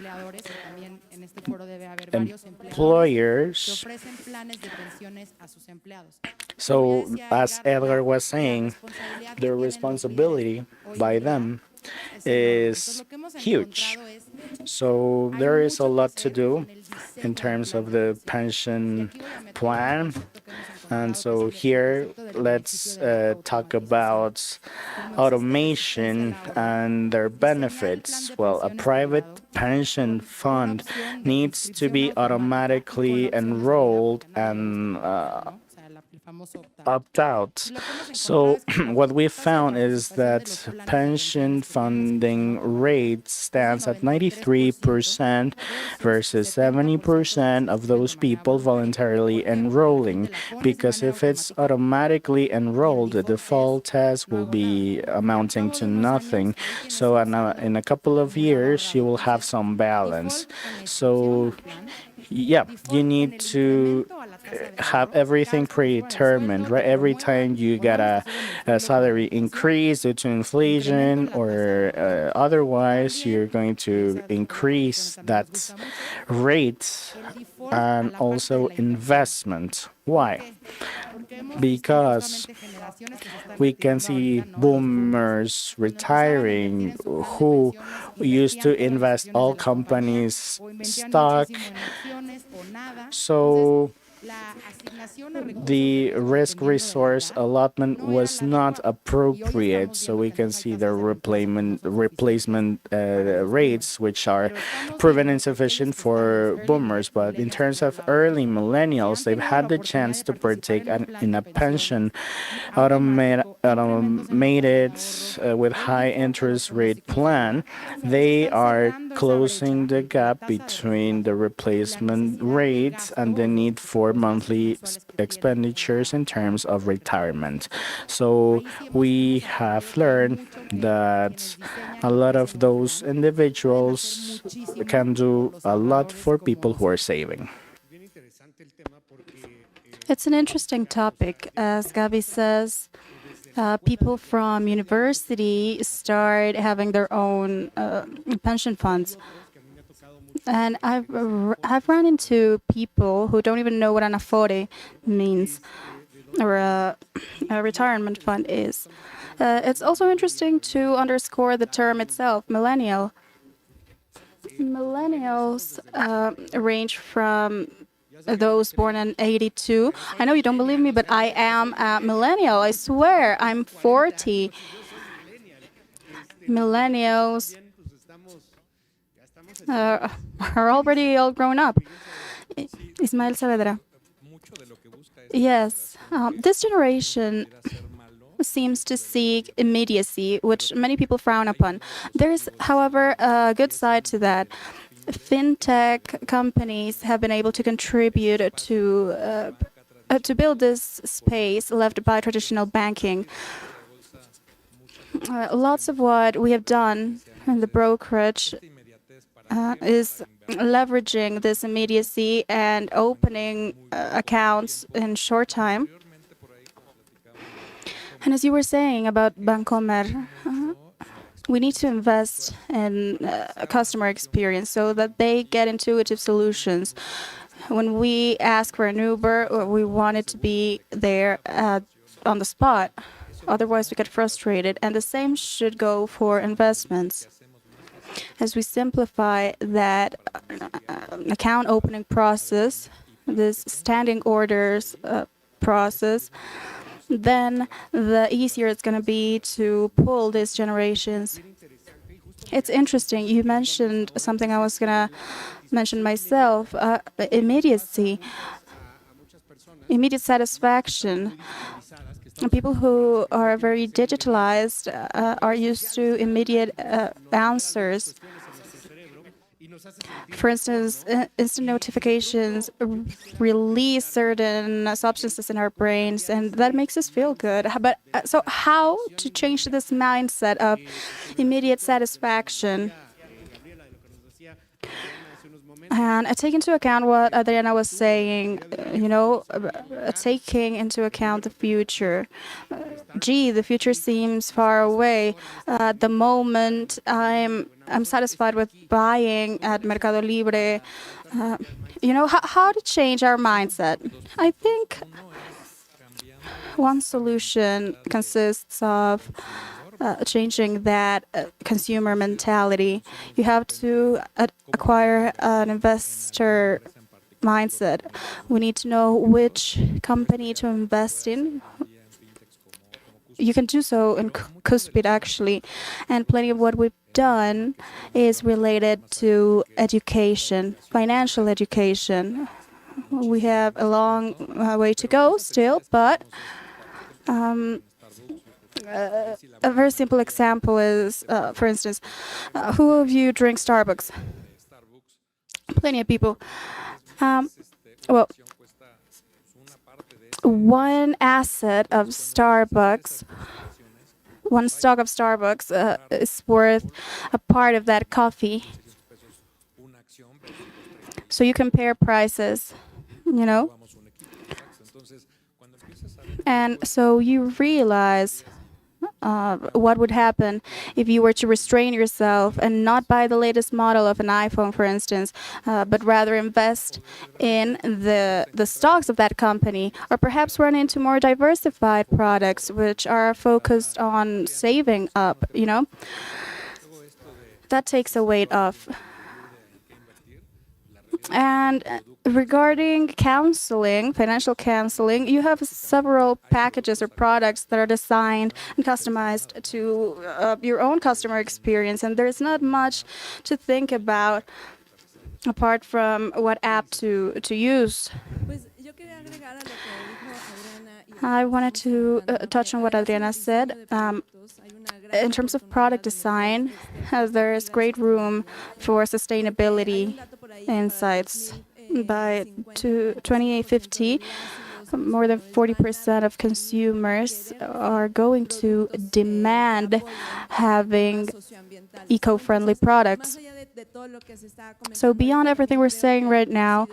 employers. So, as Edgar was saying, the responsibility by them is huge. So there is a lot to do in terms of the pension plan. And so here, let's talk about automation and their benefits. Well, a private pension fund needs to be automatically enrolled and opt out. So what we found is that pension funding rate stands at 93% versus 70% of those people voluntarily enrolling, because if it's automatically enrolled, the default test will be amounting to nothing. So in a couple of years, you will have some balance. So yeah, you need to have everything predetermined, right? Every time you get a salary increase due to inflation or otherwise, you're going to increase that rate, and also investment. Why? Because we can see boomers retiring who used to invest all companies' stock. So the risk resource allotment was not appropriate, so we can see the replacement rates, which are proven insufficient for boomers. But in terms of early millennials, they've had the chance to partake in a pension automated with high interest rate plan. They are closing the gap between the replacement rates and the need for monthly expenditures in terms of retirement. So we have learned that a lot of those individuals can do a lot for people who are saving. It's an interesting topic. As Gabi says, people from university start having their own pension funds. And I've run into people who don't even know what an Afore means, or a retirement fund is. It's also interesting to underscore the term itself, millennial. Millennials range from those born in 82. I know you don't believe me, but I am a millennial. I swear, I'm 40. Millennials are already all grown up. Ismael Saavedra. Yes, this generation seems to seek immediacy, which many people frown upon. There is, however, a good side to that. Fintech companies have been able to contribute to build this space left by traditional banking. Lots of what we have done in the brokerage is leveraging this immediacy and opening accounts in short time. And as you were saying about Bancomer, we need to invest in customer experience so that they get intuitive solutions. When we ask for an Uber, we want it to be there on the spot. Otherwise, we get frustrated. And the same should go for investments. As we simplify that account opening process, this standing orders process, then the easier it's going to be to pull these generations. It's interesting. You mentioned something I was going to mention myself, immediacy, immediate satisfaction. People who are very digitalized are used to immediate answers. For instance, instant notifications release certain substances in our brains, and that makes us feel good. But so, how to change this mindset of immediate satisfaction? And I take into account what Adriana was saying, taking into account the future. The future seems far away. At the moment, I'm satisfied with buying at Mercado Libre. How to change our mindset? I think one solution consists of changing that consumer mentality. You have to acquire an investor mindset. We need to know which company to invest in. You can do so in Cuspid, actually. And plenty of what we've done is related to education, financial education. We have a long way to go still, but a very simple example is, for instance, who of you drink Starbucks? Plenty of people. Well, one asset of Starbucks, one stock of Starbucks is worth a part of that coffee. So you compare prices, and so you realize what would happen if you were to restrain yourself and not buy the latest model of an iPhone, for instance, but rather invest in the stocks of that company, or perhaps run into more diversified products which are focused on saving up, That takes a weight off. And regarding counseling, financial counseling, you have several packages or products that are designed and customized to your own customer experience, and there's not much to think about apart from what app to use. I wanted to touch on what Adriana said. In terms of product design, there is great room for sustainability insights. By 2050, more than 40% of consumers are going to demand having eco-friendly products. So beyond everything we're saying right now,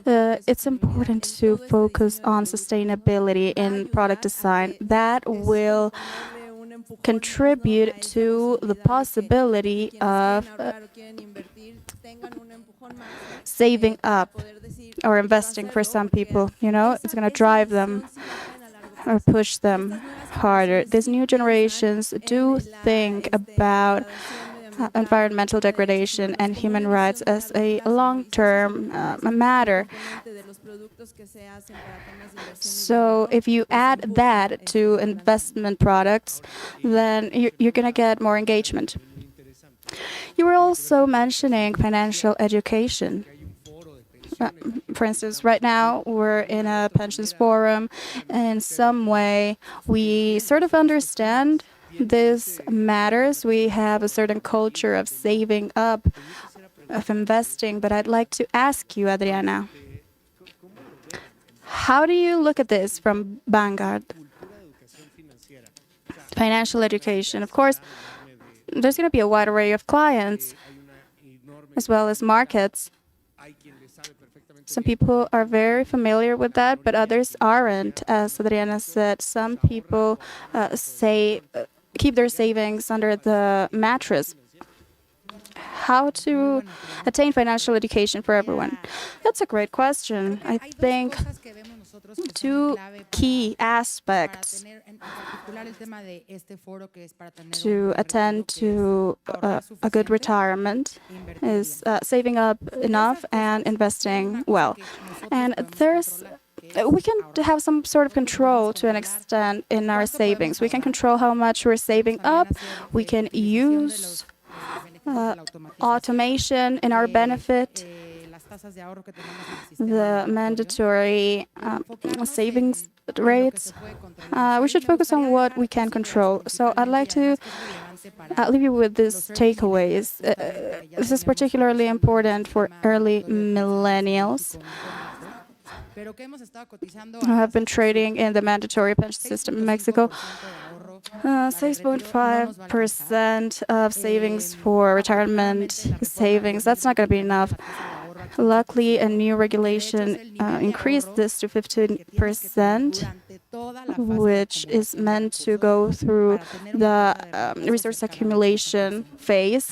it's important to focus on sustainability in product design. That will contribute to the possibility of saving up or investing for some people. It's going to drive them or push them harder. These new generations do think about environmental degradation and human rights as a long-term matter. So if you add that to investment products, then you're going to get more engagement. You were also mentioning financial education. For instance, right now we're in a pensions forum. In some way, we sort of understand this matters. We have a certain culture of saving up, of investing. But I'd like to ask you, Adriana, how do you look at this from Vanguard? Financial education. Of course, there's going to be a wide array of clients as well as markets. Some people are very familiar with that, but others aren't. As Adriana said, some people keep their savings under the mattress. How to attain financial education for everyone? That's a great question. I think two key aspects to attend to a good retirement is saving up enough and investing well. And we can have some sort of control to an extent in our savings. We can control how much we're saving up. We can use automation in our benefit. the mandatory savings rates, we should focus on what we can control. So I'd like to leave you with these takeaways. This is particularly important for early millennials who have been trading in the mandatory pension system in Mexico. 6.5% of savings for retirement savings, that's not going to be enough. Luckily, a new regulation increased this to 15%, which is meant to go through the resource accumulation phase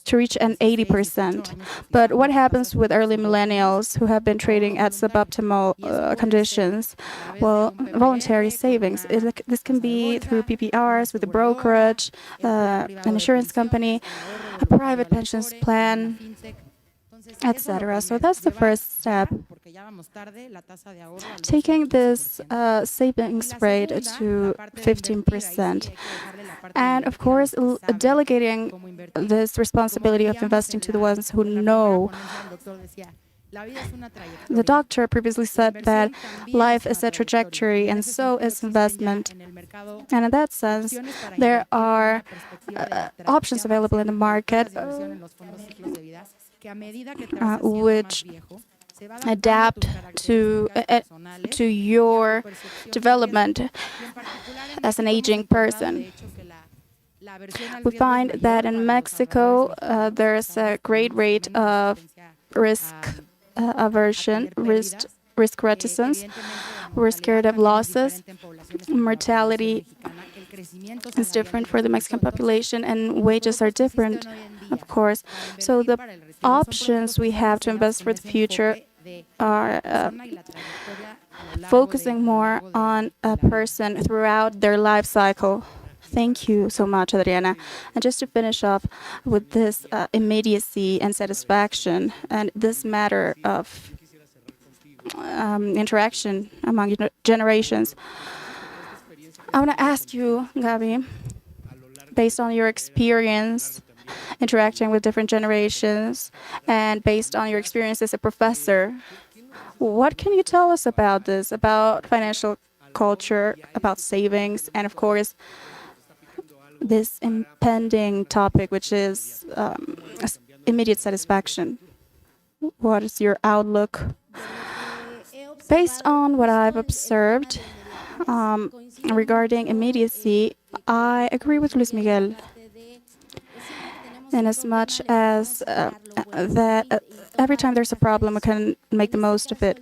to reach an 80%. But what happens with early millennials who have been trading at suboptimal conditions? Well, voluntary savings. This can be through PPRs, with a brokerage, an insurance company, a private pensions plan, etc. So that's the first step. Taking this savings rate to 15%. And of course, delegating this responsibility of investing to the ones who know. The doctor previously said that life is a trajectory and so is investment. And in that sense, there are options available in the market which adapt to your development as an aging person. We find that in Mexico, there's a great rate of risk aversion, risk reticence. We're scared of losses. Mortality is different for the Mexican population, and wages are different, of course. So the options we have to invest for the future are focusing more on a person throughout their life cycle. Thank you so much, Adriana. And just to finish off with this immediacy and satisfaction and this matter of interaction among generations, I want to ask you, Gabi, based on your experience interacting with different generations and based on your experience as a professor, what can you tell us about this, about financial culture, about savings, and of course, this impending topic, which is immediate satisfaction? What is your outlook? Based on what I've observed regarding immediacy, I agree with Luis Miguel in as much as that every time there's a problem, we can make the most of it.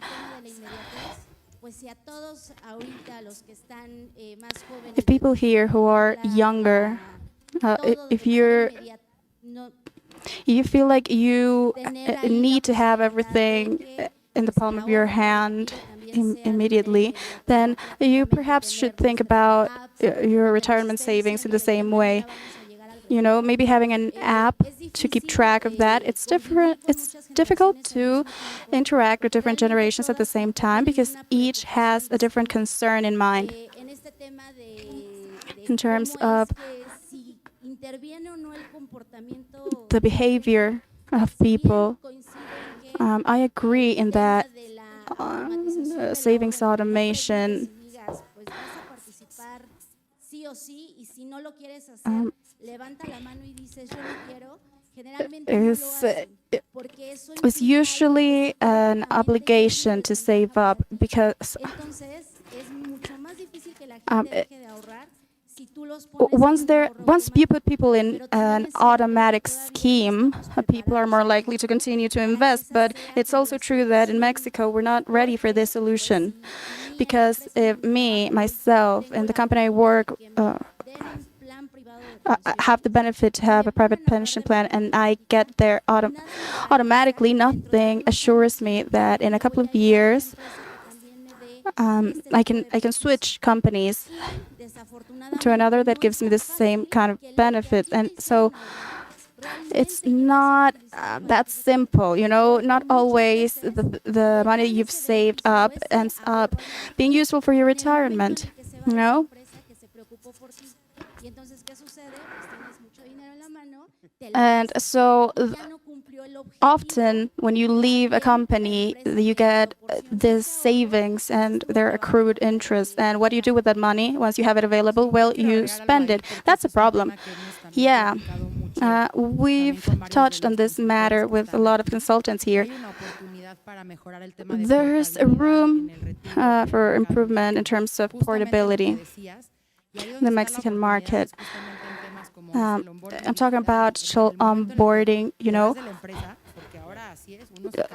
If people here who are younger, if you feel like you need to have everything in the palm of your hand immediately, then you perhaps should think about your retirement savings in the same way. You know, maybe having an app to keep track of that. It's different. It's difficult to interact with different generations at the same time because each has a different concern in mind. In terms of the behavior of people, I agree in that savings automation is usually an obligation to save up because once you put people in an automatic scheme, people are more likely to continue to invest. But it's also true that in Mexico, we're not ready for this solution. Because if myself, and the company I work, I have the benefit to have a private pension plan, and I get there automatically, nothing assures me that in a couple of years, I can switch companies to another that gives me the same kind of benefit. And so it's not that simple, you know, not always the money you've saved up ends up being useful for your retirement, you know? And so often when you leave a company, you get this savings and their accrued interest. And what do you do with that money once you have it available? Well, you spend it. That's a problem. Yeah. We've touched on this matter with a lot of consultants here. There's a room for improvement in terms of portability in the Mexican market. I'm talking about onboarding,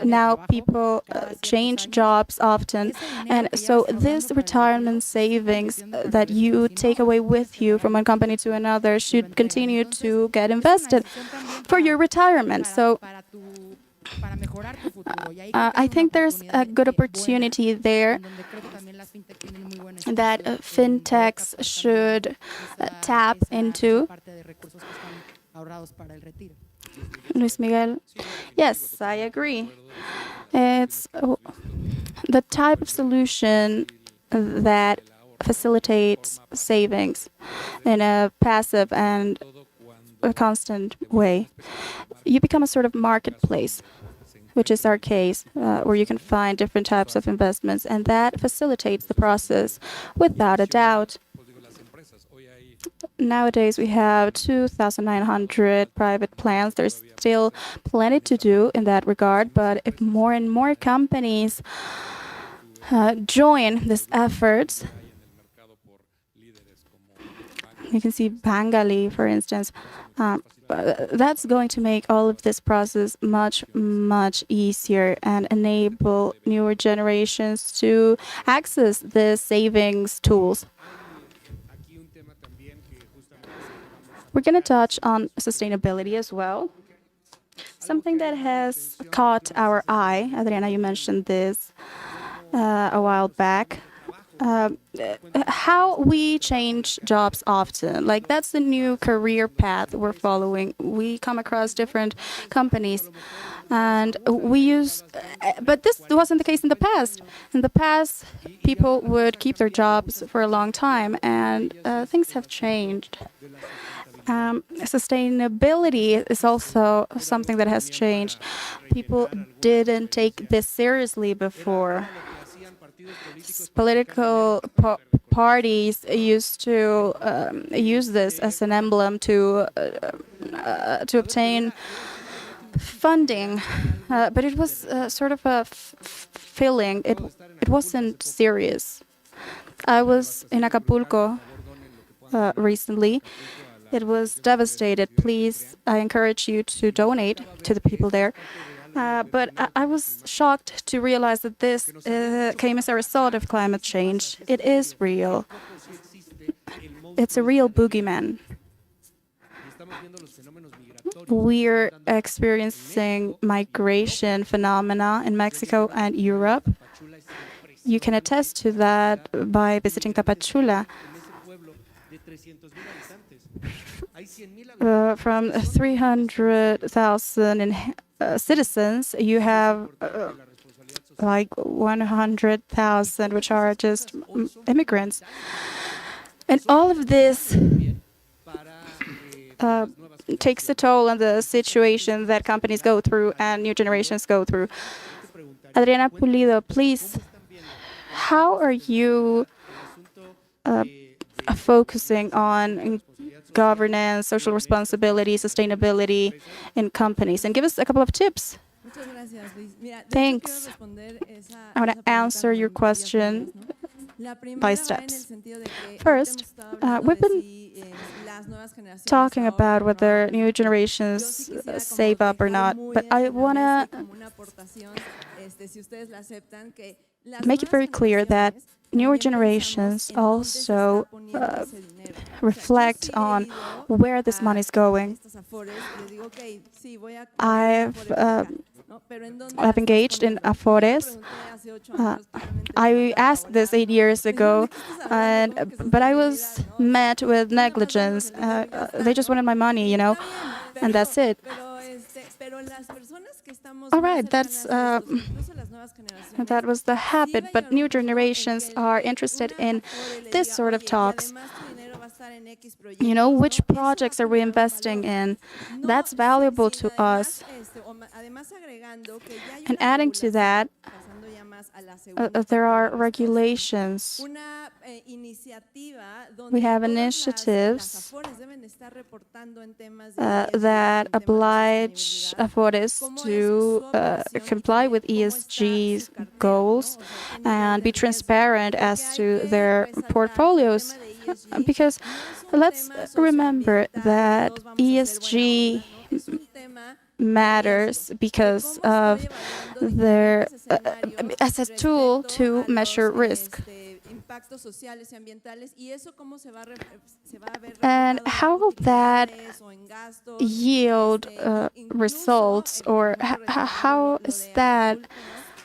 Now people change jobs often. And so this retirement savings that you take away with you from one company to another should continue to get invested for your retirement. So I think there's a good opportunity there that fintechs should tap into. Luis Miguel, yes, I agree. It's the type of solution that facilitates savings in a passive and a constant way. You become a sort of marketplace, which is our case, where you can find different types of investments, and that facilitates the process without a doubt. Nowadays, we have 2,900 private plans. There's still plenty to do in that regard, but if more and more companies join this effort, you can see Bangali, for instance, that's going to make all of this process much, much easier and enable newer generations to access the savings tools. We're going to touch on sustainability as well. Something that has caught our eye, Adriana, you mentioned this a while back. How we change jobs often. Like, that's the new career path we're following. We come across different companies and we use, but this wasn't the case in the past. In the past, people would keep their jobs for a long time, and things have changed. Sustainability is also something that has changed. People didn't take this seriously before. Political parties used to use this as an emblem to obtain funding, but it was sort of a feeling. It wasn't serious. I was in Acapulco recently. It was devastated. Please, I encourage you to donate to the people there. But I was shocked to realize that this came as a result of climate change. It is real. It's a real boogeyman. We're experiencing migration phenomena in Mexico and Europe. You can attest to that by visiting Tapachula. From 300,000 citizens, you have like 100,000 which are just immigrants. And all of this takes a toll on the situation that companies go through and new generations go through. Adriana Pulido, please, how are you focusing on governance, social responsibility, sustainability in companies? And give us a couple of tips. Thanks. I want to answer your question by steps. First, we've been talking about whether new generations save up or not, but I want to make it very clear that newer generations also reflect on where this money is going. I've engaged in Afores. I asked this 8 years ago, but I was met with negligence. They just wanted my money, and that's it. All right, that was the habit, but new generations are interested in this sort of talks. You know, which projects are we investing in? That's valuable to us. And adding to that, there are regulations. We have initiatives that oblige Afores to comply with ESG's goals and be transparent as to their portfolios. Because let's remember that ESG matters because of their as a tool to measure risk. And how will that yield results, or how is that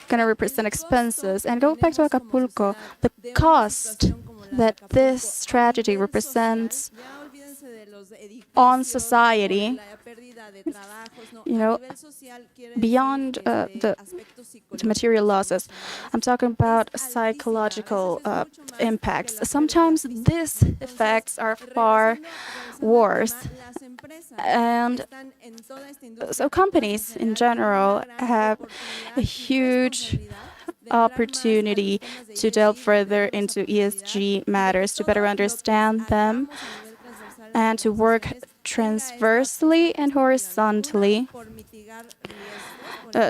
going to represent expenses? And go back to Acapulco, the cost that this strategy represents on society, you know, beyond the material losses. I'm talking about psychological impacts. Sometimes these effects are far worse. And so companies in general have a huge opportunity to delve further into ESG matters, to better understand them, and to work transversely and horizontally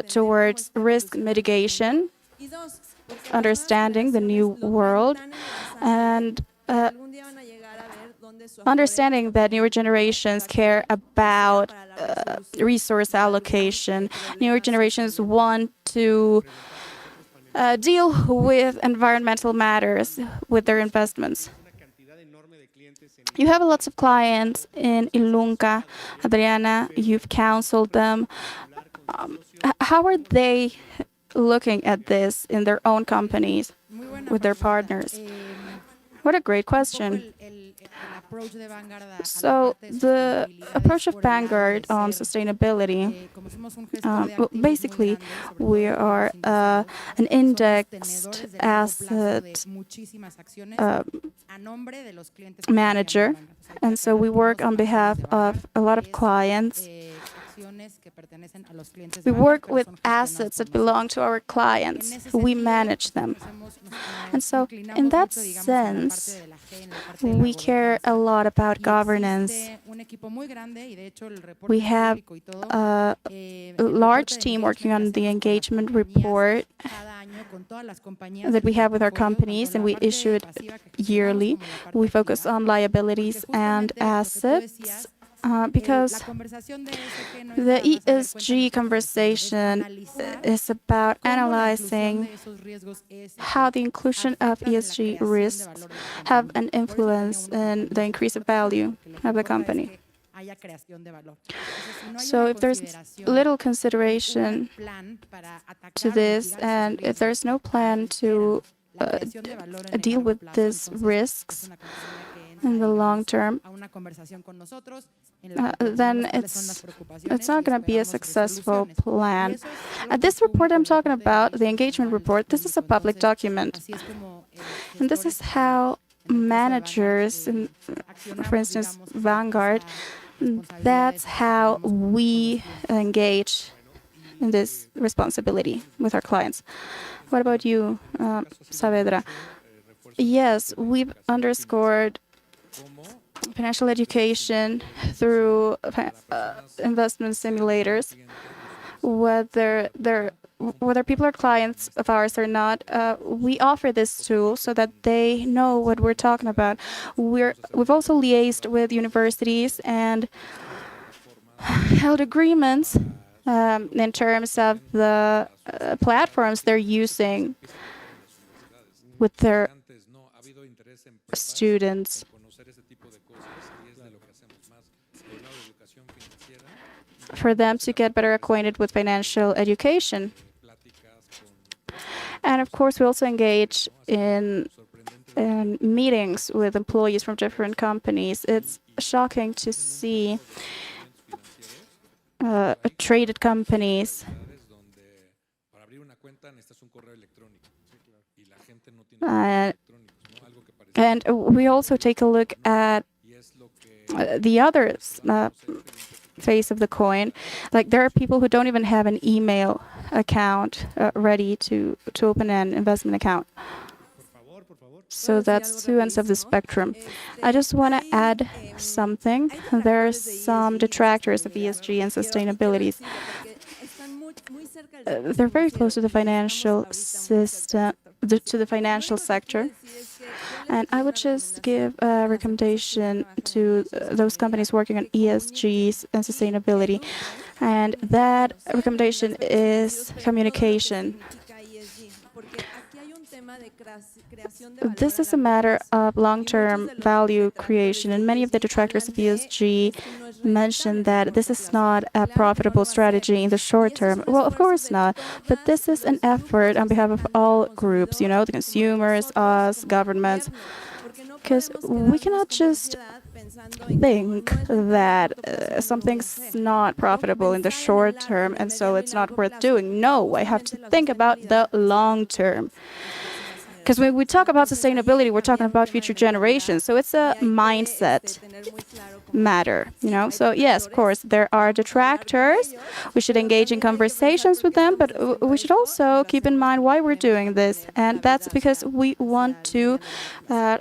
towards risk mitigation, understanding the new world, and understanding that newer generations care about resource allocation. Newer generations want to deal with environmental matters with their investments. You have lots of clients in Ilunga. Adriana, you've counseled them. How are they looking at this in their own companies with their partners? What a great question. So the approach of Vanguard on sustainability, basically we are an indexed asset manager, and so we work on behalf of a lot of clients. We work with assets that belong to our clients. We manage them. And so in that sense, we care a lot about governance. We have a large team working on the engagement report that we have with our companies, and we issue it yearly. We focus on liabilities and assets. Because the ESG conversation is about analyzing how the inclusion of ESG risks have an influence in the increase of value of the company. So if there's little consideration to this, and if there's no plan to deal with these risks in the long term, then it's not going to be a successful plan. This report I'm talking about, the engagement report, this is a public document. And this is how managers, for instance, Vanguard, that's how we engage in this responsibility with our clients. What about you, Saavedra? Yes, we've underscored financial education through investment simulators. Whether people are clients of ours or not, we offer this tool so that they know what we're talking about. We've also liaised with universities and held agreements in terms of the platforms they're using with their students. For them to get better acquainted with financial education. And of course, we also engage in meetings with employees from different companies. It's shocking to see traded companies And we also take a look at the other face of the coin. Like, there are people who don't even have an email account ready to open an investment account. So that's two ends of the spectrum. I just want to add something. There are some detractors of ESG and sustainability. They're very close to the financial system, to the financial sector. And I would just give a recommendation to those companies working on ESG and sustainability. And that recommendation is communication. This is a matter of long-term value creation, and many of the detractors of ESG mentioned that this is not a profitable strategy in the short term. Well, of course not, but this is an effort on behalf of all groups, you know, the consumers, us, governments, because we cannot just think that something's not profitable in the short term and so it's not worth doing. No, I have to think about the long term. Because when we talk about sustainability, we're talking about future generations. So it's a mindset matter, you know. So yes, of course, there are detractors. We should engage in conversations with them, but we should also keep in mind why we're doing this. And that's because we want to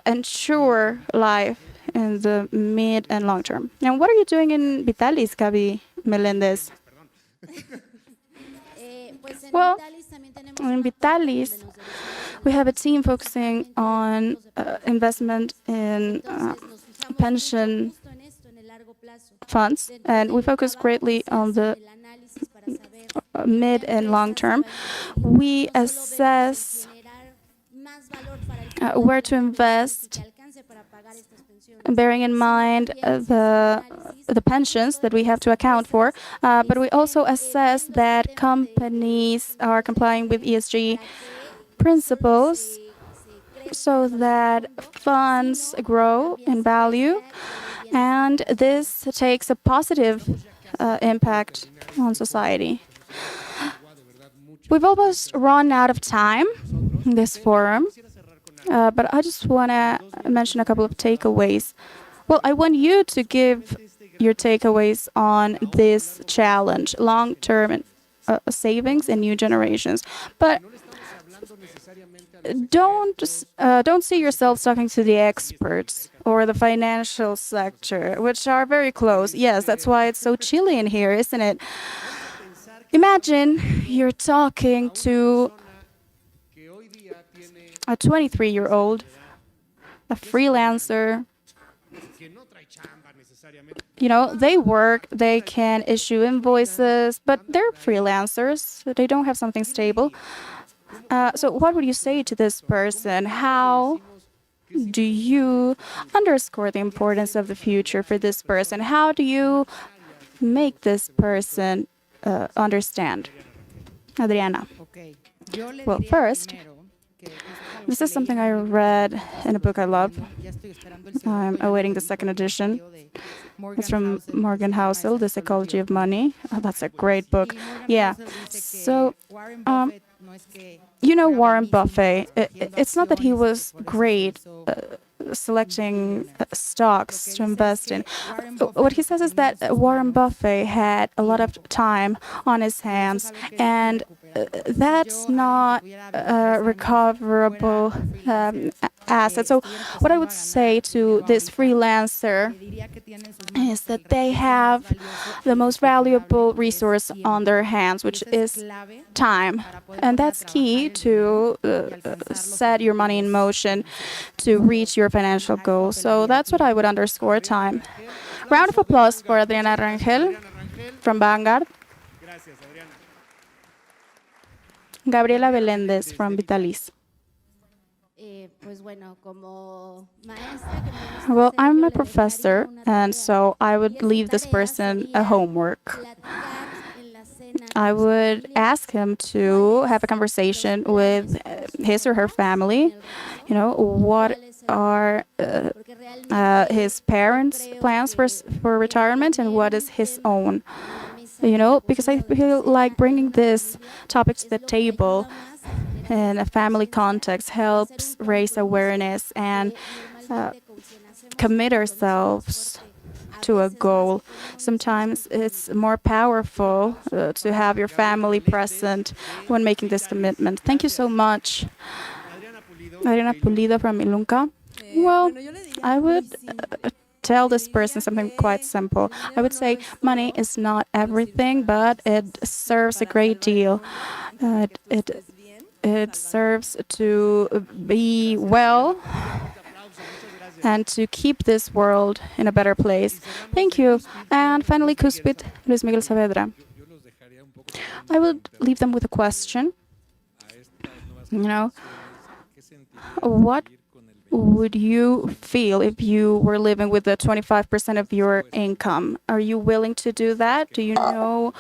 ensure life in the mid and long term. And what are you doing in Vitalis, Gaby Melendez? Well, in Vitalis, we have a team focusing on investment in pension funds, and we focus greatly on the mid and long term. We assess where to invest, bearing in mind the pensions that we have to account for, but we also assess that companies are complying with ESG principles so that funds grow in value, and this takes a positive impact on society. We've almost run out of time in this forum, but I just want to mention a couple of takeaways. Well, I want you to give your takeaways on this challenge, long-term savings and new generations. But don't see yourselves talking to the experts or the financial sector, which are very close. Yes, that's why it's so chilly in here, isn't it? Imagine you're talking to a 23-year-old, a freelancer. You know, they work, they can issue invoices, but they're freelancers. They don't have something stable. So what would you say to this person? How do you underscore the importance of the future for this person? How do you make this person understand? Adriana. Well, first, this is something I read in a book I love. I'm awaiting the second edition. It's from Morgan Housel, The Psychology of Money. Oh, that's a great book. Yeah. So, you know Warren Buffett. It's not that he was great selecting stocks to invest in. What he says is that Warren Buffett had a lot of time on his hands, and that's not a recoverable asset. So what I would say to this freelancer is that they have the most valuable resource on their hands, which is time. And that's key to set your money in motion to reach your financial goals. So that's what I would underscore: time. Round of applause for Adriana Rangel from Vanguard. Gabriela Belendez from Vitalis. Well, I'm a professor, and so I would leave this person a homework. I would ask him to have a conversation with his or her family. You know, what are his parents' plans for retirement, and what is his own? You know, because I feel like bringing this topic to the table in a family context helps raise awareness and commit ourselves to a goal. Sometimes it's more powerful to have your family present when making this commitment. Thank you so much. Adriana Pulido from Ilunca. Well, I would tell this person something quite simple. I would say money is not everything, but it serves a great deal. It serves to be well and to keep this world in a better place. Thank you. And finally, Cuspid, Luis Miguel Saavedra. I would leave them with a question. What would you feel if you were living with the 25% of your income? Are you willing to do that? Do you know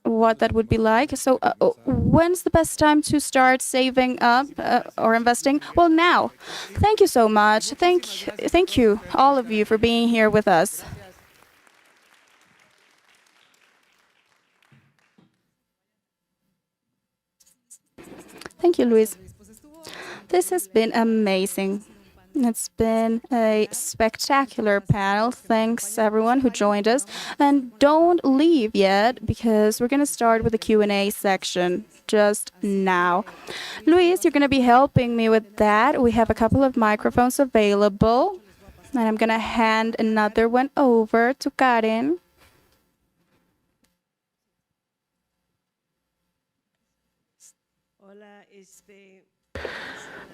what that would be like? So when's the best time to start saving up or investing? Well, now. Thank you so much. Thank you, all of you, for being here with us. Thank you, Luis. This has been amazing. It's been a spectacular panel. Thanks, everyone who joined us. And don't leave yet, because we're going to start with the Q&A section just now. Luis, you're going to be helping me with that. We have a couple of microphones available. And I'm going to hand another one over to Karen.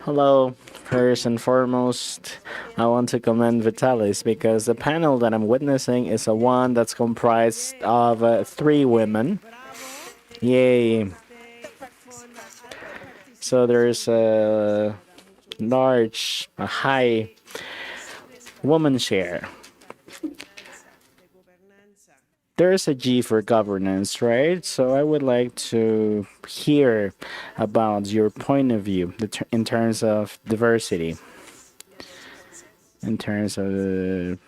Hello. First and foremost, I want to commend Vitalis because the panel that I'm witnessing is a one that's comprised of 3 women. Yay. So there's a high woman share. There's a G for governance, right? So I would like to hear about your point of view in terms of diversity, in terms of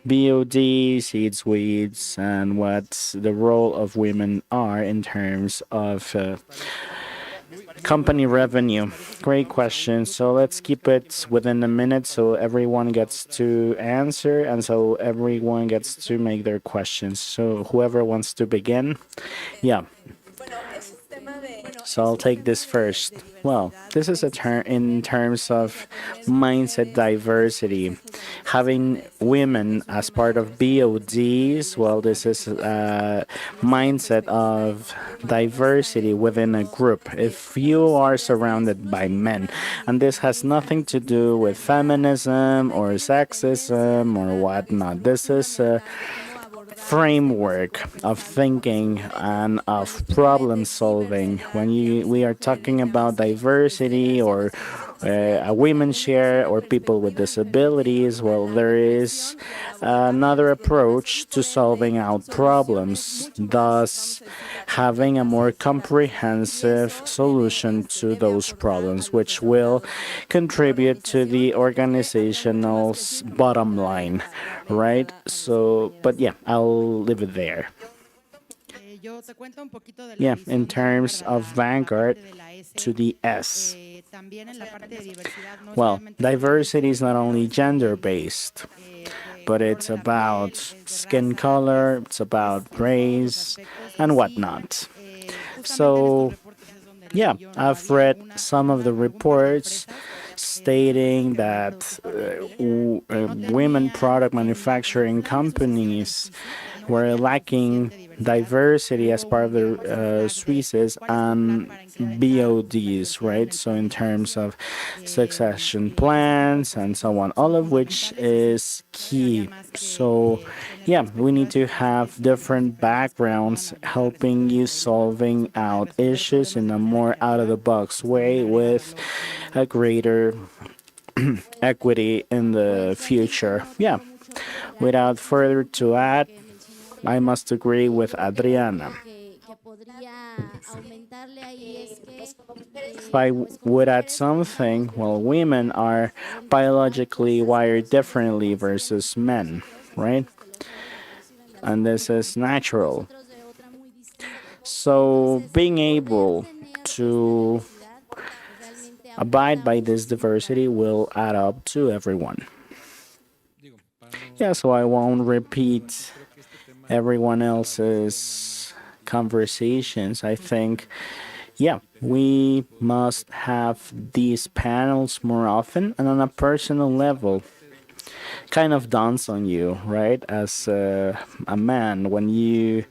BOD, seeds, weeds, and what the role of women are in terms of company revenue. Great question. So let's keep it within a minute so everyone gets to answer and so everyone gets to make their questions. So whoever wants to begin, yeah. So I'll take this first. Well, this is a term in terms of mindset diversity. Having women as part of BODs, well, this is a mindset of diversity within a group. If you are surrounded by men, and this has nothing to do with feminism or sexism or whatnot, this is a framework of thinking and of problem solving. When we are talking about diversity or a women's share or people with disabilities, well, there is another approach to solving out problems, thus having a more comprehensive solution to those problems, which will contribute to the organizational's bottom line, right? So, but yeah, I'll leave it there. Yeah, in terms of Vanguard to the S. Well, diversity is not only gender-based, but it's about skin color, it's about race, and whatnot. So, yeah, I've read some of the reports stating that women product manufacturing companies were lacking diversity as part of the Swiss and BODs, right? So in terms of succession plans and so on, all of which is key. So yeah, we need to have different backgrounds helping you solving out issues in a more out-of-the-box way with a greater equity in the future. Yeah, without further to add, I must agree with Adriana. If I would add something, well, women are biologically wired differently versus men, right? And this is natural. So being able to abide by this diversity will add up to everyone. Yeah, so I won't repeat everyone else's conversations. I think, yeah, we must have these panels more often and on a personal level. Kind of dawns on you, right? As a man, when you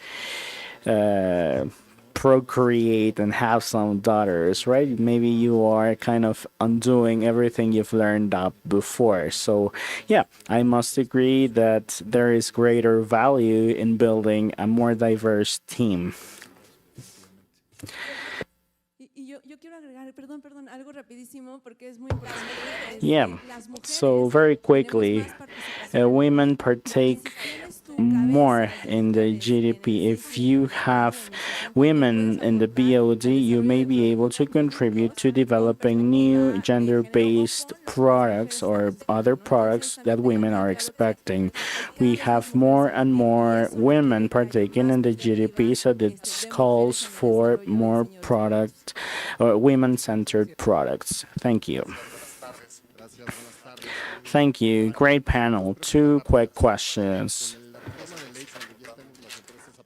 procreate and have some daughters, right? Maybe you are kind of undoing everything you've learned up before. So, yeah, I must agree that there is greater value in building a more diverse team. Yeah, so very quickly, women partake more in the GDP. If you have women in the BOD, you may be able to contribute to developing new gender-based products or other products that women are expecting. We have more and more women partaking in the GDP, so this calls for more product or women-centered products. Thank you. Thank you. Great panel. 2 quick questions.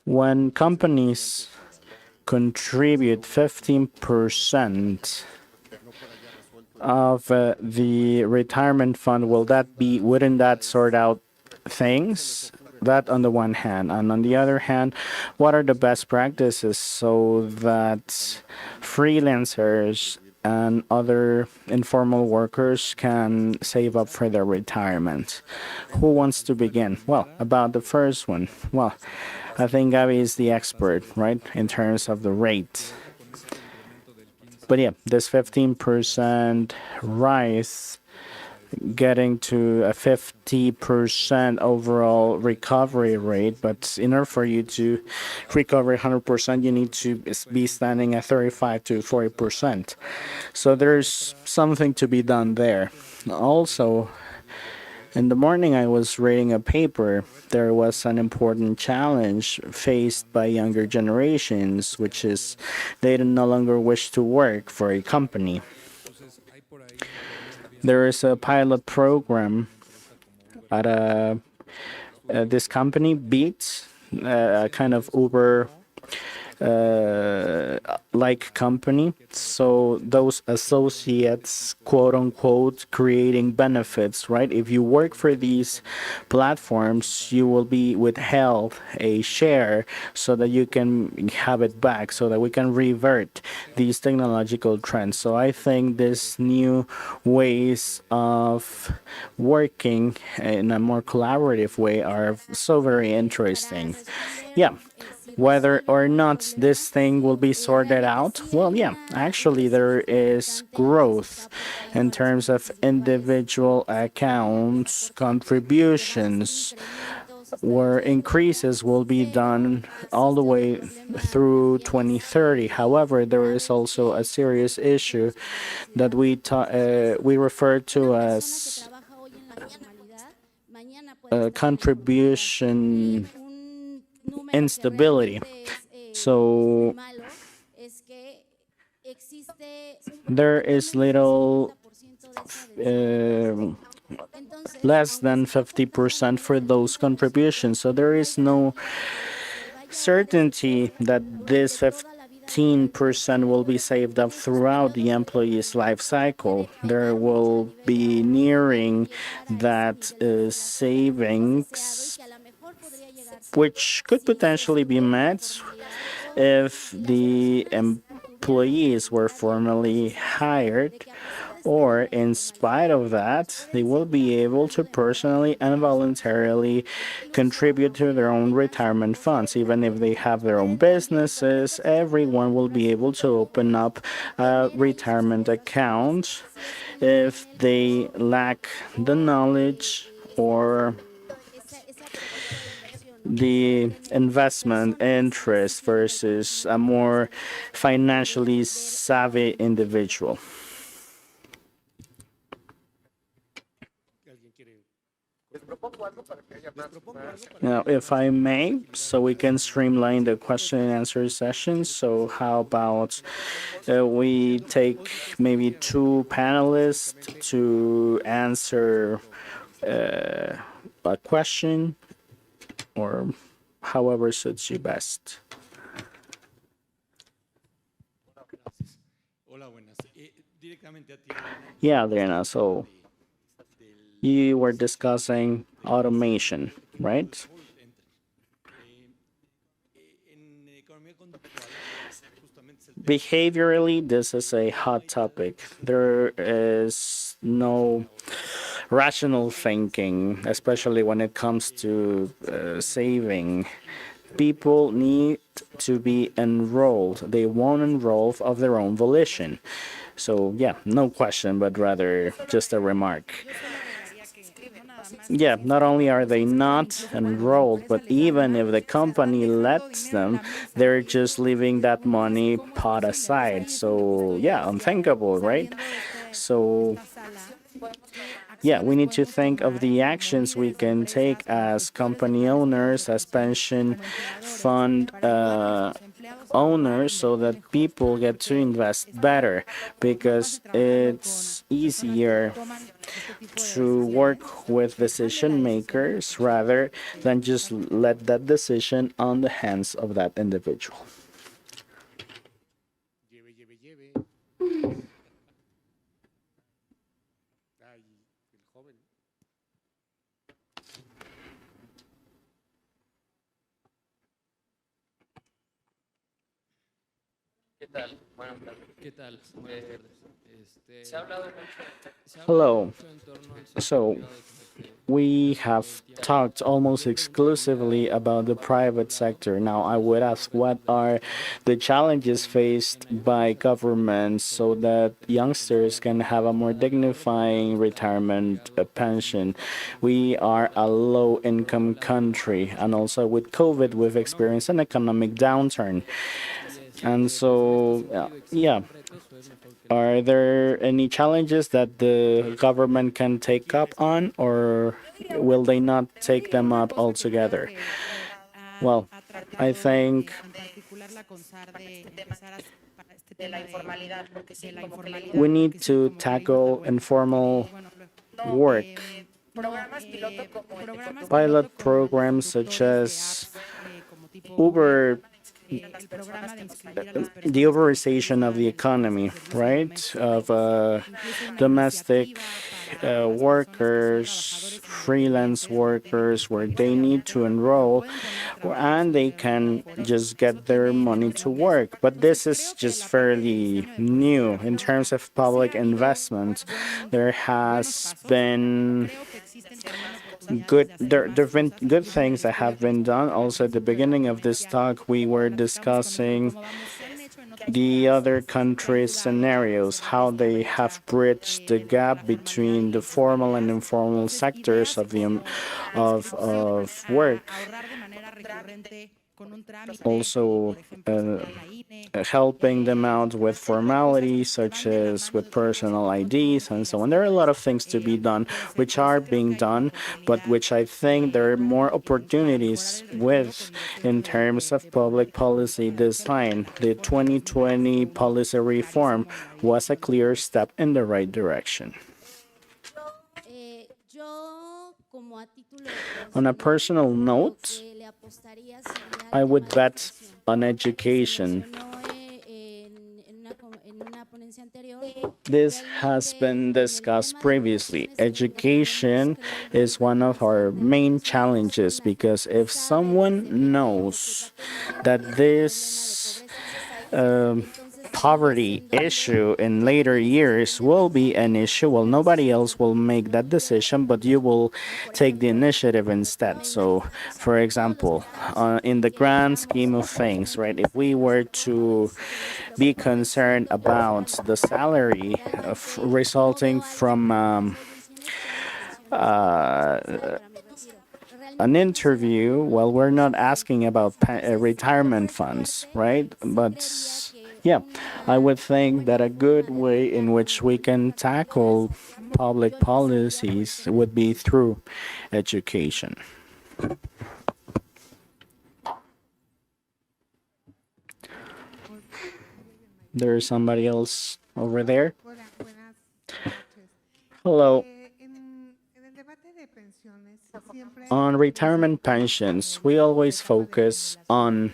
When companies contribute 15% of the retirement fund, wouldn't that sort out things? That on the one hand. And on the other hand, what are the best practices so that freelancers and other informal workers can save up for their retirement? Who wants to begin? Well, about the first one. Well, I think Gabby is the expert, right, in terms of the rate. But yeah, this 15% rise getting to a 50% overall recovery rate, but in order for you to recover 100%, you need to be standing at 35 to 40%. So there's something to be done there. Also, in the morning, I was reading a paper. There was an important challenge faced by younger generations, which is they no longer wish to work for a company. There is a pilot program at this company, Beats, a kind of Uber like company. So those associates, quote unquote, creating benefits, right? If you work for these platforms, you will be withheld a share so that you can have it back, so that we can revert these technological trends. So I think these new ways of working in a more collaborative way are so very interesting. Yeah. Whether or not this thing will be sorted out, well, yeah, actually there is growth in terms of individual accounts, contributions, where increases will be done all the way through 2030. However, there is also a serious issue that we refer to as contribution instability. So there is little less than 50% for those contributions. So there is no certainty that this 15% will be saved up throughout the employee's life cycle. There will be nearing that savings, which could potentially be met if the employees were formally hired, or in spite of that, they will be able to personally and voluntarily contribute to their own retirement funds. Even if they have their own businesses, everyone will be able to open up a retirement account if they lack the knowledge or the investment interest versus a more financially savvy individual. Now, if I may, so we can streamline the question and answer session. So how about we take maybe two panelists to answer a question, or however suits you best. Yeah, Adriana, so you were discussing automation, right? Behaviorally, this is a hot topic. There is no rational thinking, especially when it comes to saving. People need to be enrolled. They won't enroll of their own volition. So, yeah, no question, but rather just a remark. Yeah, not only are they not enrolled, but even if the company lets them, they're just leaving that money pot aside. So, yeah, unthinkable, right? So, yeah, we need to think of the actions we can take as company owners, as pension fund owners, so that people get to invest better, because it's easier to work with decision makers rather than just let that decision on the hands of that individual. Hello. So, we have talked almost exclusively about the private sector. Now, I would ask, what are the challenges faced by governments so that youngsters can have a more dignifying retirement pension? We are a low-income country, and also with COVID, we've experienced an economic downturn. And so, yeah. Are there any challenges that the government can take up on, or will they not take them up altogether? Well, I think we need to tackle informal work. Pilot programs such as Uber, the Uberization of the economy, right? Of domestic workers, freelance workers, where they need to enroll and they can just get their money to work. But this is just fairly new in terms of public investment. There has been there've been good things that have been done. Also, at the beginning of this talk, we were discussing the other countries' scenarios, how they have bridged the gap between the formal and informal sectors of work. Also, helping them out with formalities such as with personal IDs and so on. There are a lot of things to be done, which are being done, but which I think there are more opportunities with in terms of public policy design. The 2020 policy reform was a clear step in the right direction. On a personal note, I would bet on education. This has been discussed previously. Education is one of our main challenges, because if someone knows that this poverty issue in later years will be an issue, well, nobody else will make that decision, but you will take the initiative instead. So, for example, in the grand scheme of things, right, if we were to be concerned about the salary resulting from an interview, well, we're not asking about retirement funds, right? But yeah, I would think that a good way in which we can tackle public policies would be through education. There's somebody else over there. Hello. On retirement pensions, we always focus on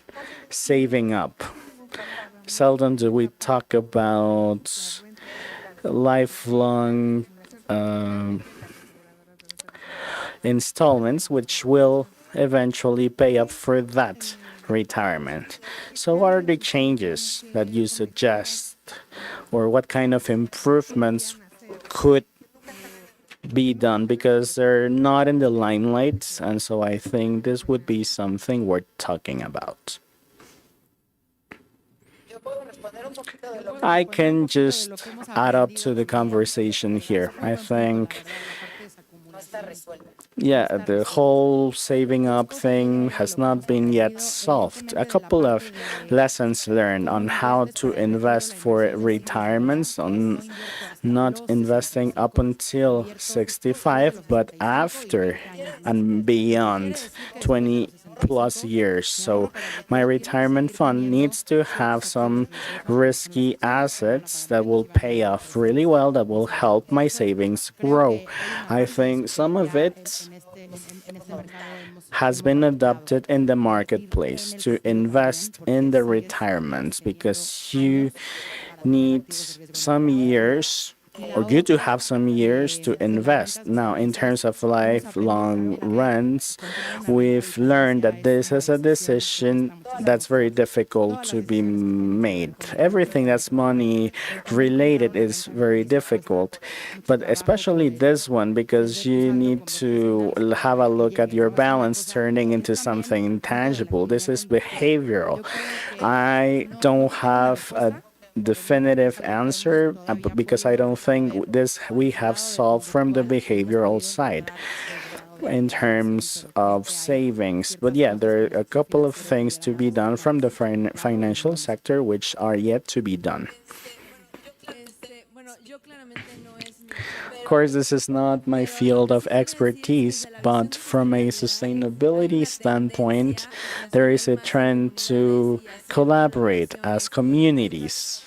saving up. Seldom do we talk about lifelong installments, which will eventually pay up for that retirement. So what are the changes that you suggest, or what kind of improvements could be done? Because they're not in the limelight, and so I think this would be something worth talking about. I can just add up to the conversation here. I think, yeah, the whole saving up thing has not been yet solved. A couple of lessons learned on how to invest for retirements, on not investing up until 65, but after and beyond 20 plus years. So my retirement fund needs to have some risky assets that will pay off really well, that will help my savings grow. I think some of it has been adopted in the marketplace to invest in the retirements, because you need some years, or good to have some years to invest. Now, in terms of lifelong rents, we've learned that this is a decision that's very difficult to be made. Everything that's money related is very difficult, but especially this one, because you need to have a look at your balance turning into something intangible. This is behavioral. I don't have a definitive answer because I don't think this we have solved from the behavioral side in terms of savings. But yeah, there are a couple of things to be done from the financial sector which are yet to be done. Of course, this is not my field of expertise, but from a sustainability standpoint, there is a trend to collaborate as communities,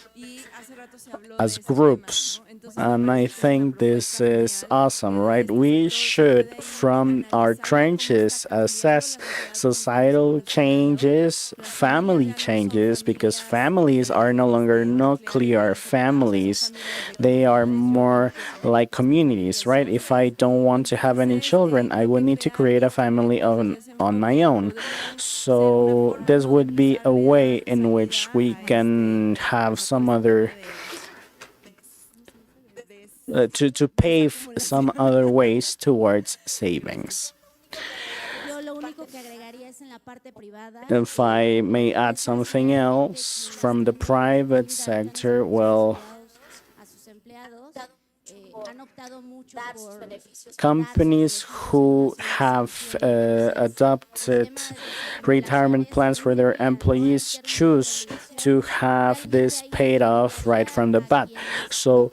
as groups. And I think this is awesome, right? We should, from our trenches, assess societal changes, family changes, because families are no longer nuclear families. They are more like communities, right? If I don't want to have any children, I would need to create a family on my own. So this would be a way in which we can have some other to pave some other ways towards savings. If I may add something else from the private sector, well, companies who have adopted retirement plans for their employees choose to have this paid off right from the bat. So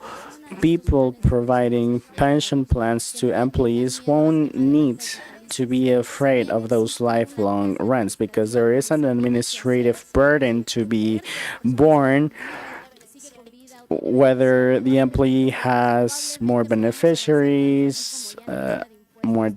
people providing pension plans to employees won't need to be afraid of those lifelong rents, because there is an administrative burden to be borne, whether the employee has more beneficiaries, more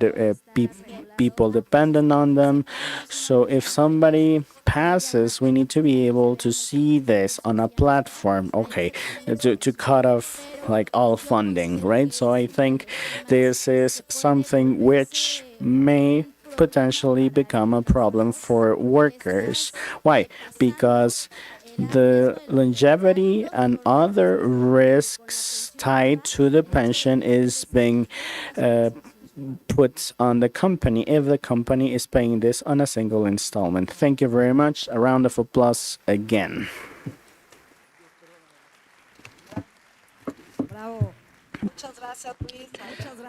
people dependent on them. So if somebody passes, we need to be able to see this on a platform, okay, to cut off like all funding, right? So I think this is something which may potentially become a problem for workers. Why? Because the longevity and other risks tied to the pension is being put on the company if the company is paying this on a single installment. Thank you very much. A round of applause again.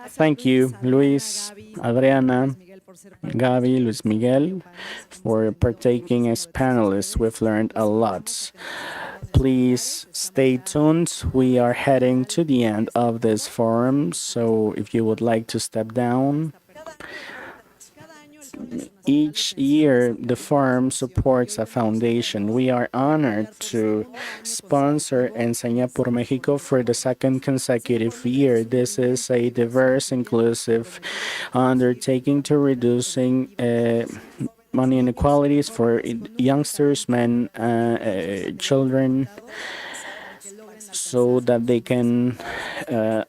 Thank you, Luis, Adriana, Gaby, Luis Miguel, for partaking as panelists. We've learned a lot. Please stay tuned. We are heading to the end of this forum, so if you would like to step down. Each year, the forum supports a foundation. We are honored to sponsor Enseña por Mexico for the second consecutive year. This is a diverse, inclusive undertaking to reducing money inequalities for youngsters, men, children, so that they can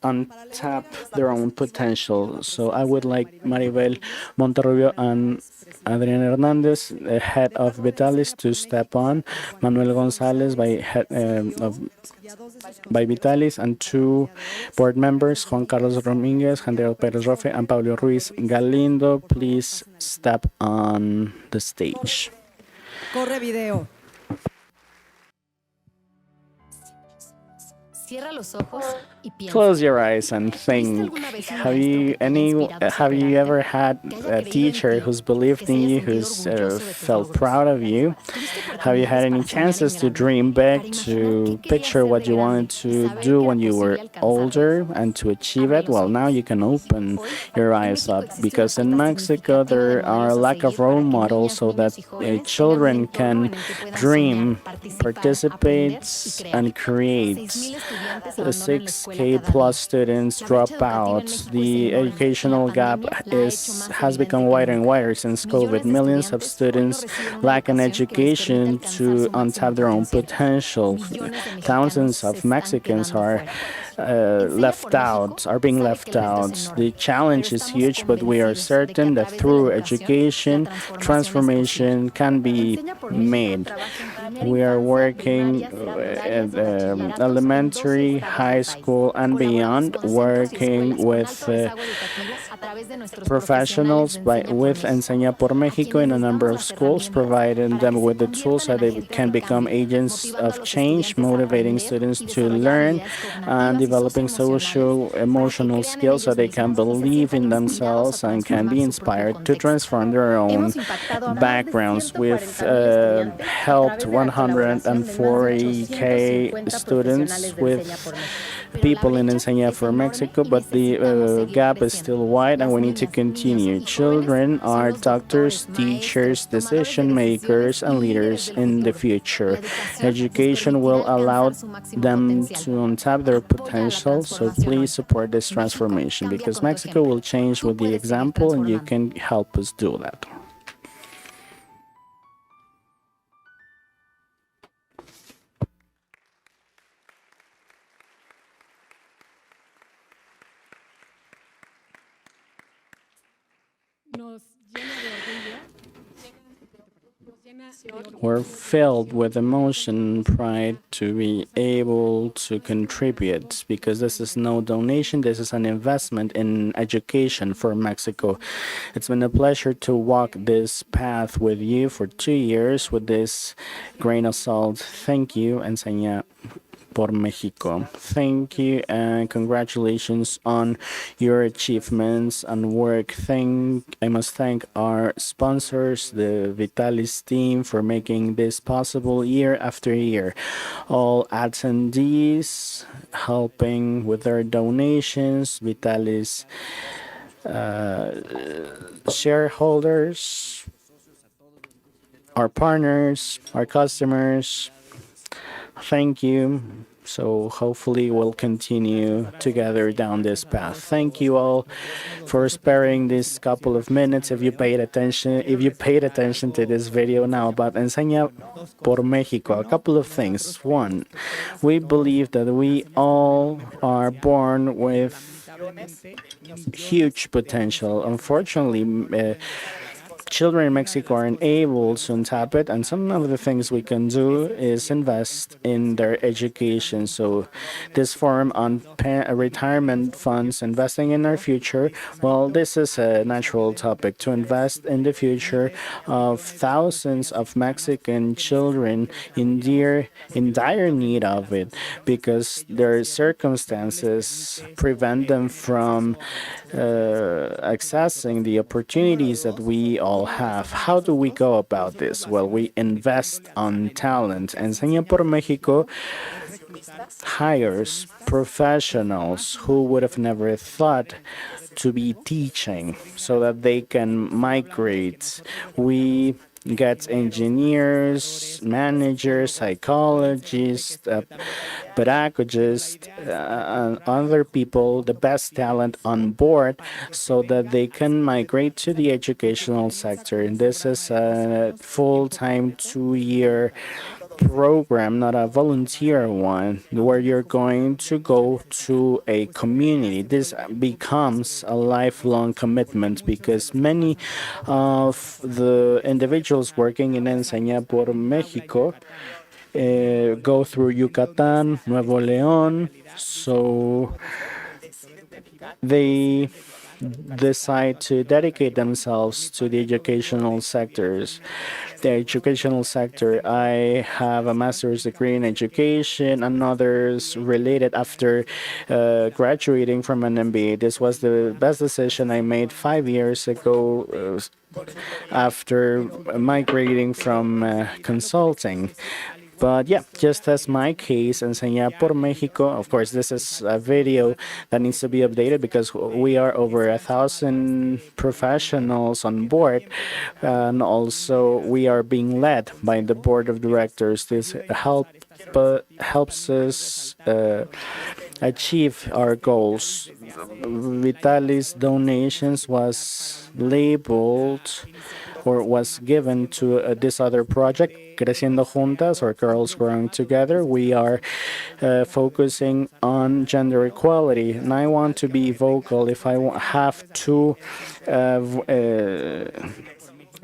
untap their own potential. So I would like Maribel Monterrubio and Adrián Hernández, the head of Vitalis, to step on. Manuel González by Vitalis, and two board members, Juan Carlos Domínguez, Andrea Pérez Rofe, and Pablo Ruiz Galindo. Please step on the stage. Corre video. Close your eyes and think. Have you ever had a teacher who's believed in you, who's felt proud of you? Have you had any chances to dream big, to picture what you wanted to do when you were older and to achieve it? Well, now you can open your eyes up, because in Mexico there are a lack of role models so that children can dream, participate, and create. 6K plus students drop out. The educational gap has become wider and wider since COVID. Millions of students lack an education to untap their own potential. Thousands of Mexicans are being left out. The challenge is huge, but we are certain that through education, transformation can be made. We are working at elementary, high school, and beyond, working with professionals with Enseña por Mexico in a number of schools, providing them with the tools so they can become agents of change, motivating students to learn and developing social emotional skills so they can believe in themselves and can be inspired to transform their own backgrounds. We've helped 140K students with people in Enseña for Mexico, but the gap is still wide and we need to continue. Children are doctors, teachers, decision makers, and leaders in the future. Education will allow them to untap their potential, so please support this transformation, because Mexico will change with the example and you can help us do that. We're filled with emotion and pride to be able to contribute, because this is no donation, this is an investment in education for Mexico. It's been a pleasure to walk this path with you for 2 years with this grain of salt. Thank you, Enseña por Mexico. Thank you and congratulations on your achievements and work. I must thank our sponsors, the Vitalis team, for making this possible year after year. All attendees helping with their donations, Vitalis shareholders, our partners, our customers. Thank you. So hopefully we'll continue together down this path. Thank you all for sparing this couple of minutes. If you paid attention to this video now about Enseña por Mexico, a couple of things. One, we believe that we all are born with huge potential. Unfortunately, children in Mexico are unable to untap it, and some of the things we can do is invest in their education. So this forum on retirement funds, investing in our future, well, this is a natural topic to invest in the future of thousands of Mexican children in dire need of it, because their circumstances prevent them from accessing the opportunities that we all all have. How do we go about this? Well, we invest on talent. Enseña por Mexico hires professionals who would have never thought to be teaching so that they can migrate. We get engineers, managers, psychologists, pedagogists, and other people, the best talent on board so that they can migrate to the educational sector. And this is a full-time 2-year program, not a volunteer one, where you're going to go to a community. This becomes a lifelong commitment because many of the individuals working in Enseña por Mexico go through Yucatan, Nuevo León, so they decide to dedicate themselves to the educational sectors. The educational sector, I have a master's degree in education and others related after graduating from an MBA. This was the best decision I made 5 years ago after migrating from consulting. But yeah, just as my case, Enseña por Mexico, of course, this is a video that needs to be updated because we are over 1,000 professionals on board. And also, we are being led by the board of directors. This helps us achieve our goals. Vitalis donations was labeled or was given to this other project, Creciendo Juntas, or Girls Growing Together. We are focusing on gender equality, and I want to be vocal. If I have two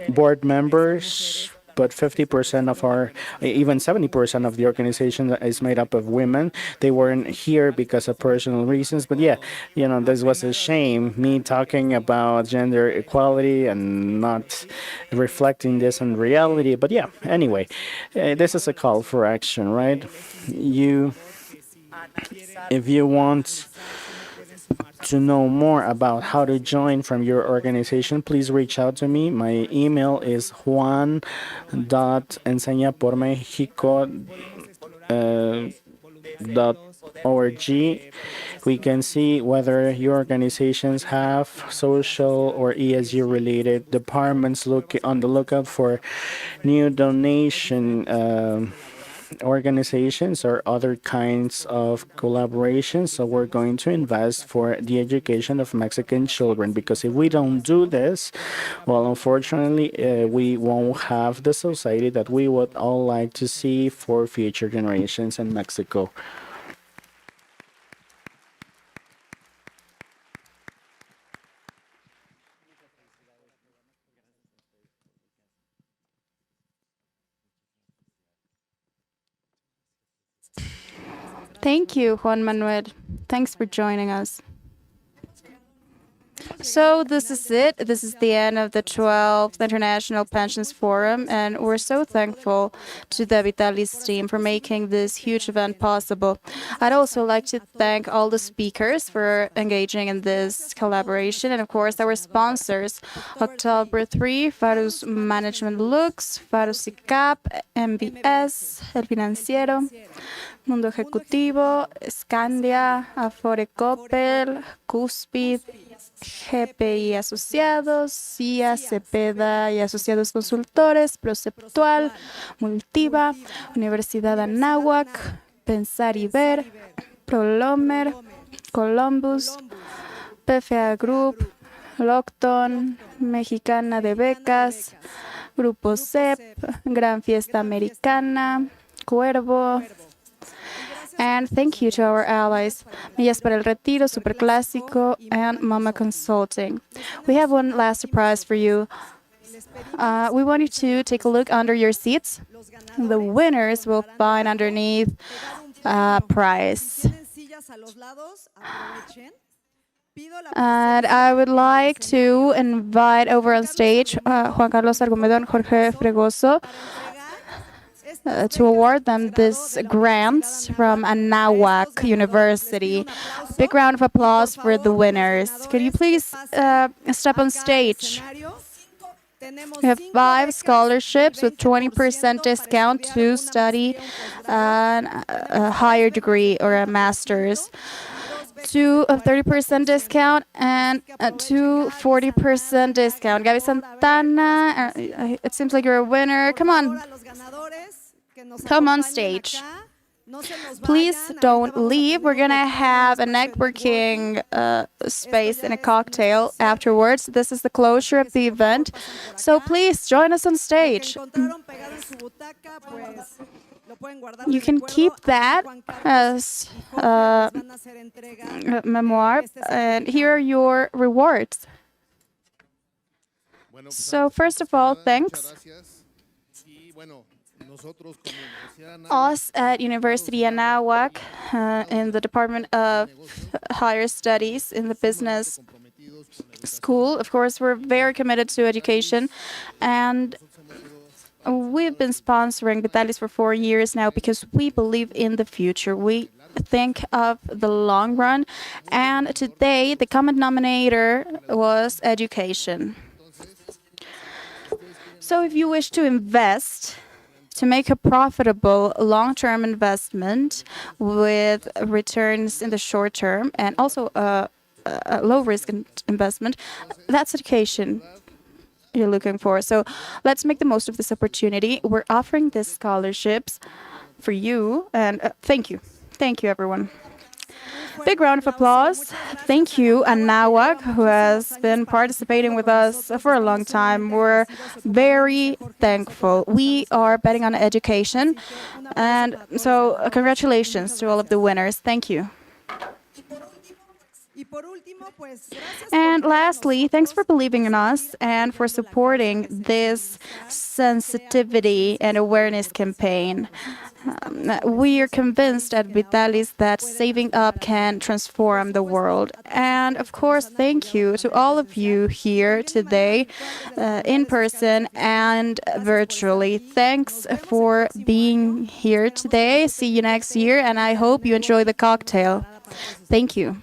board members, but 50% of our, even 70% of the organization is made up of women. They weren't here because of personal reasons. But yeah, you know, this was a shame, me talking about gender equality and not reflecting this in reality. But yeah, anyway, this is a call for action, right? If you want to know more about how to join from your organization, please reach out to me. My email is juan.enseñapormexico.org. We can see whether your organizations have social or ESG related departments. Look on the lookout for new donation organizations or other kinds of collaborations. So we're going to invest for the education of Mexican children, because if we don't do this, well, unfortunately, we won't have the society that we would all like to see for future generations in Mexico. Thank you, Juan Manuel. Thanks for joining us. So this is it. This is the end of the 12th International Pensions Forum, and we're so thankful to the Vitalis team for making this huge event possible. I'd also like to thank all the speakers for engaging in this collaboration, and of course our sponsors, October 3, Farus Management Lux, Farus ICAP, MBS, El Financiero, Mundo Ejecutivo, Scandia, Afore Coppel, Cuspid, GPI Asociados, CIA, Cepeda y Asociados Consultores, Proceptual, Multiva, Universidad Anáhuac, Pensar y Ver, Prolomer, Columbus, PFA Group, Locton, Mexicana de Becas, Grupo CEP, Gran Fiesta Americana, Cuervo. And thank you to our allies, Millas para el Retiro, Superclásico, and Mama Consulting. We have one last surprise for you. We want you to take a look under your seats. The winners will find underneath a prize. And I would like to invite over on stage Juan Carlos Argumedon, Jorge Fregoso, to award them this grants from Anáhuac University. Big round of applause for the winners. Could you please step on stage? We have 5 scholarships with 20% discount to study a higher degree or a master's. 2 of 30% discount and 2 40% discount. Gaby Santana, it seems like you're a winner. Come on. Come on stage. Please don't leave. We're going to have a networking space and a cocktail afterwards. This is the closure of the event. So please join us on stage. You can keep that as a memoir. And here are your rewards. So first of all, thanks. Us at University Anáhuac in the Department of Higher Studies in the Business School, of course, we're very committed to education, and we've been sponsoring Vitalis for 4 years now because we believe in the future. We think of the long run, and today the common denominator was education. So if you wish to invest, to make a profitable long-term investment with returns in the short term and also a low-risk investment, that's education you're looking for. So let's make the most of this opportunity. We're offering these scholarships for you, and thank you. Thank you, everyone. Big round of applause. Thank you, Anáhuac, who has been participating with us for a long time. We're very thankful. We are betting on education. And so congratulations to all of the winners. Thank you. And lastly, thanks for believing in us and for supporting this sensitivity and awareness campaign. We are convinced at Vitalis that saving up can transform the world. And of course, thank you to all of you here today, in person and virtually. Thanks for being here today. See you next year, and I hope you enjoy the cocktail. Thank you.